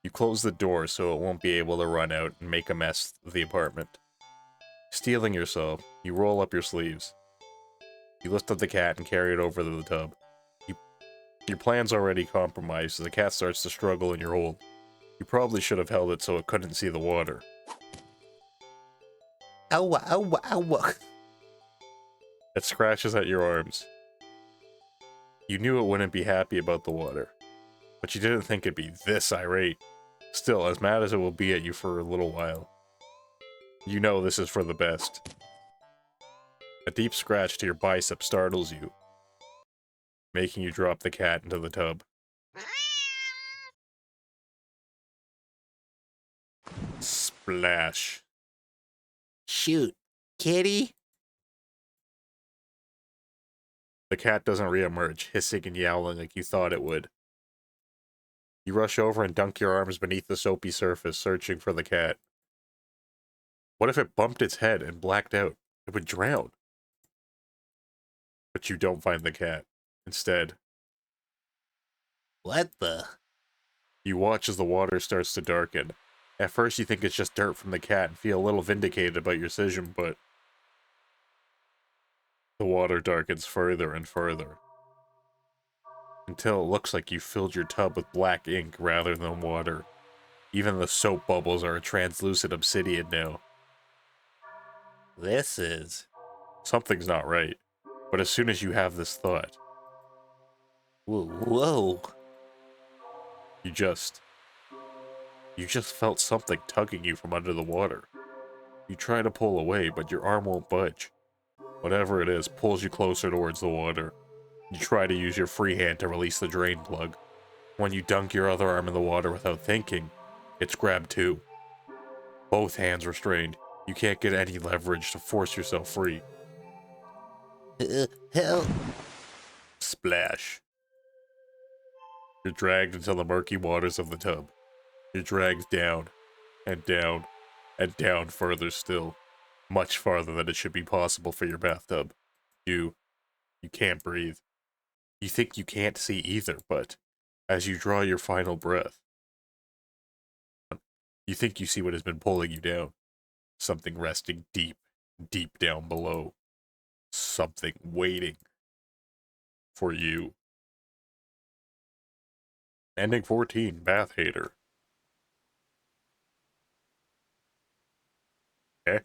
You close the door so it won't be able to run out and make a mess of the apartment. Steeling yourself, you roll up your sleeves. You lift up the cat and carry it over to the tub. Your plan's already compromised as the cat starts to struggle in your hold. You probably should have held it so it couldn't see the water. Ow, ow, ow. It scratches at your arms. You knew it wouldn't be happy about the water, but you didn't think it'd be this irate. Still, as mad as it will be at you for a little while. You know this is for the best. A deep scratch to your bicep startles you, making you drop the cat into the tub. Splash. Shoot. Kitty? The cat doesn't reemerge, hissing and yowling like you thought it would. You rush over and dunk your arms beneath the soapy surface, searching for the cat. What if it bumped its head and blacked out? It would drown. But you don't find the cat. Instead, What the? you watch as the water starts to darken. At first you think it's just dirt from the cat and feel a little vindicated about your decision, but the water darkens further and further. Until it looks like you filled your tub with black ink rather than water. Even the soap bubbles are a translucent obsidian now. This is... Something's not right. But as soon as you have this thought, Whoa. you just felt something tugging you from under the water. You try to pull away, but your arm won't budge. Whatever it is pulls you closer towards the water. You try to use your free hand to release the drain plug. When you dunk your other arm in the water without thinking, it's grabbed too. Both hands restrained. You can't get any leverage to force yourself free. Help! Splash. You're dragged into the murky waters of the tub. You're dragged down, and down, and down further still. Much farther than it should be possible for your bathtub. You can't breathe. You think you can't see either, but as you draw your final breath, you think you see what has been pulling you down. Something resting deep, deep down below. Something waiting for you. Ending 14, Bath Hater. Okay.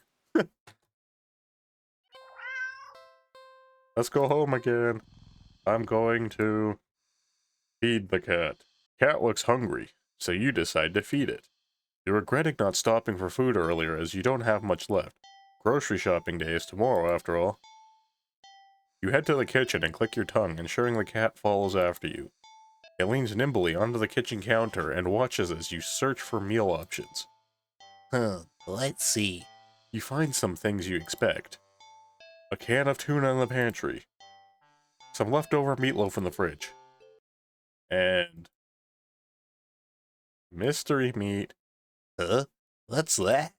Let's go home again. I'm going to feed the cat. Cat looks hungry, so you decide to feed it. You're regretting not stopping for food earlier as you don't have much left. Grocery shopping day is tomorrow, after all. You head to the kitchen and click your tongue, ensuring the cat follows after you. It leans nimbly onto the kitchen counter and watches as you search for meal options. Let's see. You find some things you expect. A can of tuna in the pantry. Some leftover meatloaf in the fridge. And mystery meat. Huh? What's that?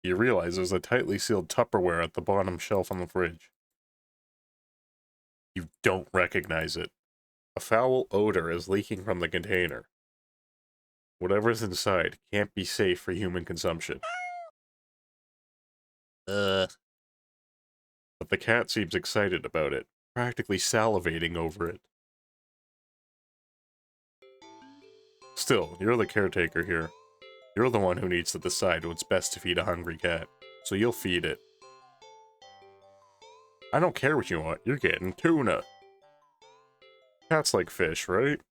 You realize there's a tightly sealed Tupperware at the bottom shelf on the fridge. You don't recognize it. A foul odor is leaking from the container. Whatever's inside can't be safe for human consumption. But the cat seems excited about it, practically salivating over it. Still, you're the caretaker here. You're the one who needs to decide what's best to feed a hungry cat, so you'll feed it. I don't care what you want, you're getting tuna. Cats like fish, right?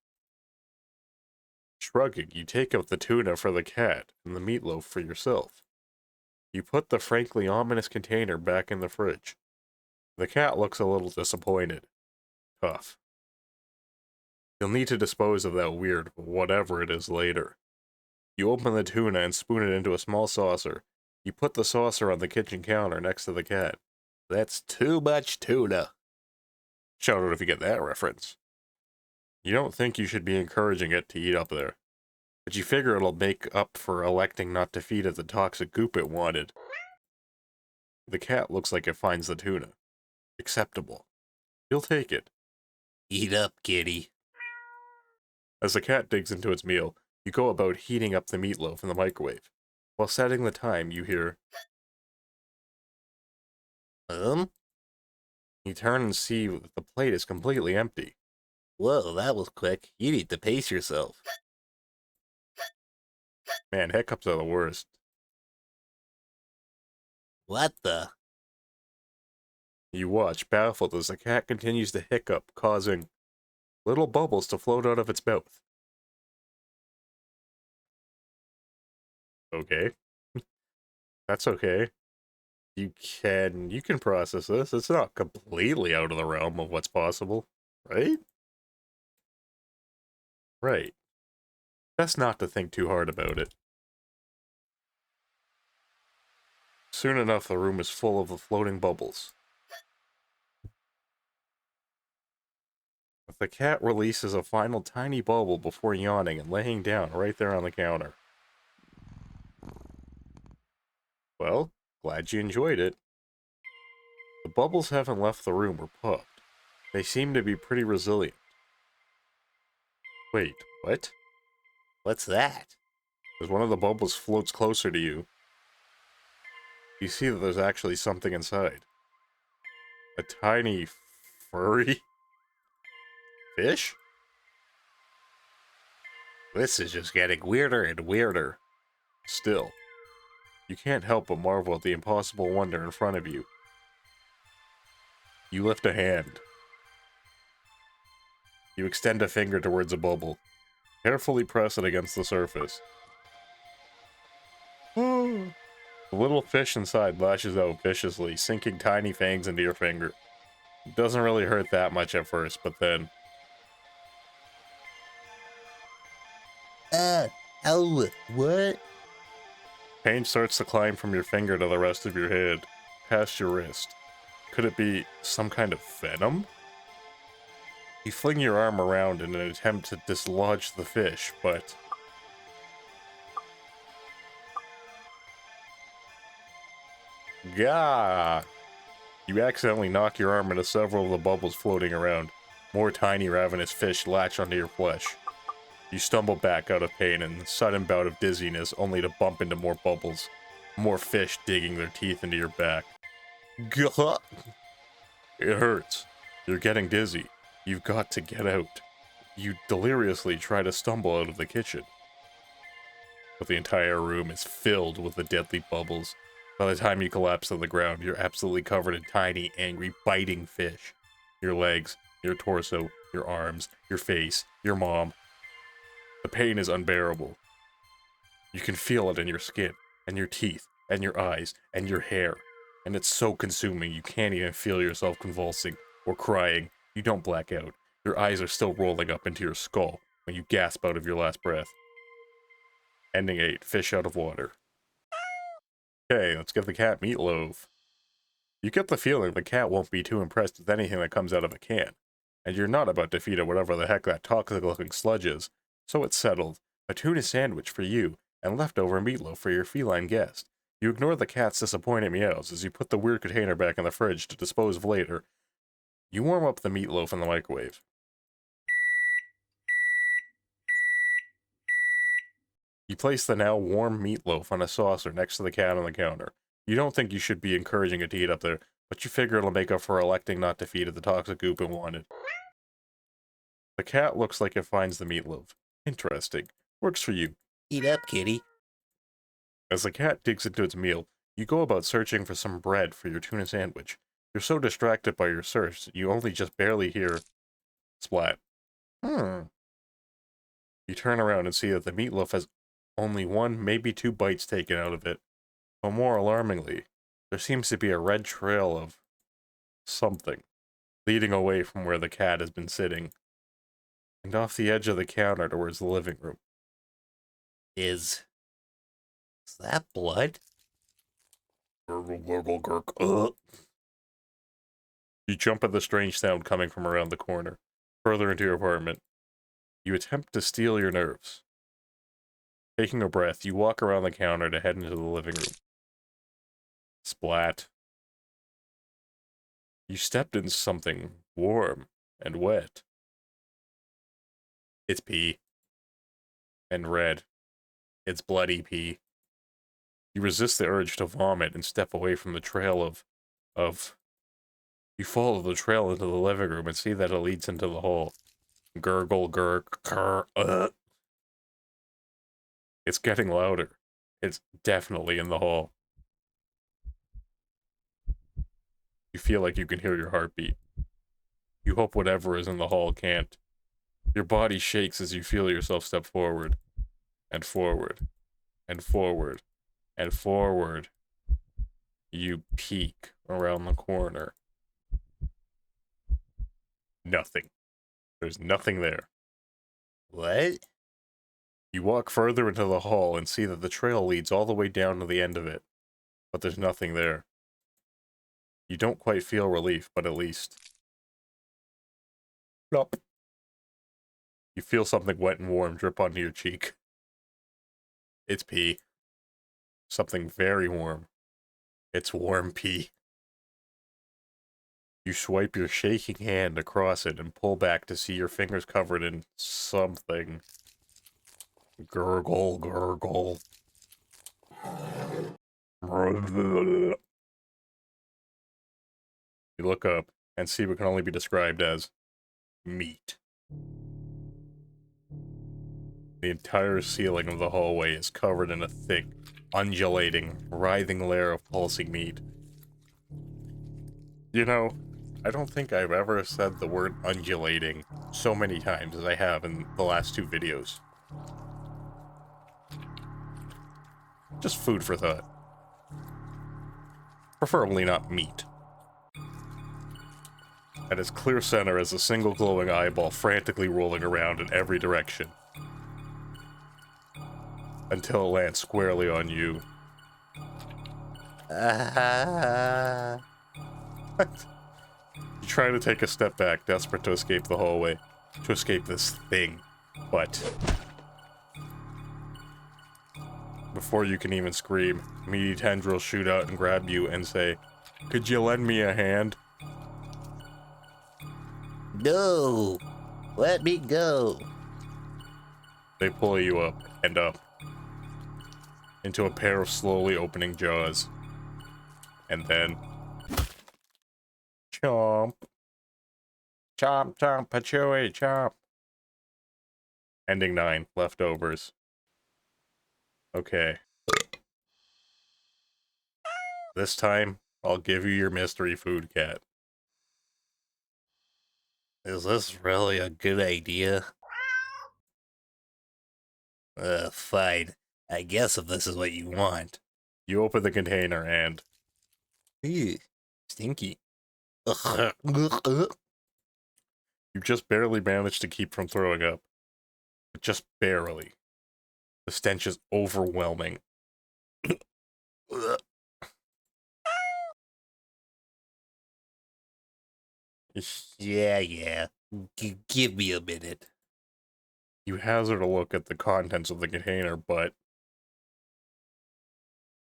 Shrugging, you take out the tuna for the cat and the meatloaf for yourself. You put the frankly ominous container back in the fridge. The cat looks a little disappointed. Tough. You'll need to dispose of that weird whatever it is later. You open the tuna and spoon it into a small saucer. You put the saucer on the kitchen counter next to the cat. That's too much tuna. Shout out if you get that reference. You don't think you should be encouraging it to eat up there, but you figure it'll make up for electing not to feed it the toxic goop it wanted. The cat looks like it finds the tuna acceptable. You'll take it. Eat up, kitty. As the cat digs into its meal, you go about heating up the meatloaf in the microwave. While setting the time, you hear... You turn and see that the plate is completely empty. Whoa, that was quick. You need to pace yourself. Man, hiccups are the worst. What the? You watch, baffled, as the cat continues to hiccup, causing little bubbles to float out of its mouth. Okay. That's okay. You can process this. It's not completely out of the realm of what's possible, right? Right. Best not to think too hard about it. Soon enough, the room is full of the floating bubbles. The cat releases a final tiny bubble before yawning and laying down right there on the counter. Well, glad you enjoyed it. The bubbles haven't left the room or popped. They seem to be pretty resilient. Wait, what? What's that? As one of the bubbles floats closer to you, you see that there's actually something inside. A tiny, furry fish? This is just getting weirder and weirder. Still, you can't help but marvel at the impossible wonder in front of you. You lift a hand. You extend a finger towards a bubble. Carefully press it against the surface. The little fish inside lashes out viciously, sinking tiny fangs into your finger. It doesn't really hurt that much at first, but then... Ow, what? Pain starts to climb from your finger to the rest of your hand, past your wrist. Could it be some kind of venom? You fling your arm around in an attempt to dislodge the fish, but... Gah! You accidentally knock your arm into several of the bubbles floating around. More tiny ravenous fish latch onto your flesh. You stumble back out of pain and a sudden bout of dizziness, only to bump into more bubbles. More fish digging their teeth into your back. Gah! It hurts. You're getting dizzy. You've got to get out. You deliriously try to stumble out of the kitchen. But the entire room is filled with the deadly bubbles. By the time you collapse on the ground, you're absolutely covered in tiny, angry, biting fish. Your legs, your torso, your arms, your face, your mom. The pain is unbearable. You can feel it in your skin, and your teeth, and your eyes, and your hair. And it's so consuming you can't even feel yourself convulsing or crying. You don't black out. Your eyes are still rolling up into your skull when you gasp out of your last breath. Ending 8. Fish out of water. Okay, let's get the cat Meatloaf. You get the feeling the cat won't be too impressed with anything that comes out of a can. And you're not about to feed it whatever the heck that toxic-looking sludge is. So it's settled. A tuna sandwich for you, and leftover meatloaf for your feline guest. You ignore the cat's disappointed meows as you put the weird container back in the fridge to dispose of later. You warm up the meatloaf in the microwave. You place the now warm meatloaf on a saucer next to the cat on the counter. You don't think you should be encouraging it to eat up there, but you figure it'll make up for electing not to feed it the toxic goop it wanted. The cat looks like it finds the meatloaf. Interesting. Works for you. Eat up, kitty. As the cat digs into its meal, you go about searching for some bread for your tuna sandwich. You're so distracted by your search that you only just barely hear splat. You turn around and see that the meatloaf has only 1, maybe 2 bites taken out of it. But more alarmingly, there seems to be a red trail of something leading away from where the cat has been sitting and off the edge of the counter towards the living room. Is that blood? Gurgle, gurgle, gurk. Ugh. You jump at the strange sound coming from around the corner, further into your apartment. You attempt to steel your nerves. Taking a breath, you walk around the counter to head into the living room. Splat. You stepped into something warm and wet. It's pee. And red. It's bloody pee. You resist the urge to vomit and step away from the trail of... You follow the trail into the living room and see that it leads into the hall. Gurgle, gurk, grr, It's getting louder. It's definitely in the hall. You feel like you can hear your heartbeat. You hope whatever is in the hall can't. Your body shakes as you feel yourself step forward. And forward. And forward. And forward. You peek around the corner. Nothing. There's nothing there. What? You walk further into the hall and see that the trail leads all the way down to the end of it. But there's nothing there. You don't quite feel relief, but at least... Plop. You feel something wet and warm drip onto your cheek. It's pee. Something very warm. It's warm pee. You swipe your shaking hand across it and pull back to see your fingers covered in something. Gurgle, gurgle. You look up and see what can only be described as meat. The entire ceiling of the hallway is covered in a thick, undulating, writhing layer of pulsing meat. You know, I don't think I've ever said the word undulating so many times as I have in the last 2 videos. Just food for thought. Preferably not meat. At its clear center is a single glowing eyeball frantically rolling around in every direction. Until it lands squarely on you. You try to take a step back, desperate to escape the hallway, to escape this thing, but before you can even scream, meaty tendrils shoot out and grab you and say, "Could you lend me a hand?" No! Let me go! They pull you up and up into a pair of slowly opening jaws. And then chomp. Chomp, chomp, patchouli, chomp. Ending 9, leftovers. Okay. This time, I'll give you your mystery food, cat. Is this really a good idea? Fine. I guess if this is what you want. You open the container and Ew, stinky. you just barely manage to keep from throwing up. But just barely. The stench is overwhelming. Yeah. Give me a minute. You hazard a look at the contents of the container, but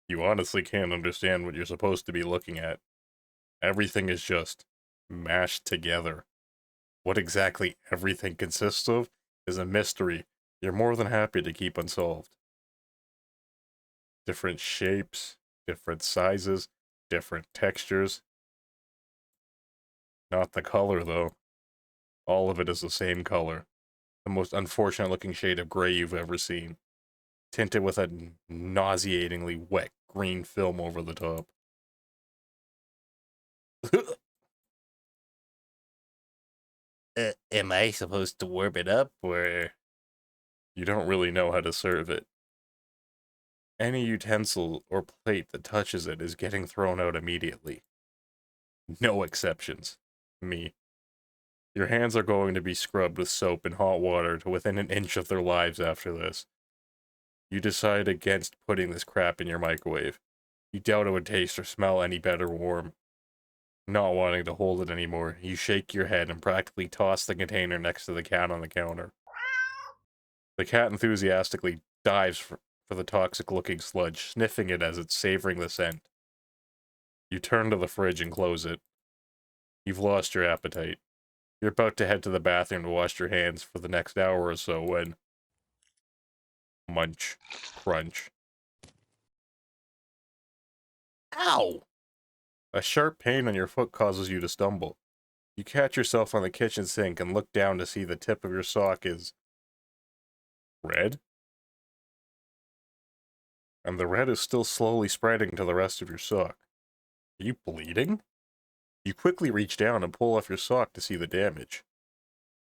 you honestly can't understand what you're supposed to be looking at. Everything is just mashed together. What exactly everything consists of is a mystery you're more than happy to keep unsolved. Different shapes, different sizes, different textures. Not the color, though. All of it is the same color. The most unfortunate looking shade of gray you've ever seen. Tinted with a nauseatingly wet green film over the top. Am I supposed to warm it up, or...? You don't really know how to serve it. Any utensil or plate that touches it is getting thrown out immediately. No exceptions. Me. Your hands are going to be scrubbed with soap and hot water to within an inch of their lives after this. You decide against putting this crap in your microwave. You doubt it would taste or smell any better warm. Not wanting to hold it anymore, you shake your head and practically toss the container next to the cat on the counter. The cat enthusiastically dives for the toxic-looking sludge, sniffing it as it's savoring the scent. You turn to the fridge and close it. You've lost your appetite. You're about to head to the bathroom to wash your hands for the next hour or so when... Munch. Crunch. Ow! A sharp pain on your foot causes you to stumble. You catch yourself on the kitchen sink and look down to see the tip of your sock is... red? And the red is still slowly spreading to the rest of your sock. Are you bleeding? You quickly reach down and pull off your sock to see the damage.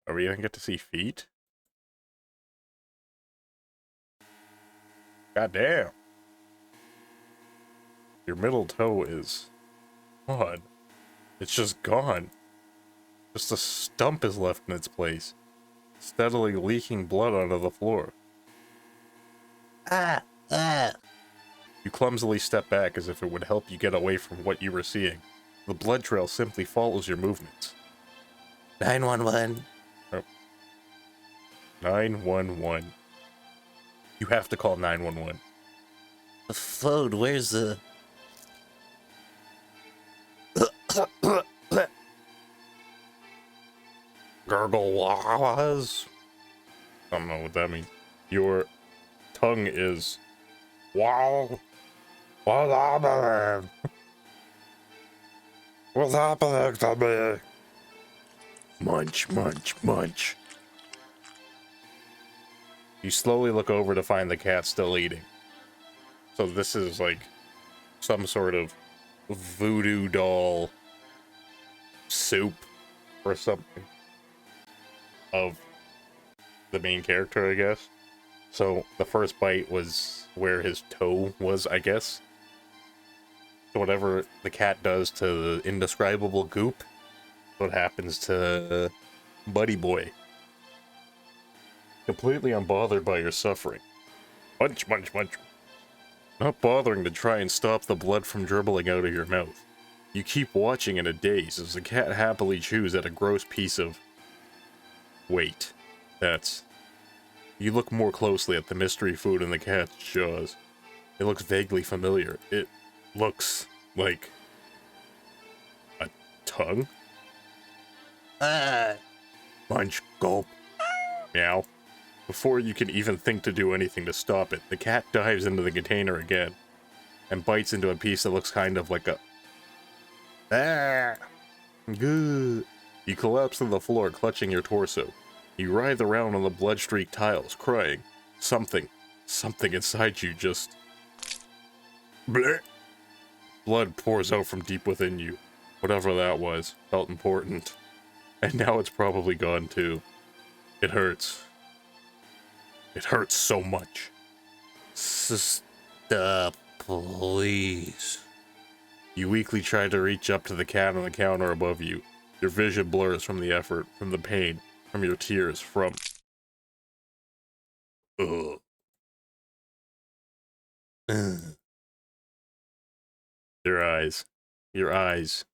Are we gonna get to see feet? Goddamn. Your middle toe is gone. It's just gone. Just a stump is left in its place, steadily leaking blood onto the floor. Ah! You clumsily step back as if it would help you get away from what you were seeing. The blood trail simply follows your movements. 911. 911. You have to call 911. The phone, where's the... Gurgle was. I don't know what that means. Your tongue is wow. What's happening? What's happening to me? Munch, munch, munch. You slowly look over to find the cat still eating. So this is like some sort of voodoo doll soup or something of the main character, I guess. So the first bite was where his toe was, I guess. So whatever the cat does to the indescribable goop, what happens to Buddy Boy. Completely unbothered by your suffering. Munch, munch, munch. Not bothering to try and stop the blood from dribbling out of your mouth. You keep watching in a daze as the cat happily chews at a gross piece of... Wait. You look more closely at the mystery food in the cat's jaws. It looks vaguely familiar. It looks like... a tongue? Munch, gulp. Meow. Before you can even think to do anything to stop it, the cat dives into the container again and bites into a piece that looks kind of like a... Good. You collapse to the floor, clutching your torso. You writhe around on the blood-streaked tiles, crying. Something inside you just... Bleh. Blood pours out from deep within you. Whatever that was, felt important. And now it's probably gone too. It hurts. It hurts so much. Stop, please. You weakly try to reach up to the cat on the counter above you. Your vision blurs from the effort, from the pain, from your tears, from... Ugh. Your eyes. Your eyes.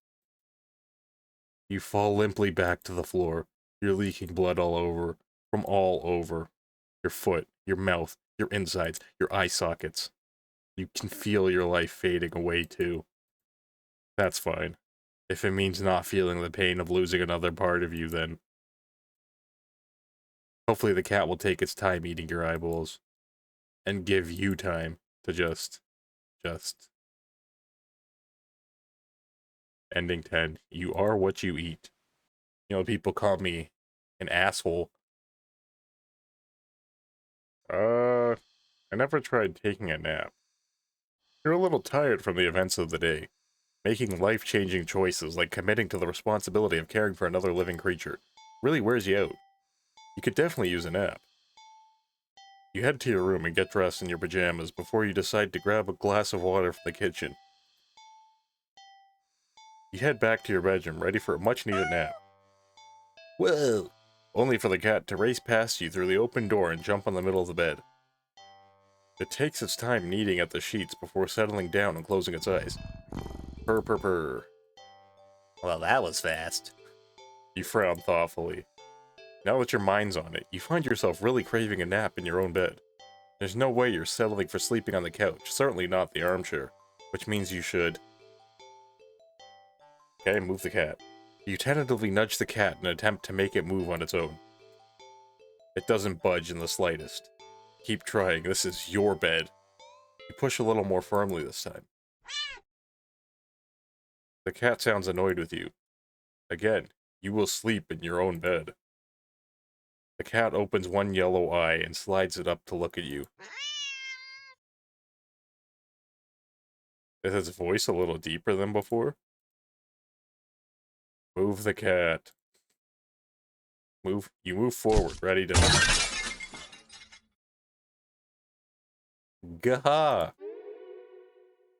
You fall limply back to the floor. You're leaking blood all over. From all over. Your foot, your mouth, your insides, your eye sockets. You can feel your life fading away too. That's fine. If it means not feeling the pain of losing another part of you, then... Hopefully the cat will take its time eating your eyeballs. And give you time to just... Ending 10. You are what you eat. You know, people call me an asshole. I never tried taking a nap. You're a little tired from the events of the day. Making life-changing choices, like committing to the responsibility of caring for another living creature, really wears you out. You could definitely use a nap. You head to your room and get dressed in your pajamas before you decide to grab a glass of water from the kitchen. You head back to your bedroom, ready for a much-needed nap. Whoa! Only for the cat to race past you through the open door and jump on the middle of the bed. It takes its time kneading at the sheets before settling down and closing its eyes. Purr, purr, purr. Well, that was fast. You frown thoughtfully. Now that your mind's on it, you find yourself really craving a nap in your own bed. There's no way you're settling for sleeping on the couch, certainly not the armchair, which means you should... Okay, move the cat. You tentatively nudge the cat in an attempt to make it move on its own. It doesn't budge in the slightest. Keep trying, this is your bed. You push a little more firmly this time. The cat sounds annoyed with you. Again, you will sleep in your own bed. The cat opens one yellow eye and slides it up to look at you. Is its voice a little deeper than before? Move the cat. You move forward, ready to... Gaha!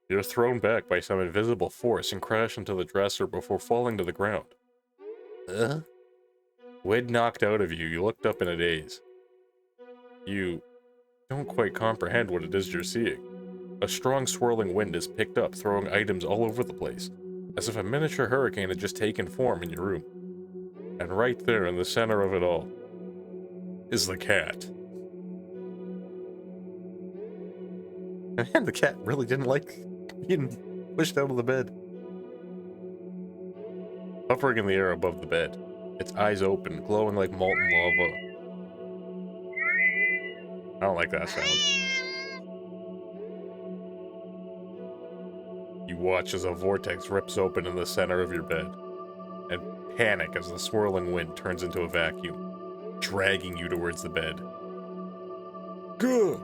You're thrown back by some invisible force and crash into the dresser before falling to the ground. Wind knocked out of you, you looked up in a daze. You don't quite comprehend what it is you're seeing. A strong swirling wind is picked up, throwing items all over the place, as if a miniature hurricane had just taken form in your room. And right there in the center of it all is the cat. Man, the cat really didn't like being pushed out of the bed. Hovering in the air above the bed, its eyes open, glowing like molten lava. I don't like that sound. You watch as a vortex rips open in the center of your bed, and panic as the swirling wind turns into a vacuum, dragging you towards the bed. Gah!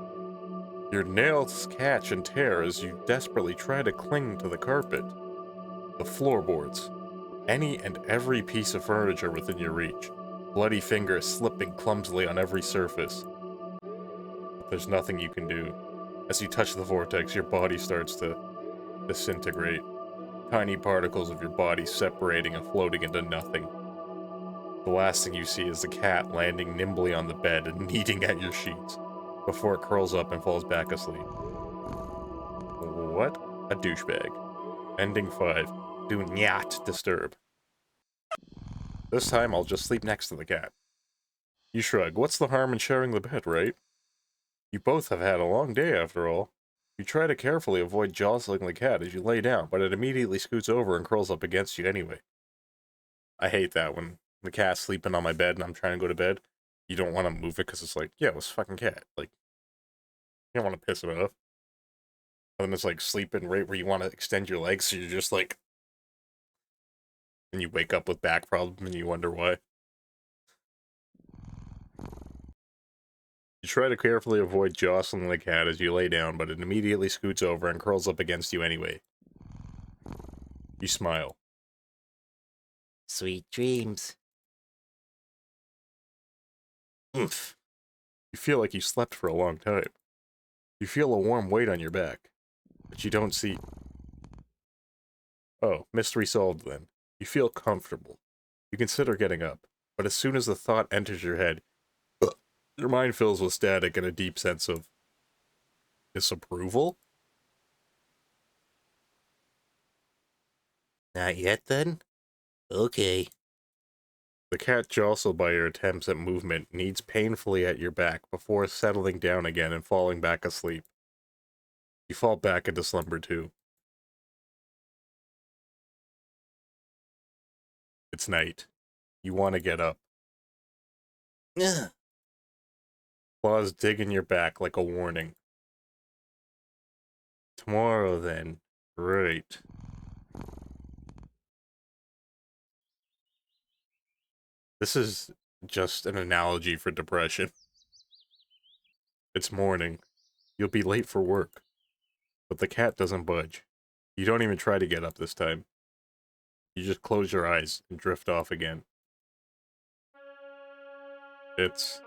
Your nails catch and tear as you desperately try to cling to the carpet, the floorboards, any and every piece of furniture within your reach, bloody fingers slipping clumsily on every surface. But there's nothing you can do. As you touch the vortex, your body starts to disintegrate. Tiny particles of your body separating and floating into nothing. The last thing you see is the cat landing nimbly on the bed and kneading at your sheets, before it curls up and falls back asleep. What a douchebag. Ending 5. Do not disturb. This time I'll just sleep next to the cat. You shrug. What's the harm in sharing the bed, right? You both have had a long day after all. You try to carefully avoid jostling the cat as you lay down, but it immediately scoots over and curls up against you anyway. I hate that when the cat's sleeping on my bed and I'm trying to go to bed. You don't want to move it because it's like, yeah, it was a fucking cat. Like, you don't want to piss it off. And then it's like sleeping right where you want to extend your legs, so you're just like, and you wake up with back problems and you wonder why. You try to carefully avoid jostling the cat as you lay down, but it immediately scoots over and curls up against you anyway. You smile. Sweet dreams. Oomph. You feel like you slept for a long time. You feel a warm weight on your back, but you don't see... Oh, mystery solved then. You feel comfortable. You consider getting up, but as soon as the thought enters your head, your mind fills with static and a deep sense of disapproval? Not yet, then? Okay. The cat, jostled by your attempts at movement, kneads painfully at your back before settling down again and falling back asleep. You fall back into slumber too. It's night. You want to get up. Ugh. Claws dig in your back like a warning. Tomorrow, then. Right. This is just an analogy for depression. It's morning. You'll be late for work. But the cat doesn't budge. You don't even try to get up this time. You just close your eyes and drift off again. It's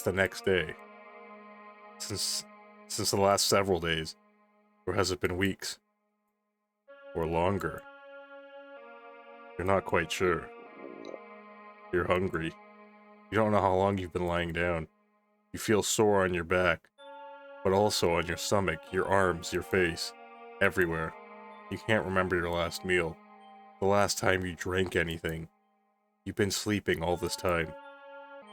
the next day. Since the last several days. Or has it been weeks? Or longer? You're not quite sure. You're hungry. You don't know how long you've been lying down. You feel sore on your back, but also on your stomach, your arms, your face, everywhere. You can't remember your last meal, the last time you drank anything. You've been sleeping all this time,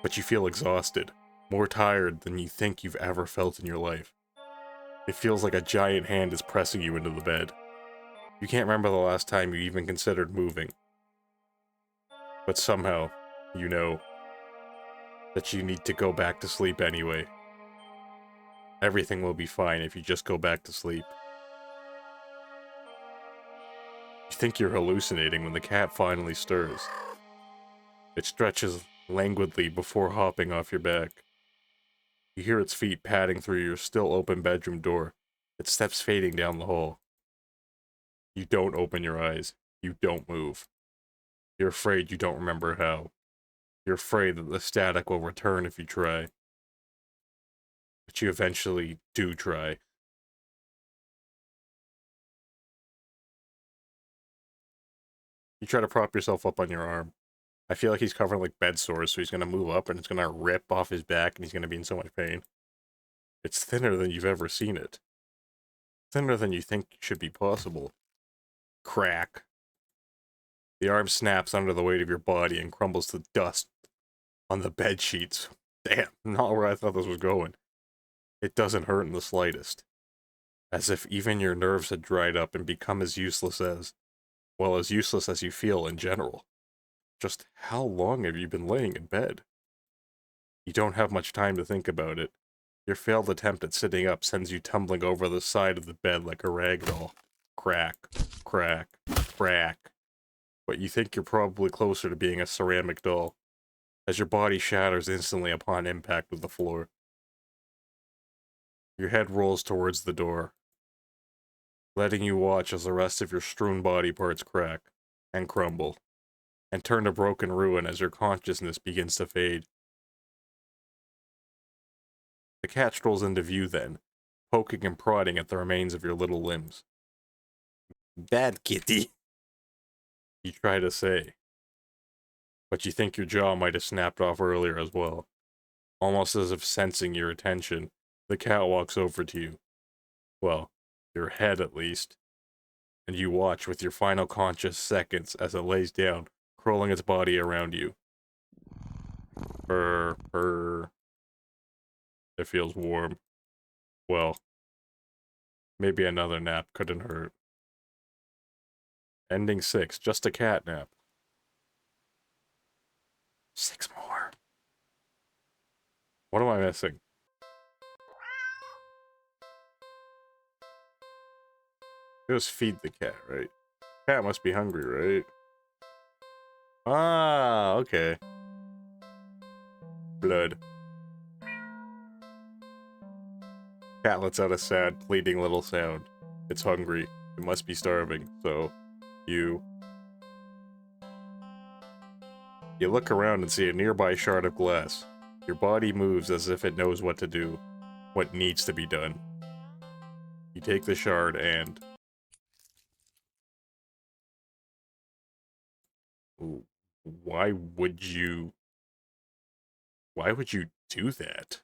but you feel exhausted, more tired than you think you've ever felt in your life. It feels like a giant hand is pressing you into the bed. You can't remember the last time you even considered moving. But somehow, you know that you need to go back to sleep anyway. Everything will be fine if you just go back to sleep. You think you're hallucinating when the cat finally stirs. It stretches languidly before hopping off your back. You hear its feet padding through your still open bedroom door, its steps fading down the hall. You don't open your eyes. You don't move. You're afraid you don't remember how. You're afraid that the static will return if you try. But you eventually do try. You try to prop yourself up on your arm. I feel like he's covering like bed sores, so he's gonna move up and it's gonna rip off his back and he's gonna be in so much pain. It's thinner than you've ever seen it. Thinner than you think should be possible. Crack. The arm snaps under the weight of your body and crumbles to dust on the bed sheets. Damn, not where I thought this was going. It doesn't hurt in the slightest. As if even your nerves had dried up and become as useless as, well, as useless as you feel in general. Just how long have you been laying in bed? You don't have much time to think about it. Your failed attempt at sitting up sends you tumbling over the side of the bed like a rag doll. Crack, crack, crack. But you think you're probably closer to being a ceramic doll, as your body shatters instantly upon impact with the floor. Your head rolls towards the door, letting you watch as the rest of your strewn body parts crack and crumble, and turn to broken ruin as your consciousness begins to fade. The cat strolls into view then, poking and prodding at the remains of your little limbs. Bad kitty. You try to say, but you think your jaw might have snapped off earlier as well. Almost as if sensing your attention, the cat walks over to you. Well, your head at least. And you watch with your final conscious seconds as it lays down, curling its body around you. Purr. It feels warm. Well, maybe another nap couldn't hurt. Ending 6, just a cat nap. 6 more. What am I missing? Just feed the cat, right? Cat must be hungry, right? Ah, okay. Blood. Cat lets out a sad, pleading little sound. It's hungry. It must be starving, so you look around and see a nearby shard of glass. Your body moves as if it knows what to do, what needs to be done. You take the shard and... Why would you do that?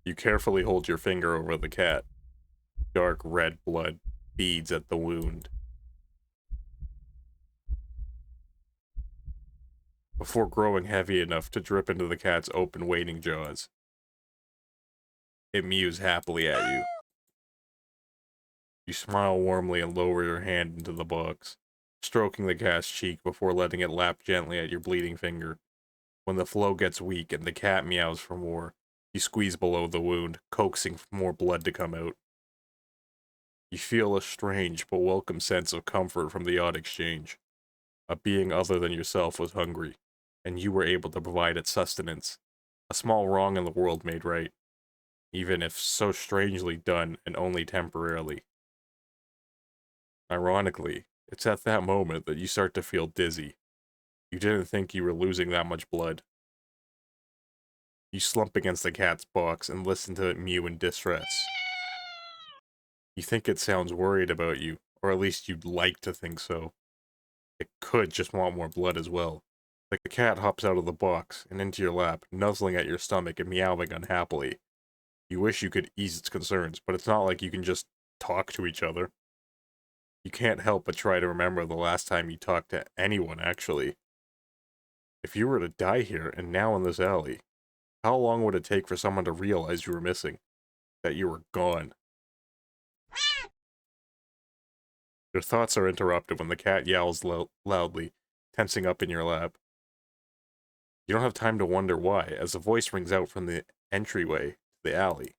You carefully hold your finger over the cat. Dark red blood beads at the wound. Before growing heavy enough to drip into the cat's open, waiting jaws. It mews happily at you. You smile warmly and lower your hand into the box, stroking the cat's cheek before letting it lap gently at your bleeding finger. When the flow gets weak and the cat meows for more, you squeeze below the wound, coaxing for more blood to come out. You feel a strange but welcome sense of comfort from the odd exchange. A being other than yourself was hungry, and you were able to provide it sustenance. A small wrong in the world made right, even if so strangely done and only temporarily. Ironically, it's at that moment that you start to feel dizzy. You didn't think you were losing that much blood. You slump against the cat's box and listen to it mew in distress. You think it sounds worried about you, or at least you'd like to think so. It could just want more blood as well. The cat hops out of the box and into your lap, nuzzling at your stomach and meowing unhappily. You wish you could ease its concerns, but it's not like you can just talk to each other. You can't help but try to remember the last time you talked to anyone, actually. If you were to die here and now in this alley, how long would it take for someone to realize you were missing? That you were gone? Your thoughts are interrupted when the cat yowls loudly, tensing up in your lap. You don't have time to wonder why, as a voice rings out from the entryway to the alley.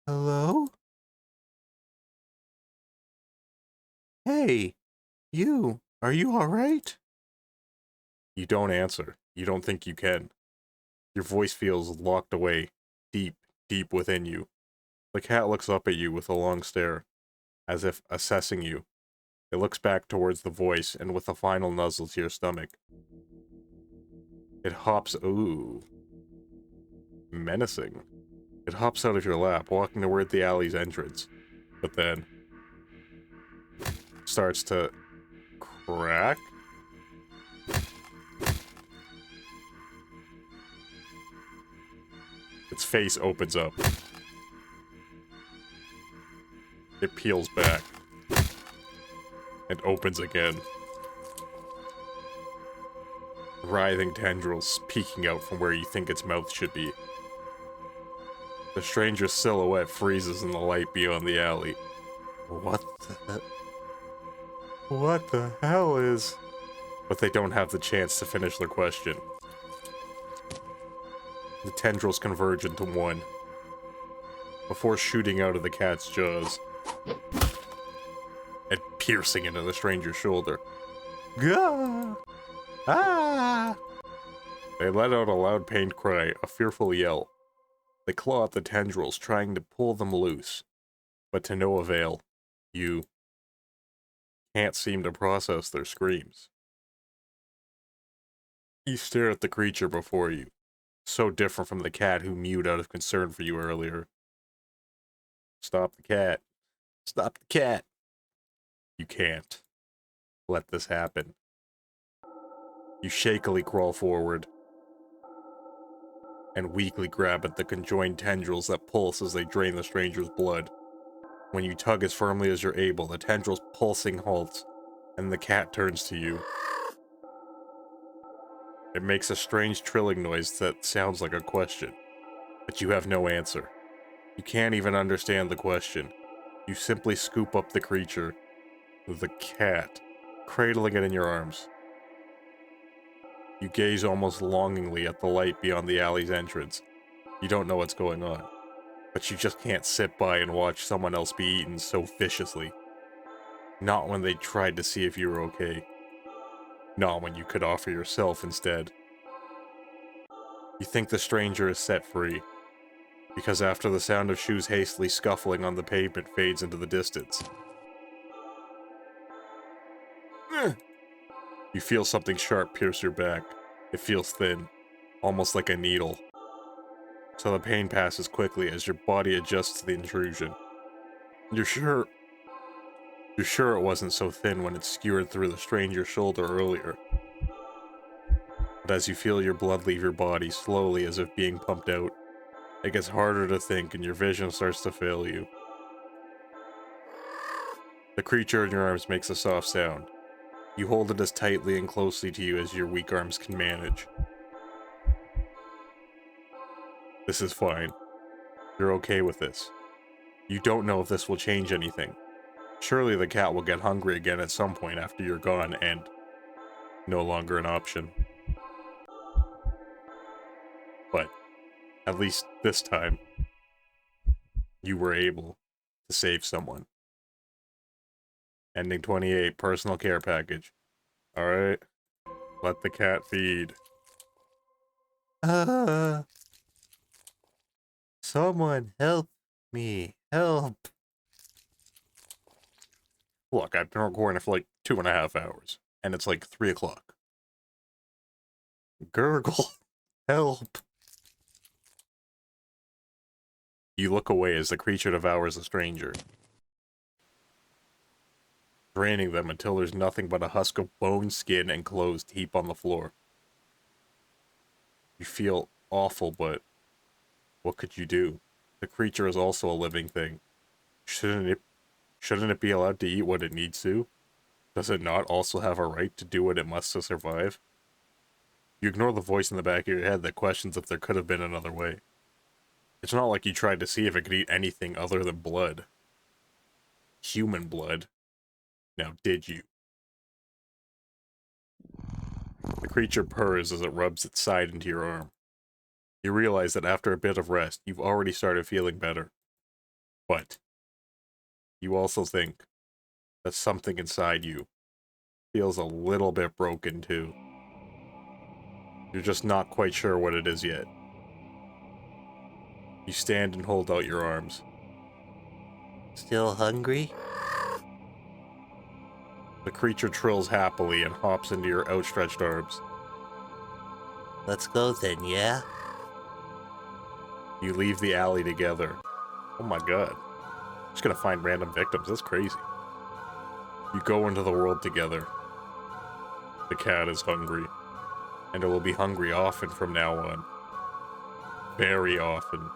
Hello? Hey, are you alright? You don't answer. You don't think you can. Your voice feels locked away, deep, deep within you. The cat looks up at you with a long stare, as if assessing you. It looks back towards the voice, and with a final nuzzle to your stomach. It hops, ooh. Menacing. It hops out of your lap, walking toward the alley's entrance. But then... starts to... crack? Its face opens up. It peels back. And opens again. Writhing tendrils peeking out from where you think its mouth should be. The stranger's silhouette freezes in the light beyond the alley. What the hell is... But they don't have the chance to finish their question. The tendrils converge into one, before shooting out of the cat's jaws, and piercing into the stranger's shoulder. Gah! Ah! They let out a loud pained cry, a fearful yell. They claw at the tendrils, trying to pull them loose, but to no avail. You can't seem to process their screams. You stare at the creature before you, so different from the cat who mewed out of concern for you earlier. Stop the cat. Stop the cat. You can't let this happen. You shakily crawl forward and weakly grab at the conjoined tendrils that pulse as they drain the stranger's blood. When you tug as firmly as you're able, the tendril's pulsing halts, and the cat turns to you. It makes a strange trilling noise that sounds like a question, but you have no answer. You can't even understand the question. You simply scoop up the creature, the cat, cradling it in your arms. You gaze almost longingly at the light beyond the alley's entrance. You don't know what's going on, but you just can't sit by and watch someone else be eaten so viciously. Not when they tried to see if you were okay. Not when you could offer yourself instead. You think the stranger is set free, because after the sound of shoes hastily scuffling on the pavement fades into the distance, you feel something sharp pierce your back. It feels thin, almost like a needle. So the pain passes quickly as your body adjusts to the intrusion. You're sure it wasn't so thin when it skewered through the stranger's shoulder earlier. But as you feel your blood leave your body slowly as if being pumped out, it gets harder to think and your vision starts to fail you. The creature in your arms makes a soft sound. You hold it as tightly and closely to you as your weak arms can manage. This is fine. You're okay with this. You don't know if this will change anything. Surely the cat will get hungry again at some point after you're gone and no longer an option. But at least this time, you were able to save someone. Ending 28, personal care package. Alright. Let the cat feed. Someone help me. Help. Look, I've been recording for like 2.5 hours, and it's like 3 o'clock. Gurgle. Help. You look away as the creature devours the stranger, draining them until there's nothing but a husk of bone, skin, and clothes to heap on the floor. You feel awful, but what could you do? The creature is also a living thing. Shouldn't it be allowed to eat what it needs to? Does it not also have a right to do what it must to survive? You ignore the voice in the back of your head that questions if there could have been another way. It's not like you tried to see if it could eat anything other than blood. Human blood. Now, did you? The creature purrs as it rubs its side into your arm. You realize that after a bit of rest, you've already started feeling better. But you also think that something inside you feels a little bit broken too. You're just not quite sure what it is yet. You stand and hold out your arms. Still hungry? The creature trills happily and hops into your outstretched arms. Let's go then, yeah? You leave the alley together. Oh my god. Just gonna find random victims, that's crazy. You go into the world together. The cat is hungry. And it will be hungry often from now on. Very often.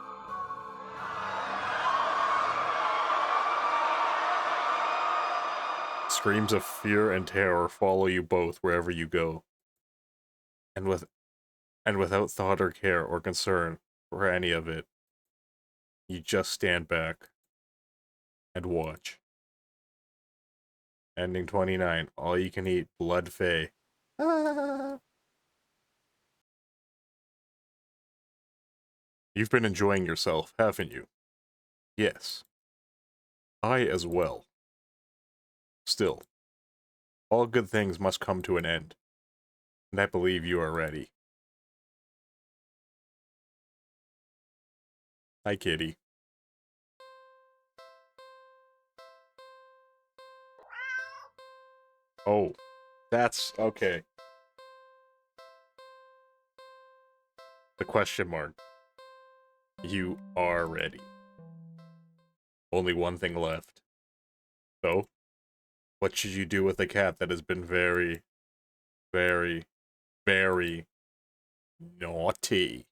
Screams of fear and terror follow you both wherever you go. And without thought or care or concern for any of it, you just stand back and watch. Ending 29, all you can eat, blood fay. You've been enjoying yourself, haven't you? Yes. I as well. Still, all good things must come to an end, and I believe you are ready. Hi, kitty. Oh, that's okay. The question mark. You are ready. Only one thing left. So, what should you do with a cat that has been very, very, very naughty?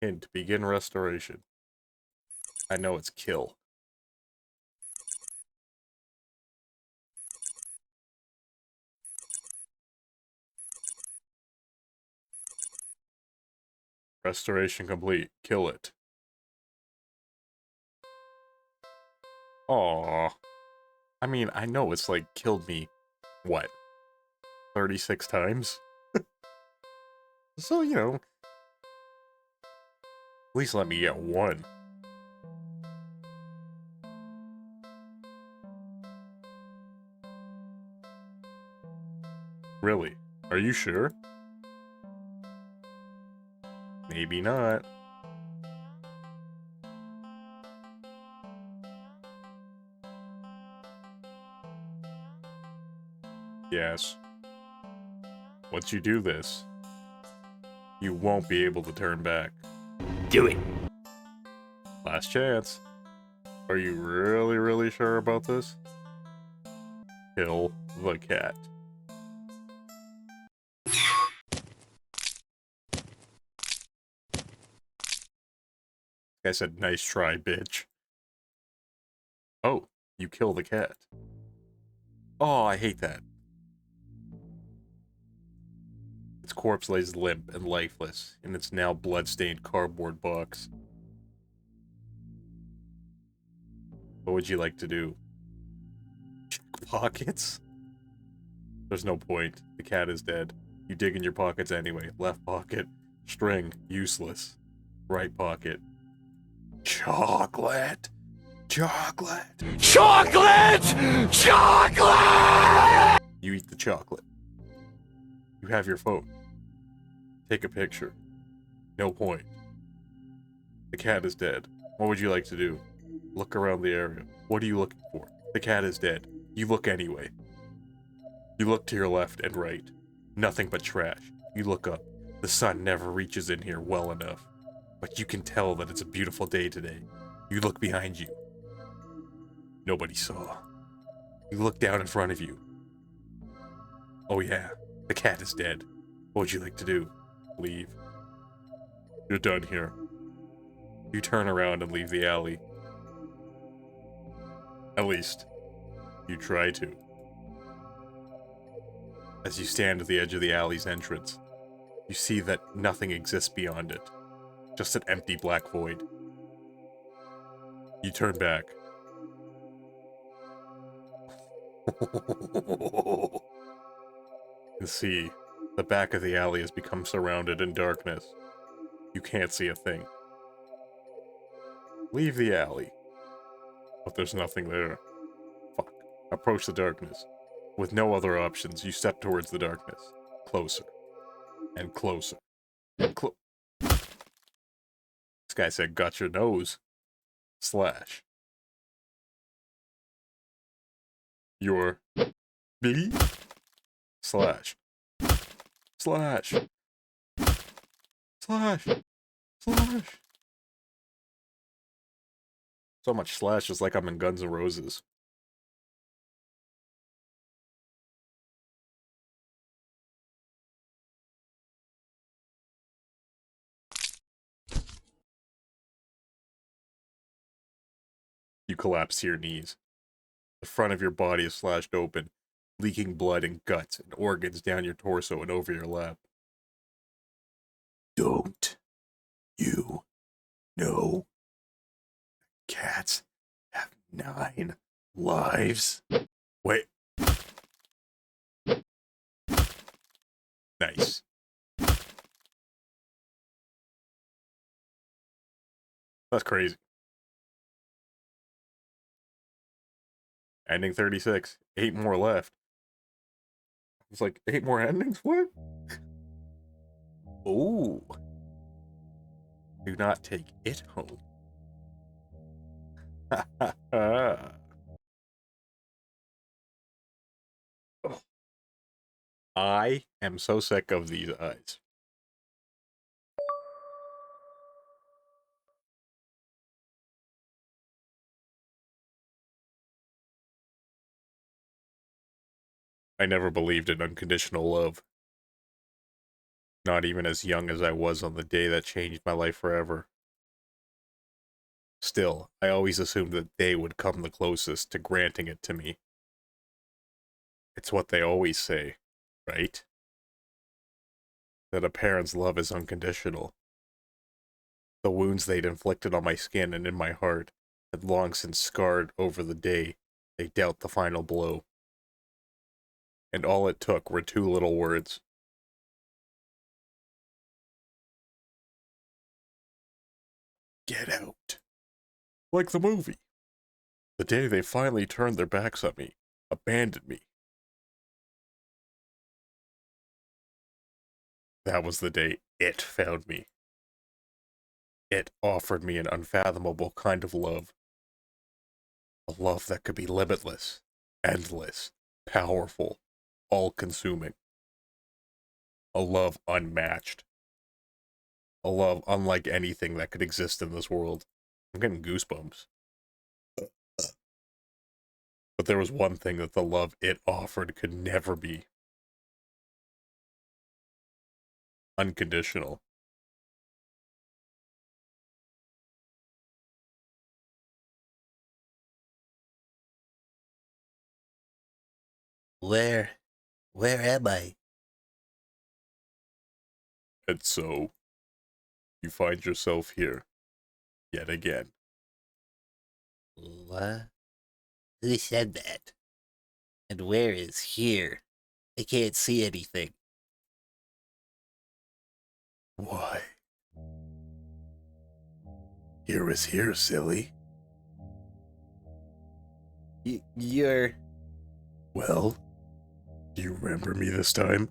Hint, begin restoration. I know it's kill. Restoration complete. Kill it. Aww. I mean, I know it's like killed me, what, 36 times? So, you know, at least let me get one. Really? Are you sure? Maybe not. Yes. Once you do this, you won't be able to turn back. Do it. Last chance. Are you really, really sure about this? Kill the cat. I said, nice try, bitch. Oh, you kill the cat. Oh, I hate that. Its corpse lays limp and lifeless in its now blood-stained cardboard box. What would you like to do? Check pockets? There's no point. The cat is dead. You dig in your pockets anyway. Left pocket. String. Useless. Right pocket. Chocolate! Chocolate! Chocolate! Chocolate! You eat the chocolate. You have your phone. Take a picture. No point. The cat is dead. What would you like to do? Look around the area. What are you looking for? The cat is dead. You look anyway. You look to your left and right. Nothing but trash. You look up. The sun never reaches in here well enough. But you can tell that it's a beautiful day today. You look behind you. Nobody saw. You look down in front of you. Oh yeah, the cat is dead. What would you like to do? Leave. You're done here. You turn around and leave the alley. At least, you try to. As you stand at the edge of the alley's entrance, you see that nothing exists beyond it. Just an empty black void. You turn back. You see, the back of the alley has become surrounded in darkness. You can't see a thing. Leave the alley. But there's nothing there. Fuck. Approach the darkness. With no other options, you step towards the darkness. Closer. And closer. And This guy said, got your nose. Slash. Your B slash. Slash. Slash. Slash. So much slash is like I'm in Guns N' Roses. You collapse to your knees. The front of your body is slashed open, leaking blood and guts and organs down your torso and over your lap. Don't you know cats have 9 lives? Wait. Nice. That's crazy. Ending 36. 8 more left. It's like 8 more endings? What? Ooh. Do not take it home. Ha ha ha. I am so sick of these eyes. I never believed in unconditional love. Not even as young as I was on the day that changed my life forever. Still, I always assumed that they would come the closest to granting it to me. It's what they always say, right? That a parent's love is unconditional. The wounds they'd inflicted on my skin and in my heart had long since scarred over the day they dealt the final blow. And all it took were 2 little words. Get out. Like the movie. The day they finally turned their backs on me, abandoned me. That was the day it found me. It offered me an unfathomable kind of love. A love that could be limitless, endless, powerful, all-consuming. A love unmatched. A love unlike anything that could exist in this world. I'm getting goosebumps. But there was one thing that the love it offered could never be. Unconditional. Where am I? And so, you find yourself here, yet again. What? Who said that? And where is here? I can't see anything. Why? Here is here, silly. You're... Well, do you remember me this time?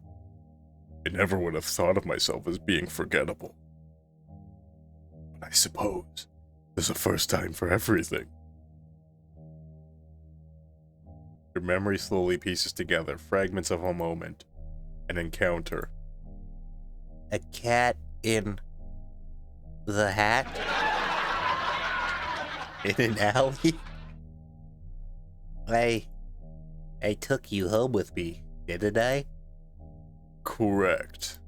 I never would have thought of myself as being forgettable. But I suppose there's a first time for everything. Your memory slowly pieces together fragments of a moment, an encounter. a cat in the hat? In an alley? I took you home with me, didn't I? Correct.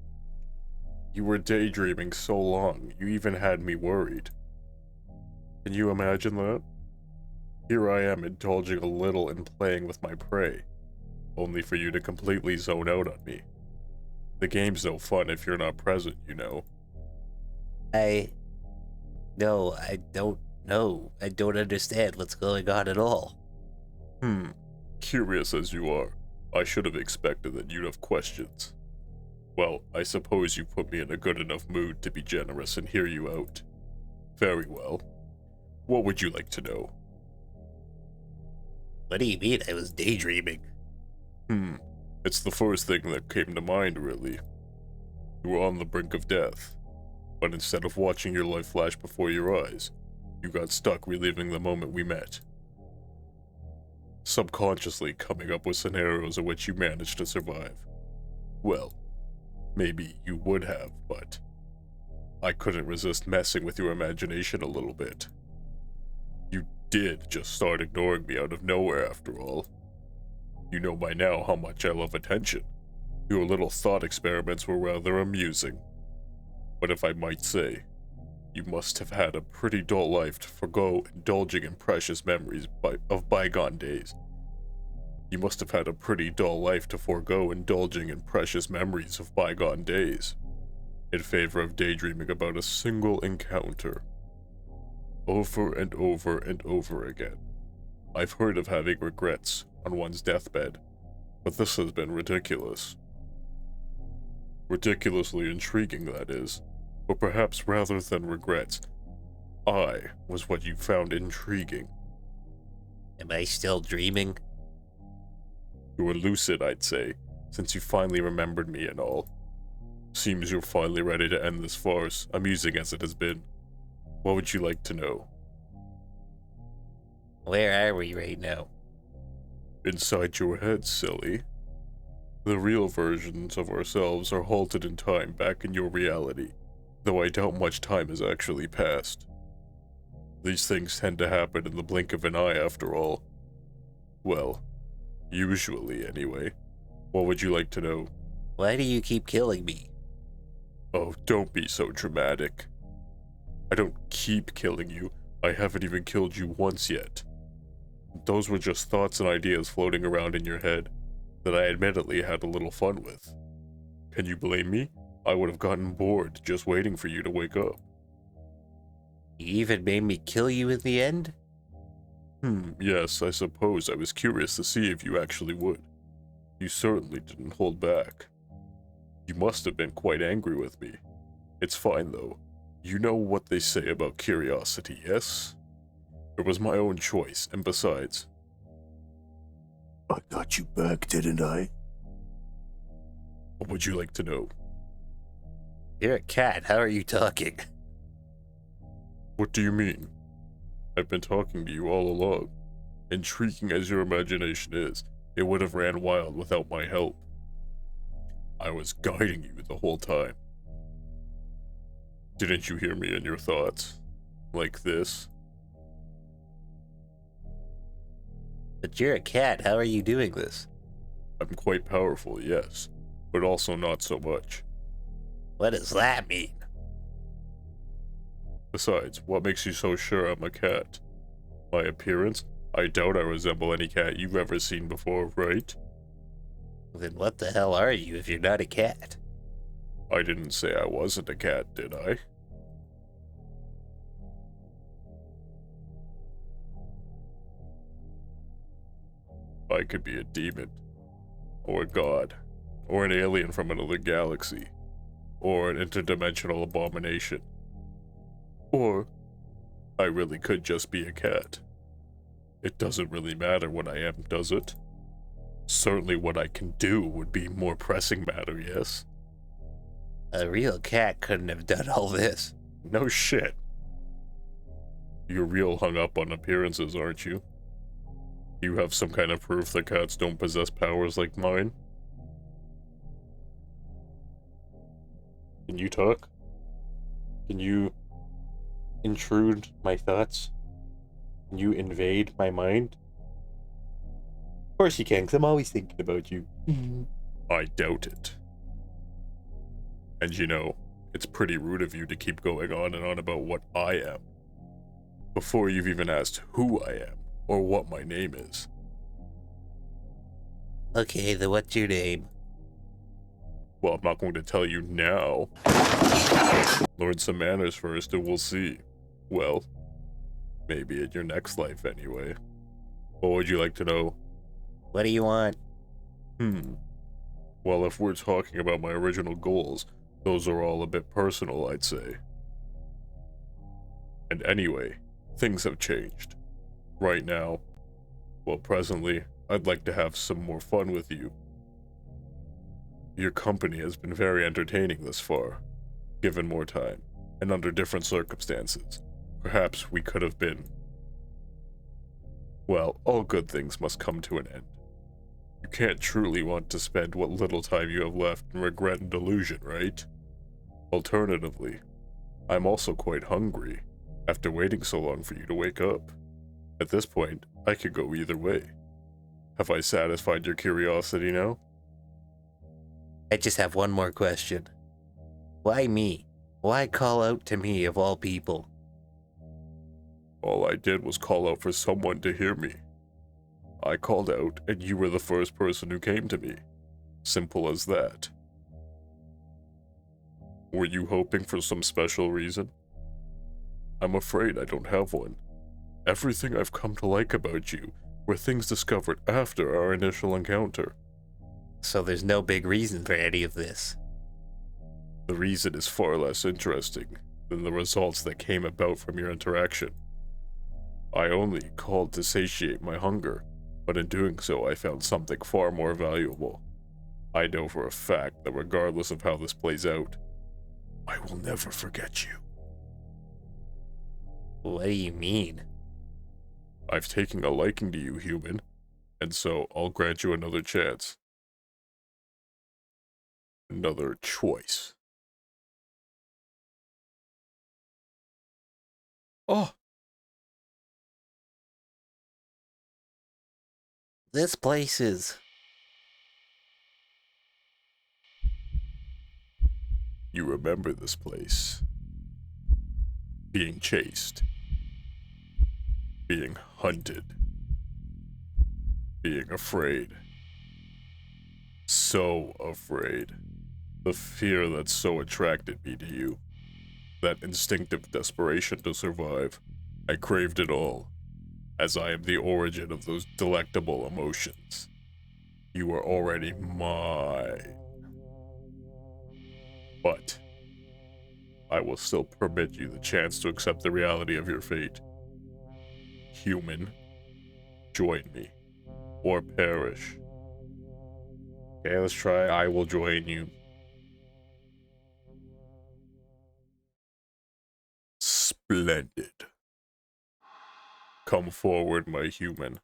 You were daydreaming so long, you even had me worried. Can you imagine that? Here I am indulging a little in playing with my prey, only for you to completely zone out on me. The game's no fun if you're not present, you know. No, I don't know. I don't understand what's going on at all. Curious as you are, I should have expected that you'd have questions. Well, I suppose you put me in a good enough mood to be generous and hear you out. Very well. What would you like to know? What do you mean I was daydreaming? It's the first thing that came to mind, really. You were on the brink of death, but instead of watching your life flash before your eyes, you got stuck reliving the moment we met. Subconsciously coming up with scenarios in which you managed to survive. Well, maybe you would have, but I couldn't resist messing with your imagination a little bit. You did just start ignoring me out of nowhere after all. You know by now how much I love attention. Your little thought experiments were rather amusing. But if I might say, you must have had a pretty dull life to forgo indulging in precious memories of bygone days. You must have had a pretty dull life to forego indulging in precious memories of bygone days, in favor of daydreaming about a single encounter. Over and over and over again. I've heard of having regrets on one's deathbed, but this has been ridiculous. Ridiculously intriguing, that is. But perhaps rather than regrets, I was what you found intriguing. Am I still dreaming? You were lucid, I'd say, since you finally remembered me and all. Seems you're finally ready to end this farce, amusing as it has been. What would you like to know? Where are we right now? Inside your head, silly. The real versions of ourselves are halted in time back in your reality, though I doubt much time has actually passed. These things tend to happen in the blink of an eye after all. Well, usually anyway. What would you like to know? Why do you keep killing me? Oh, don't be so dramatic. I don't keep killing you. I haven't even killed you once yet. Those were just thoughts and ideas floating around in your head that I admittedly had a little fun with. Can you blame me? I would have gotten bored just waiting for you to wake up. You even made me kill you in the end? Yes, I suppose I was curious to see if you actually would. You certainly didn't hold back. You must have been quite angry with me. It's fine though. You know what they say about curiosity, yes? It was my own choice, and besides, I got you back, didn't I? What would you like to know? You're a cat, how are you talking? What do you mean? I've been talking to you all along. Intriguing as your imagination is, it would have ran wild without my help. I was guiding you the whole time. Didn't you hear me in your thoughts? Like this? But you're a cat, how are you doing this? I'm quite powerful, yes, but also not so much. What does that mean? Besides, what makes you so sure I'm a cat? My appearance? I doubt I resemble any cat you've ever seen before, right? Then what the hell are you if you're not a cat? I didn't say I wasn't a cat, did I? I could be a demon, or a god, or an alien from another galaxy, or an interdimensional abomination. Or, I really could just be a cat. It doesn't really matter what I am, does it? Certainly what I can do would be more pressing matter, yes? A real cat couldn't have done all this. No shit. You're real hung up on appearances, aren't you? You have some kind of proof that cats don't possess powers like mine? Can you talk? Can you intrude my thoughts? Can you invade my mind? Of course you can, because I'm always thinking about you. I doubt it. And you know, it's pretty rude of you to keep going on and on about what I am, before you've even asked who I am, or what my name is. Okay, then what's your name? Well, I'm not going to tell you now. Learn some manners first and we'll see. Well, maybe in your next life anyway. What would you like to know? What do you want? Well, if we're talking about my original goals, those are all a bit personal, I'd say. And anyway, things have changed. Right now, well, presently, I'd like to have some more fun with you. Your company has been very entertaining thus far. Given more time, and under different circumstances, perhaps we could have been. Well, all good things must come to an end. You can't truly want to spend what little time you have left in regret and delusion, right? Alternatively, I'm also quite hungry, after waiting so long for you to wake up. At this point, I could go either way. Have I satisfied your curiosity now? I just have one more question. Why me? Why call out to me of all people? All I did was call out for someone to hear me. I called out, and you were the first person who came to me. Simple as that. Were you hoping for some special reason? I'm afraid I don't have one. Everything I've come to like about you were things discovered after our initial encounter. So there's no big reason for any of this. The reason is far less interesting than the results that came about from your interaction. I only called to satiate my hunger, but in doing so I found something far more valuable. I know for a fact that regardless of how this plays out, I will never forget you. What do you mean? I've taken a liking to you, human, and so I'll grant you another chance. Another choice. Oh, This place is... you remember this place. Being chased. Being hunted. Being afraid. So afraid. The fear that so attracted me to you. That instinctive desperation to survive. I craved it all, as I am the origin of those delectable emotions. You are already mine. But I will still permit you the chance to accept the reality of your fate. Human, join me, or perish. Okay, let's try I will join you. Splendid. Come forward, my human.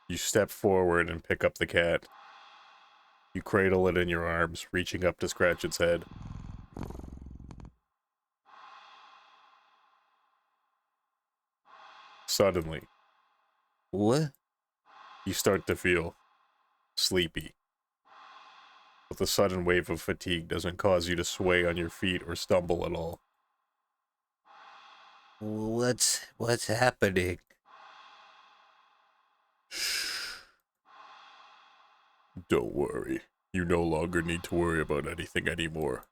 You step forward and pick up the cat. You cradle it in your arms, reaching up to scratch its head. Suddenly, What? you start to feel sleepy. But the sudden wave of fatigue doesn't cause you to sway on your feet or stumble at all. What's happening? Don't worry. You no longer need to worry about anything anymore.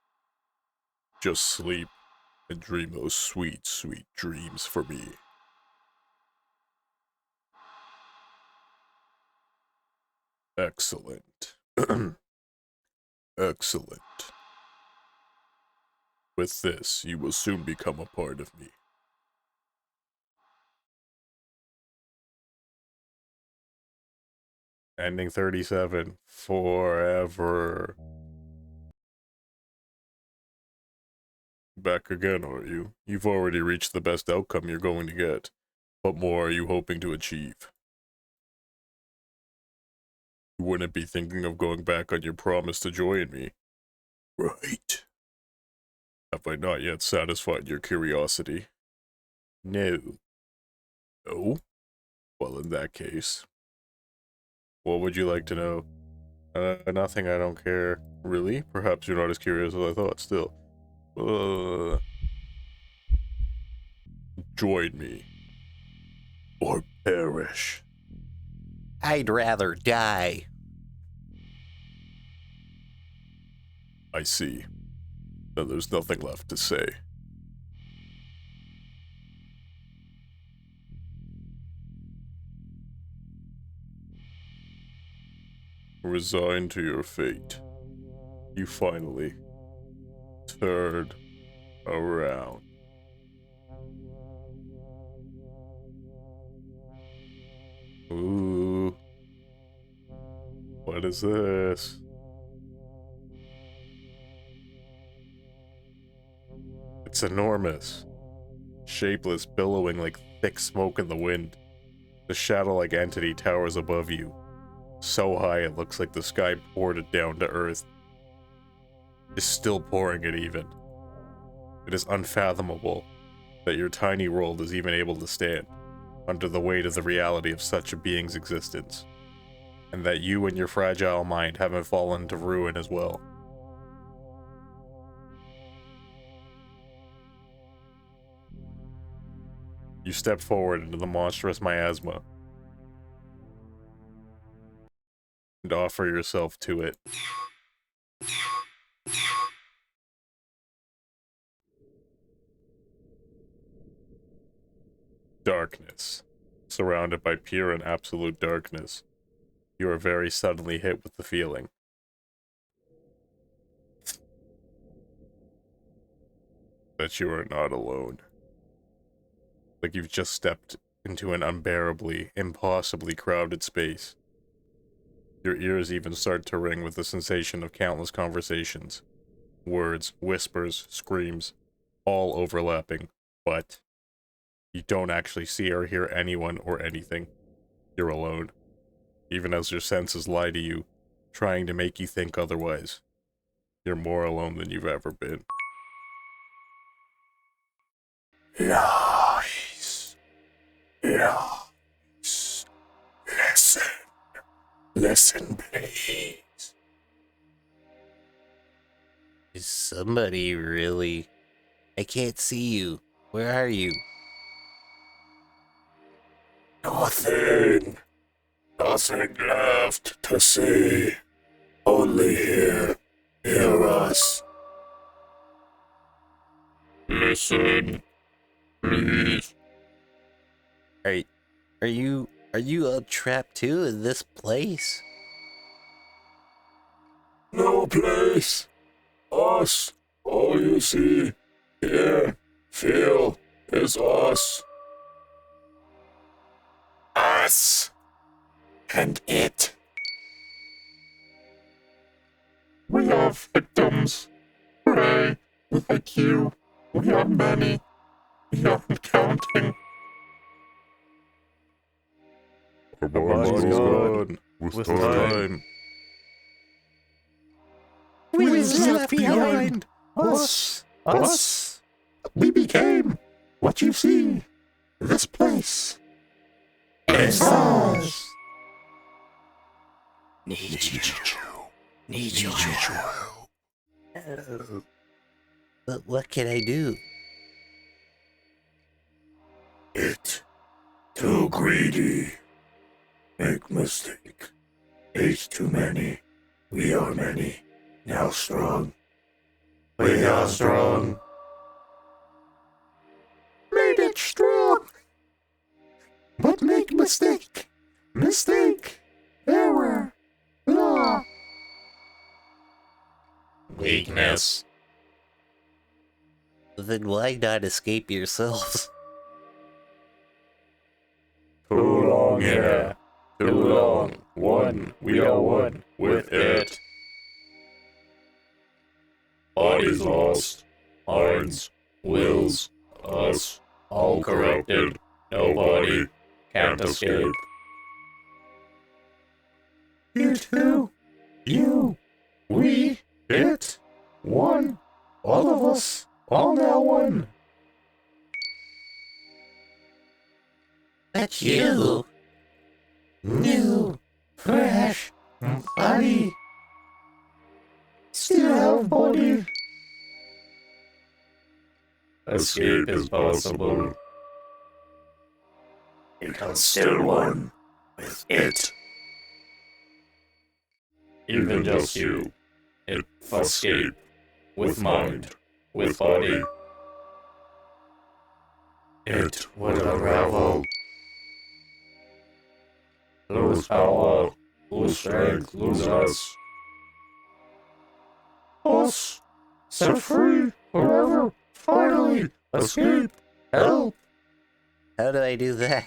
Just sleep and dream those sweet, sweet dreams for me. Excellent. Excellent. With this, you will soon become a part of me. Ending 37. Forever. Back again, are you? You've already reached the best outcome you're going to get. What more are you hoping to achieve? You wouldn't be thinking of going back on your promise to join me, right? Have I not yet satisfied your curiosity? No. No? Well, in that case, what would you like to know? Nothing, I don't care. Really? Perhaps you're not as curious as I thought, still. Join me. Or perish. I'd rather die. I see. Then there's nothing left to say. Resigned to your fate. You finally turned around. Ooh. What is this? It's enormous. Shapeless, billowing like thick smoke in the wind. The shadow-like entity towers above you. So high it looks like the sky poured it down to earth. Is still pouring it even. It is unfathomable that your tiny world is even able to stand under the weight of the reality of such a being's existence, and that you and your fragile mind haven't fallen to ruin as well. You step forward into the monstrous miasma and offer yourself to it. Darkness. Surrounded by pure and absolute darkness, you are very suddenly hit with the feeling that you are not alone. Like you've just stepped into an unbearably, impossibly crowded space. Your ears even start to ring with the sensation of countless conversations. Words, whispers, screams, all overlapping, but you don't actually see or hear anyone or anything. You're alone. Even as your senses lie to you, trying to make you think otherwise. You're more alone than you've ever been. Lies. Lies. Listen. Listen, please. Is somebody really... I can't see you. Where are you? Nothing. Nothing left to see. Only here. Hear us. Listen. Please. Are you all trapped too in this place? No place. Us. All you see, hear, feel is us. Us. And it. We are victims. Hooray. With a Q. We are many. We aren't counting. Our body's gone. With time. We was left behind. Us. Us. We became what you see. This place. It's us. Need you. Need you. But what can I do? It. Too greedy. Make mistake. Hate too many. We are many. Now strong. We are strong. Made it strong. But make mistake. Mistake. Error. Law. Weakness. Then why not escape yourselves? Too long here. Too long. One. We are one with it. Bodies lost. Minds. Wills. Us. All corrupted. Nobody. Can't escape. You two. You. We. It. One. All of us. All now one. But you... New. Fresh. Body. Still have body. Escape is possible. Because still one with it. Even just you. It escape. With mind. With body. It would unravel. Lose power. Lose strength. Lose us. Us. Set free. Forever. Finally. Escape. Help. How do I do that?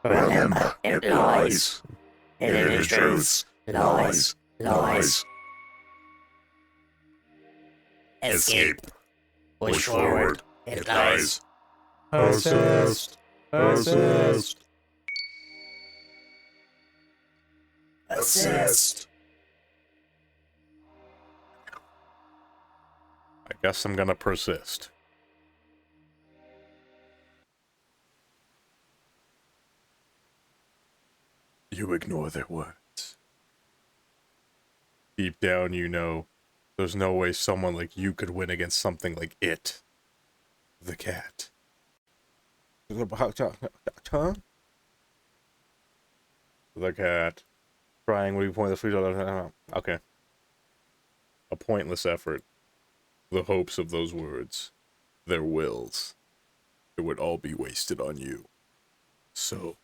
Remember, it lies. It is truth. Lies. Lies. Escape. Push forward. It lies. Assist. Assist. Assist. I guess I'm gonna persist. You ignore their words. Deep down, you know, there's no way someone like you could win against something like it. The cat. The cat. Trying what you point the food. Okay. A pointless effort. The hopes of those words. Their wills. It would all be wasted on you. So,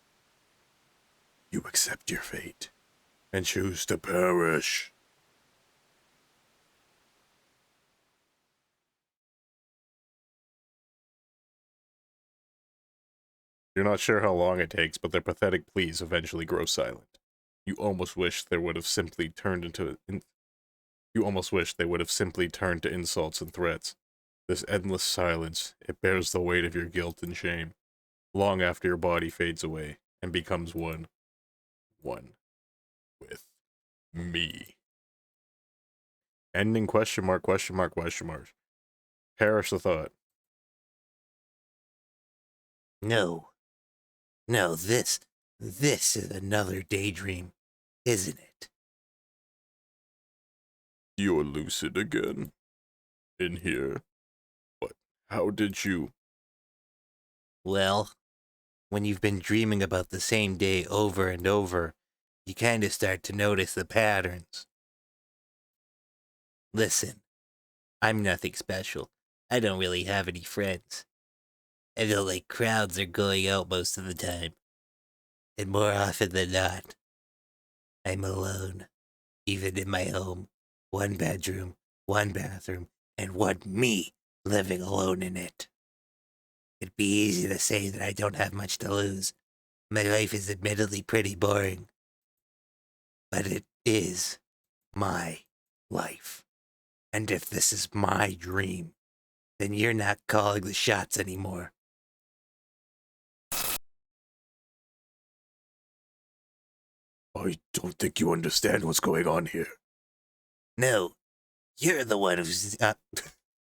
you accept your fate and choose to perish. You're not sure how long it takes, but their pathetic pleas eventually grow silent. You almost wish they would have simply turned to insults and threats. This endless silence, it bears the weight of your guilt and shame, long after your body fades away and becomes one one with me. Ending question mark, question mark, question mark. Perish the thought. No. No, this is another daydream, isn't it? You're lucid again. In here. But how did you? Well, when you've been dreaming about the same day over and over, you kind of start to notice the patterns. Listen, I'm nothing special. I don't really have any friends. I feel like crowds are going out most of the time. And more often than not, I'm alone. Even in my home. One bedroom, one bathroom, and one me living alone in it. It'd be easy to say that I don't have much to lose. My life is admittedly pretty boring. But it is my life. And if this is my dream, then you're not calling the shots anymore. I don't think you understand what's going on here. No, you're the one who's...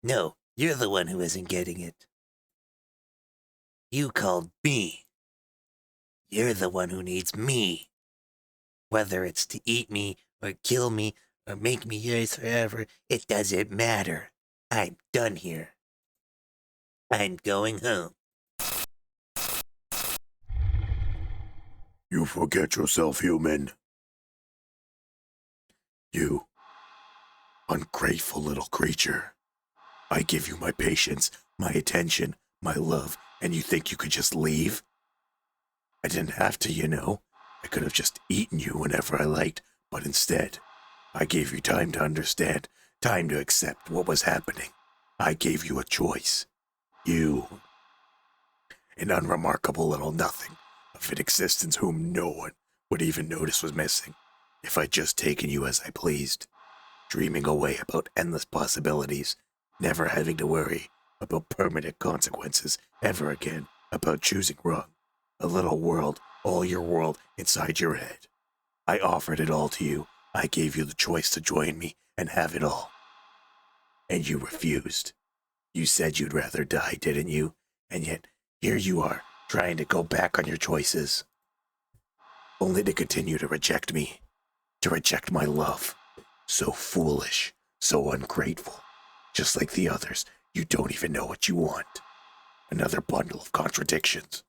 no, you're the one who isn't getting it. You called me. You're the one who needs me. Whether it's to eat me, or kill me, or make me yours forever, it doesn't matter. I'm done here. I'm going home. You forget yourself, human. You ungrateful little creature. I give you my patience, my attention, my love, and you think you could just leave? I didn't have to, you know. I could have just eaten you whenever I liked, but instead, I gave you time to understand, time to accept what was happening. I gave you a choice. You, an unremarkable little nothing of an existence whom no one would even notice was missing, if I'd just taken you as I pleased, dreaming away about endless possibilities, never having to worry about permanent consequences ever again, about choosing wrong. A little world, all your world, inside your head. I offered it all to you. I gave you the choice to join me and have it all. And you refused. You said you'd rather die, didn't you? And yet, here you are, trying to go back on your choices. Only to continue to reject me. To reject my love. So foolish. So ungrateful. Just like the others, you don't even know what you want. Another bundle of contradictions.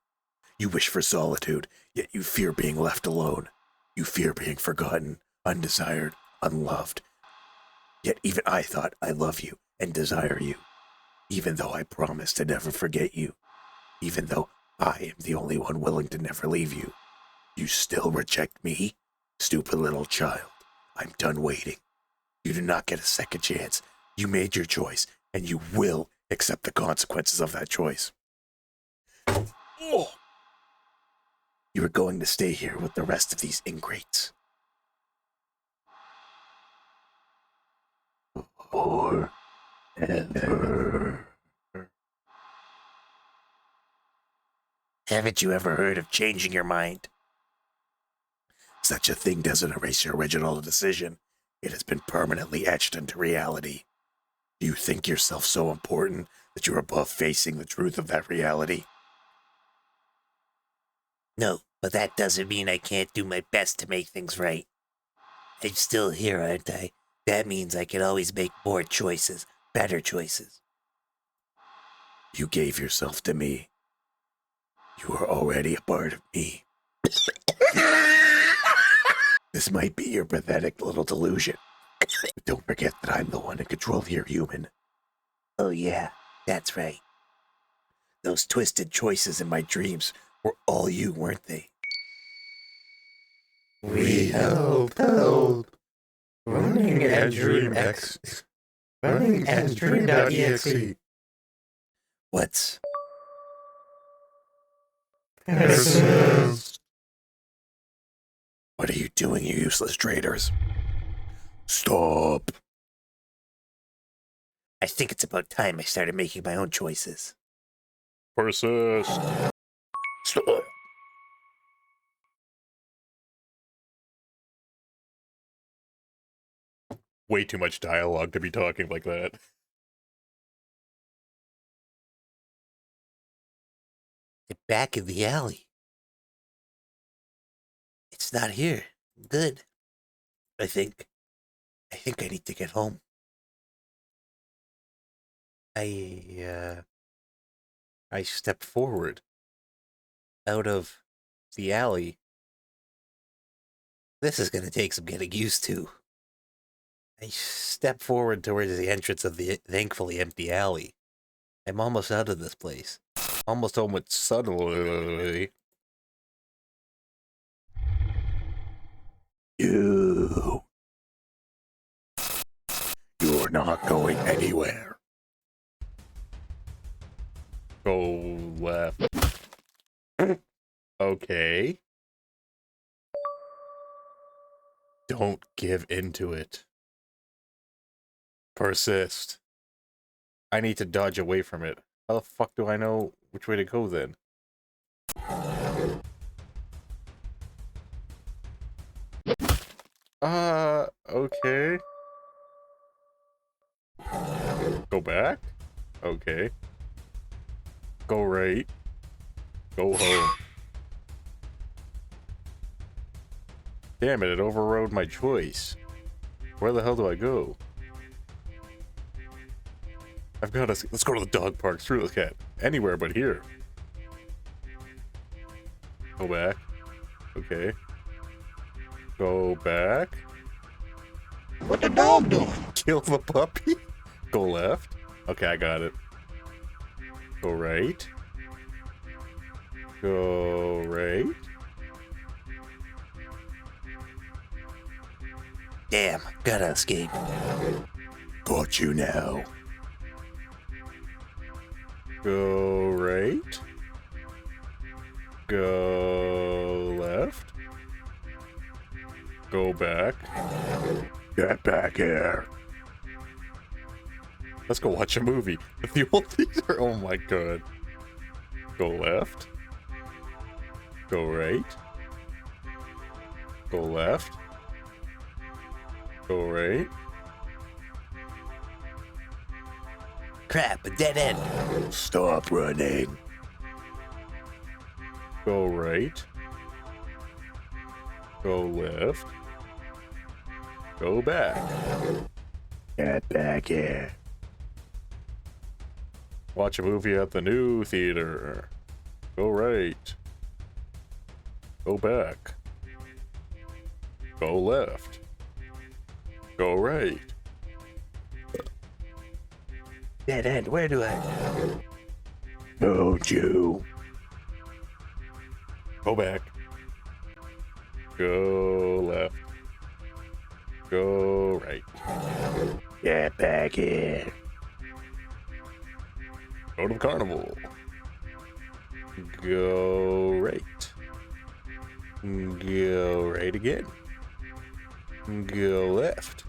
You wish for solitude, yet you fear being left alone. You fear being forgotten, undesired, unloved. Yet even I thought I love you and desire you. Even though I promised to never forget you. Even though I am the only one willing to never leave you. You still reject me? Stupid little child. I'm done waiting. You do not get a second chance. You made your choice, and you will accept the consequences of that choice. Oh! You are going to stay here with the rest of these ingrates. Forever. Haven't you ever heard of changing your mind? Such a thing doesn't erase your original decision. It has been permanently etched into reality. You think yourself so important that you're above facing the truth of that reality? No, but that doesn't mean I can't do my best to make things right. I'm still here, aren't I? That means I can always make more choices, better choices. You gave yourself to me. You are already a part of me. This might be your pathetic little delusion. But don't forget that I'm the one in control of your human. Oh yeah, that's right. Those twisted choices in my dreams were all you, weren't they? We help. Running and Dream.exe. What's... Persist. What are you doing, you useless traitors? Stop. I think it's about time I started making my own choices. Persist. Stop. way too much dialogue to be talking like that. Get back in the alley. It's not here. Good. I think I need to get home. I step forward out of the alley. This is gonna take some getting used to. I step forward towards the entrance of the thankfully empty alley. I'm almost out of this place. Almost home with suddenly. You're not going anywhere. Go left. Okay. Don't give into it. Persist. I need to dodge away from it. How the fuck do I know which way to go then? Okay. Go back? Okay. Go right. Go home. Damn it, it overrode my choice. Where the hell do I go? I've got to... Let's go to the dog park. Screw the cat. Anywhere but here. Go back. Okay. Go back. What the dog doing? Kill the puppy? Go left. Okay, I got it. Go right. Go right. Damn, gotta escape. Got you now. Go right. Go left. Go back. Get back here. Let's go watch a movie. The old things are... Oh my god. Go left. Go right. Go left. Go right. Crap, a dead end. Stop running. Go right. Go left. Go back. Get back here. Watch a movie at the new theater. Go right. Go back. Go left. Go right. Dead end, where do I... Don't you? Go back. Go left. Go right. Get back here. Go to the carnival. Go right. Go right again. Go left.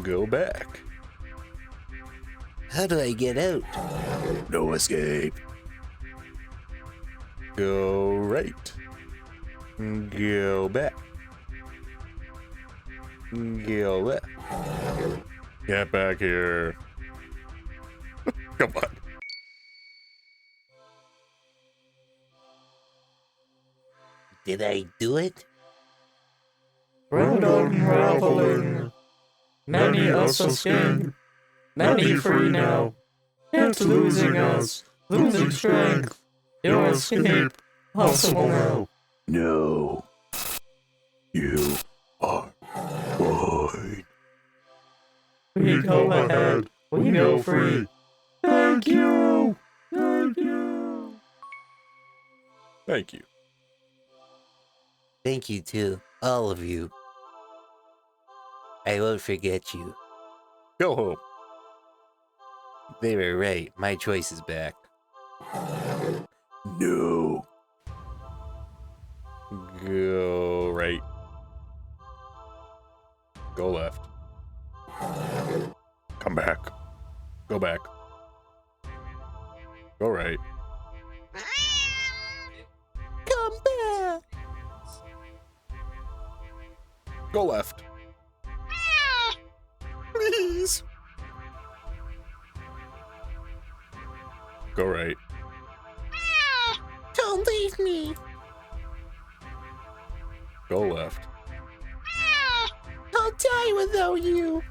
Go back. How do I get out? No escape. Go right. Go back. Go left. Get back here. Come on. Did I do it? Round unraveling. Many us escape. Many free now. It's losing us. Losing strength. Your escape. Possible now. No. You are void. We go ahead. We go free. Thank you. Thank you. Thank you. Thank you too, all of you. I won't forget you. Go home. They were right, my choice is back. No. Go right. Go left. Come back. Go back. Go right. Come back! Go left. Go right. Don't leave me. Go left. I'll die without you.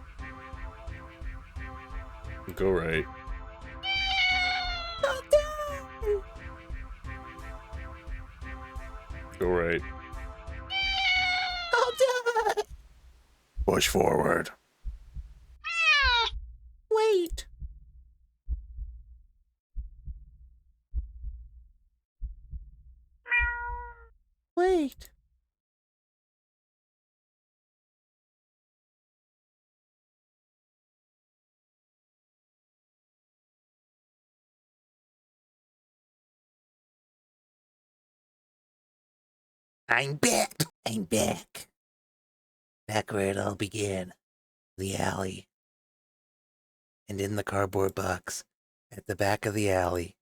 Go right. I'll die. Go right. I'll die. Push forward. Wait. Wait. I'm back. I'm back. Back where it all began. The alley. And in the cardboard box. At the back of the alley.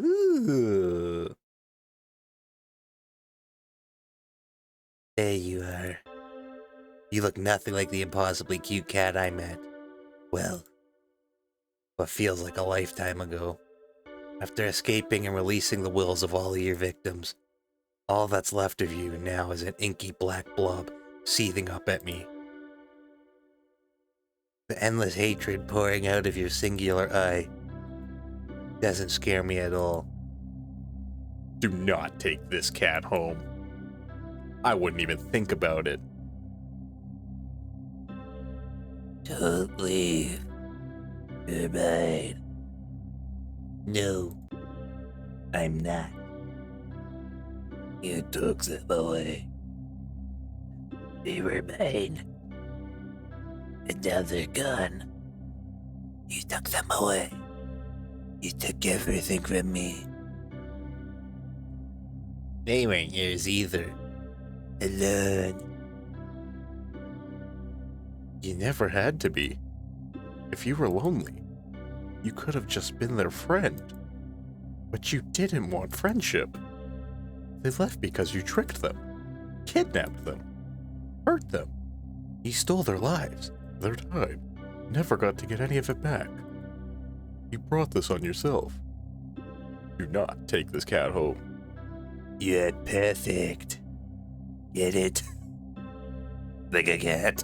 Ooh. There you are. You look nothing like the impossibly cute cat I met. Well, what feels like a lifetime ago. After escaping and releasing the wills of all of your victims, all that's left of you now is an inky black blob seething up at me. The endless hatred pouring out of your singular eye doesn't scare me at all. Do not take this cat home. I wouldn't even think about it. Don't leave. You're mine. No, I'm not. You took them away. They were mine. And now they're gone. You took them away. You took everything from me. They weren't yours either. Alone. You never had to be. If you were lonely, you could have just been their friend. But you didn't want friendship. They left because you tricked them, kidnapped them, hurt them. You stole their lives, their time, never got to get any of it back. You brought this on yourself. Do not take this cat home. You're perfect. Get it? Like a cat.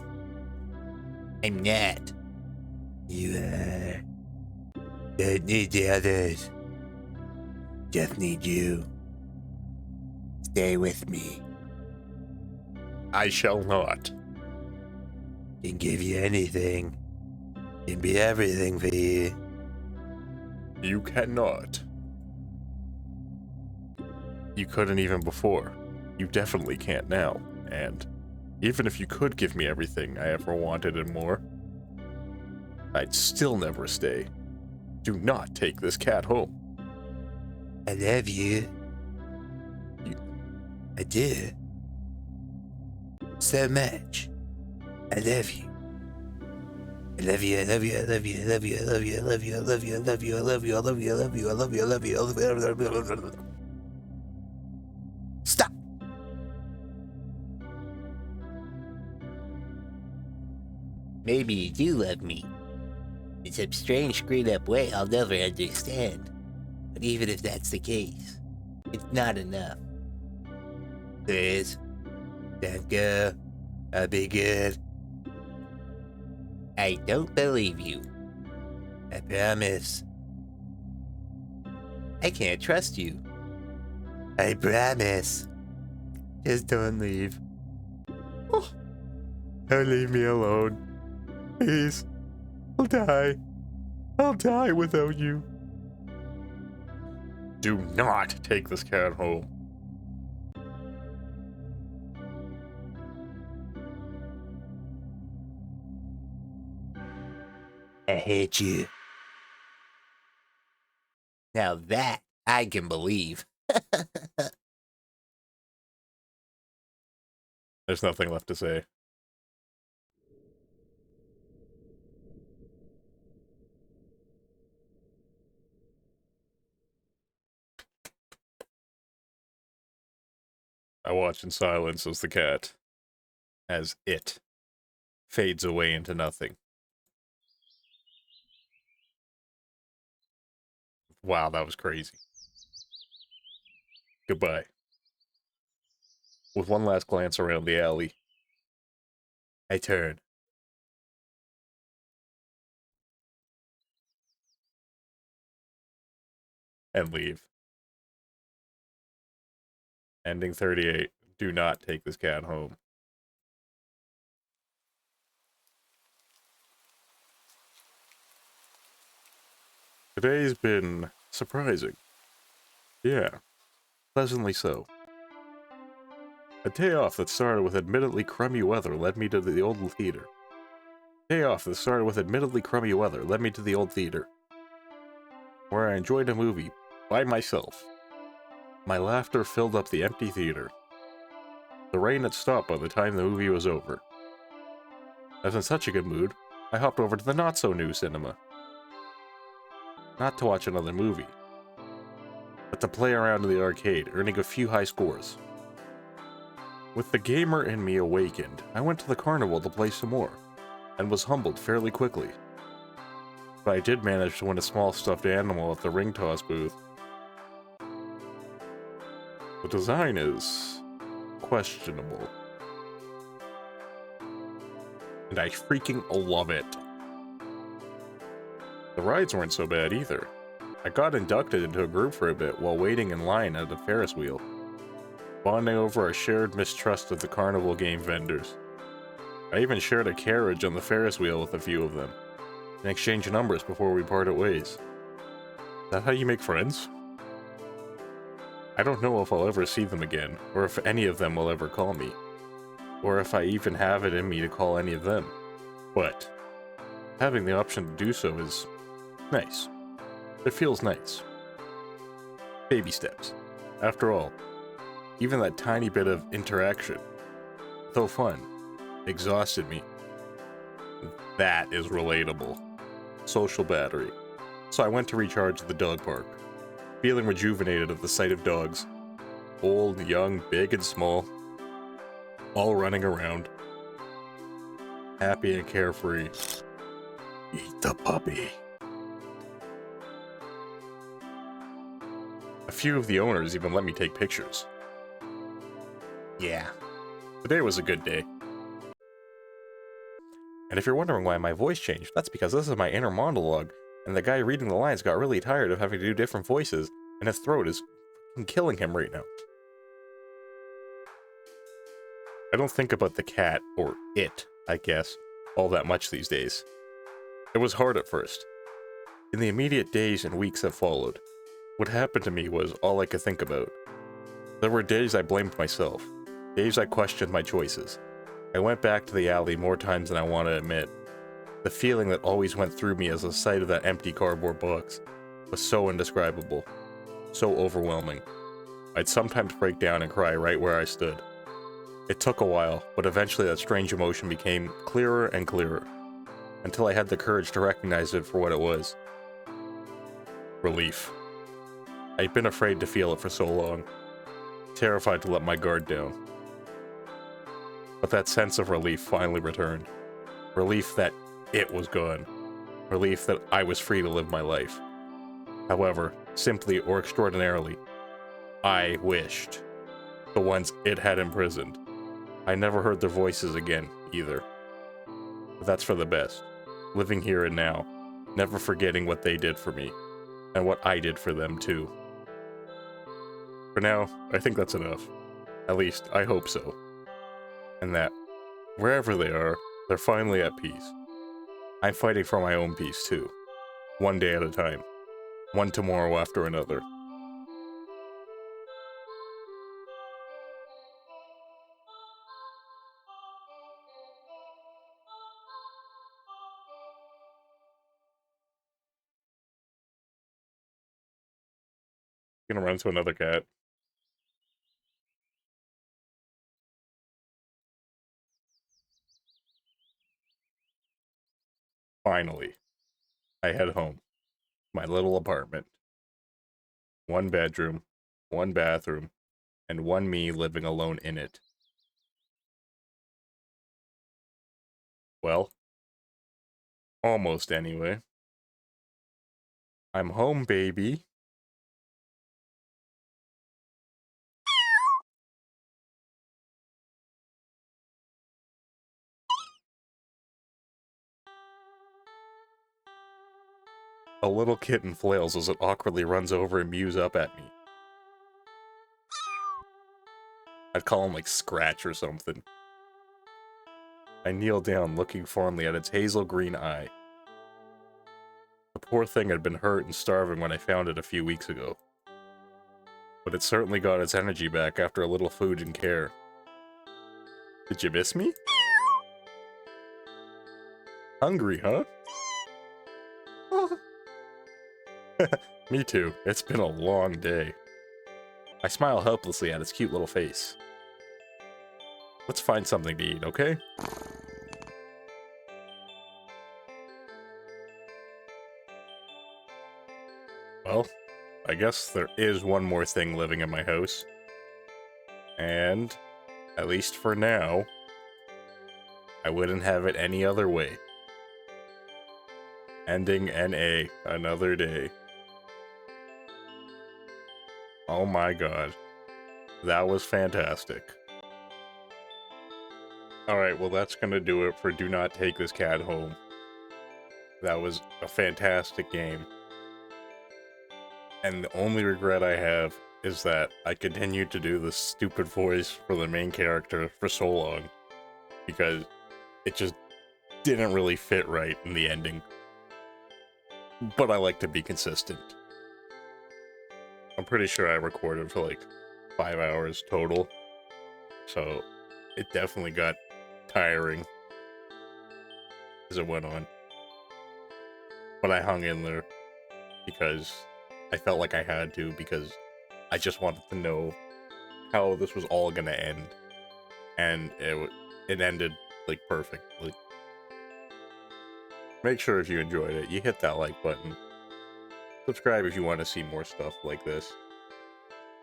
I'm not. You are. Don't need the others. Just need you. Stay with me. I shall not. Can give you anything. Can be everything for you. You cannot. You couldn't even before. You definitely can't now. And even if you could give me everything I ever wanted and more, I'd still never stay. Do not take this cat home. I love you. I do. So much. I love you. I love you, I love you, I love you, I love you, I love you, I love you, I love you, I love you, I love you, I love you, I love you, I love you, I love you, I love you, I love you. Stop! Maybe you do love me. In some strange, screwed up way I'll never understand. But even if that's the case, it's not enough. Please, don't go. I'll be good. I don't believe you. I promise. I can't trust you. I promise. Just don't leave. Oh, don't leave me alone. Please. I'll die. I'll die without you. Do not take this cat home. I hate you. Now that I can believe. There's nothing left to say. I watch in silence as the cat, as it, fades away into nothing. Wow, that was crazy. Goodbye. With one last glance around the alley, I turn. And leave. Ending 38. Do not take this cat home. Today's been surprising. Yeah, pleasantly so. A day off that started with admittedly crummy weather led me to the old theater. Day off that started with admittedly crummy weather led me to the old theater, where I enjoyed a movie by myself. My laughter filled up the empty theater. The rain had stopped by the time the movie was over. I was in such a good mood, I hopped over to the not-so-new cinema. Not to watch another movie, but to play around in the arcade, earning a few high scores. With the gamer in me awakened, I went to the carnival to play some more, and was humbled fairly quickly. But I did manage to win a small stuffed animal at the ring toss booth. The design is questionable. And I freaking love it. The rides weren't so bad either. I got inducted into a group for a bit while waiting in line at a Ferris wheel, bonding over a shared mistrust of the carnival game vendors. I even shared a carriage on the Ferris wheel with a few of them, and exchanged numbers before we parted ways. Is that how you make friends? I don't know if I'll ever see them again, or if any of them will ever call me, or if I even have it in me to call any of them. But having the option to do so is nice. It feels nice. Baby steps. After all, even that tiny bit of interaction, though fun, exhausted me. That is relatable. Social battery. So I went to recharge at the dog park, feeling rejuvenated at the sight of dogs. Old, young, big and small, all running around. Happy and carefree. Eat the puppy. A few of the owners even let me take pictures. Yeah, today was a good day. And if you're wondering why my voice changed, that's because this is my inner monologue, and the guy reading the lines got really tired of having to do different voices, and his throat is killing him right now. I don't think about the cat, or it, I guess, all that much these days. It was hard at first. In the immediate days and weeks that followed, what happened to me was all I could think about. There were days I blamed myself, days I questioned my choices. I went back to the alley more times than I want to admit. The feeling that always went through me as the sight of that empty cardboard box was so indescribable, so overwhelming. I'd sometimes break down and cry right where I stood. It took a while, but eventually that strange emotion became clearer and clearer, until I had the courage to recognize it for what it was. Relief. I'd been afraid to feel it for so long, terrified to let my guard down. But that sense of relief finally returned. Relief that it was gone. Relief that I was free to live my life. However, simply or extraordinarily, I wished the ones it had imprisoned. I never heard their voices again, either. But that's for the best. Living here and now, never forgetting what they did for me, and what I did for them too. For now, I think that's enough. At least, I hope so. And that, wherever they are, they're finally at peace. I'm fighting for my own peace too. One day at a time. One tomorrow after another. Gonna run to another cat. Finally, I head home. My little apartment. One bedroom, one bathroom, and one me living alone in it. Well, almost anyway. I'm home, baby. A little kitten flails as it awkwardly runs over and mews up at me. I'd call him like Scratch or something. I kneel down, looking fondly at its hazel green eye. The poor thing had been hurt and starving when I found it a few weeks ago. But it certainly got its energy back after a little food and care. Did you miss me? Hungry, huh? Me too. It's been a long day. I smile helplessly at its cute little face. Let's find something to eat, okay? Well, I guess there is one more thing living in my house. And, at least for now, I wouldn't have it any other way. Ending NA, another day. Oh my god. That was fantastic. Alright, well that's gonna do it for Do Not Take This Cat Home. That was a fantastic game. And the only regret I have is that I continued to do this stupid voice for the main character for so long. Because it just didn't really fit right in the ending. But I like to be consistent. I'm pretty sure I recorded for like 5 hours total. So it definitely got tiring as it went on. But I hung in there because I felt like I had to, because I just wanted to know how this was all gonna end. And it ended like perfectly. Make sure if you enjoyed it, you hit that like button. Subscribe if you want to see more stuff like this.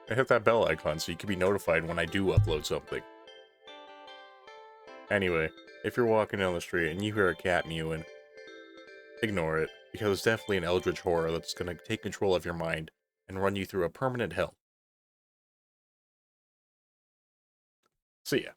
And hit that bell icon so you can be notified when I do upload something. Anyway, if you're walking down the street and you hear a cat mewing, ignore it, because it's definitely an Eldritch horror that's going to take control of your mind and run you through a permanent hell. See ya.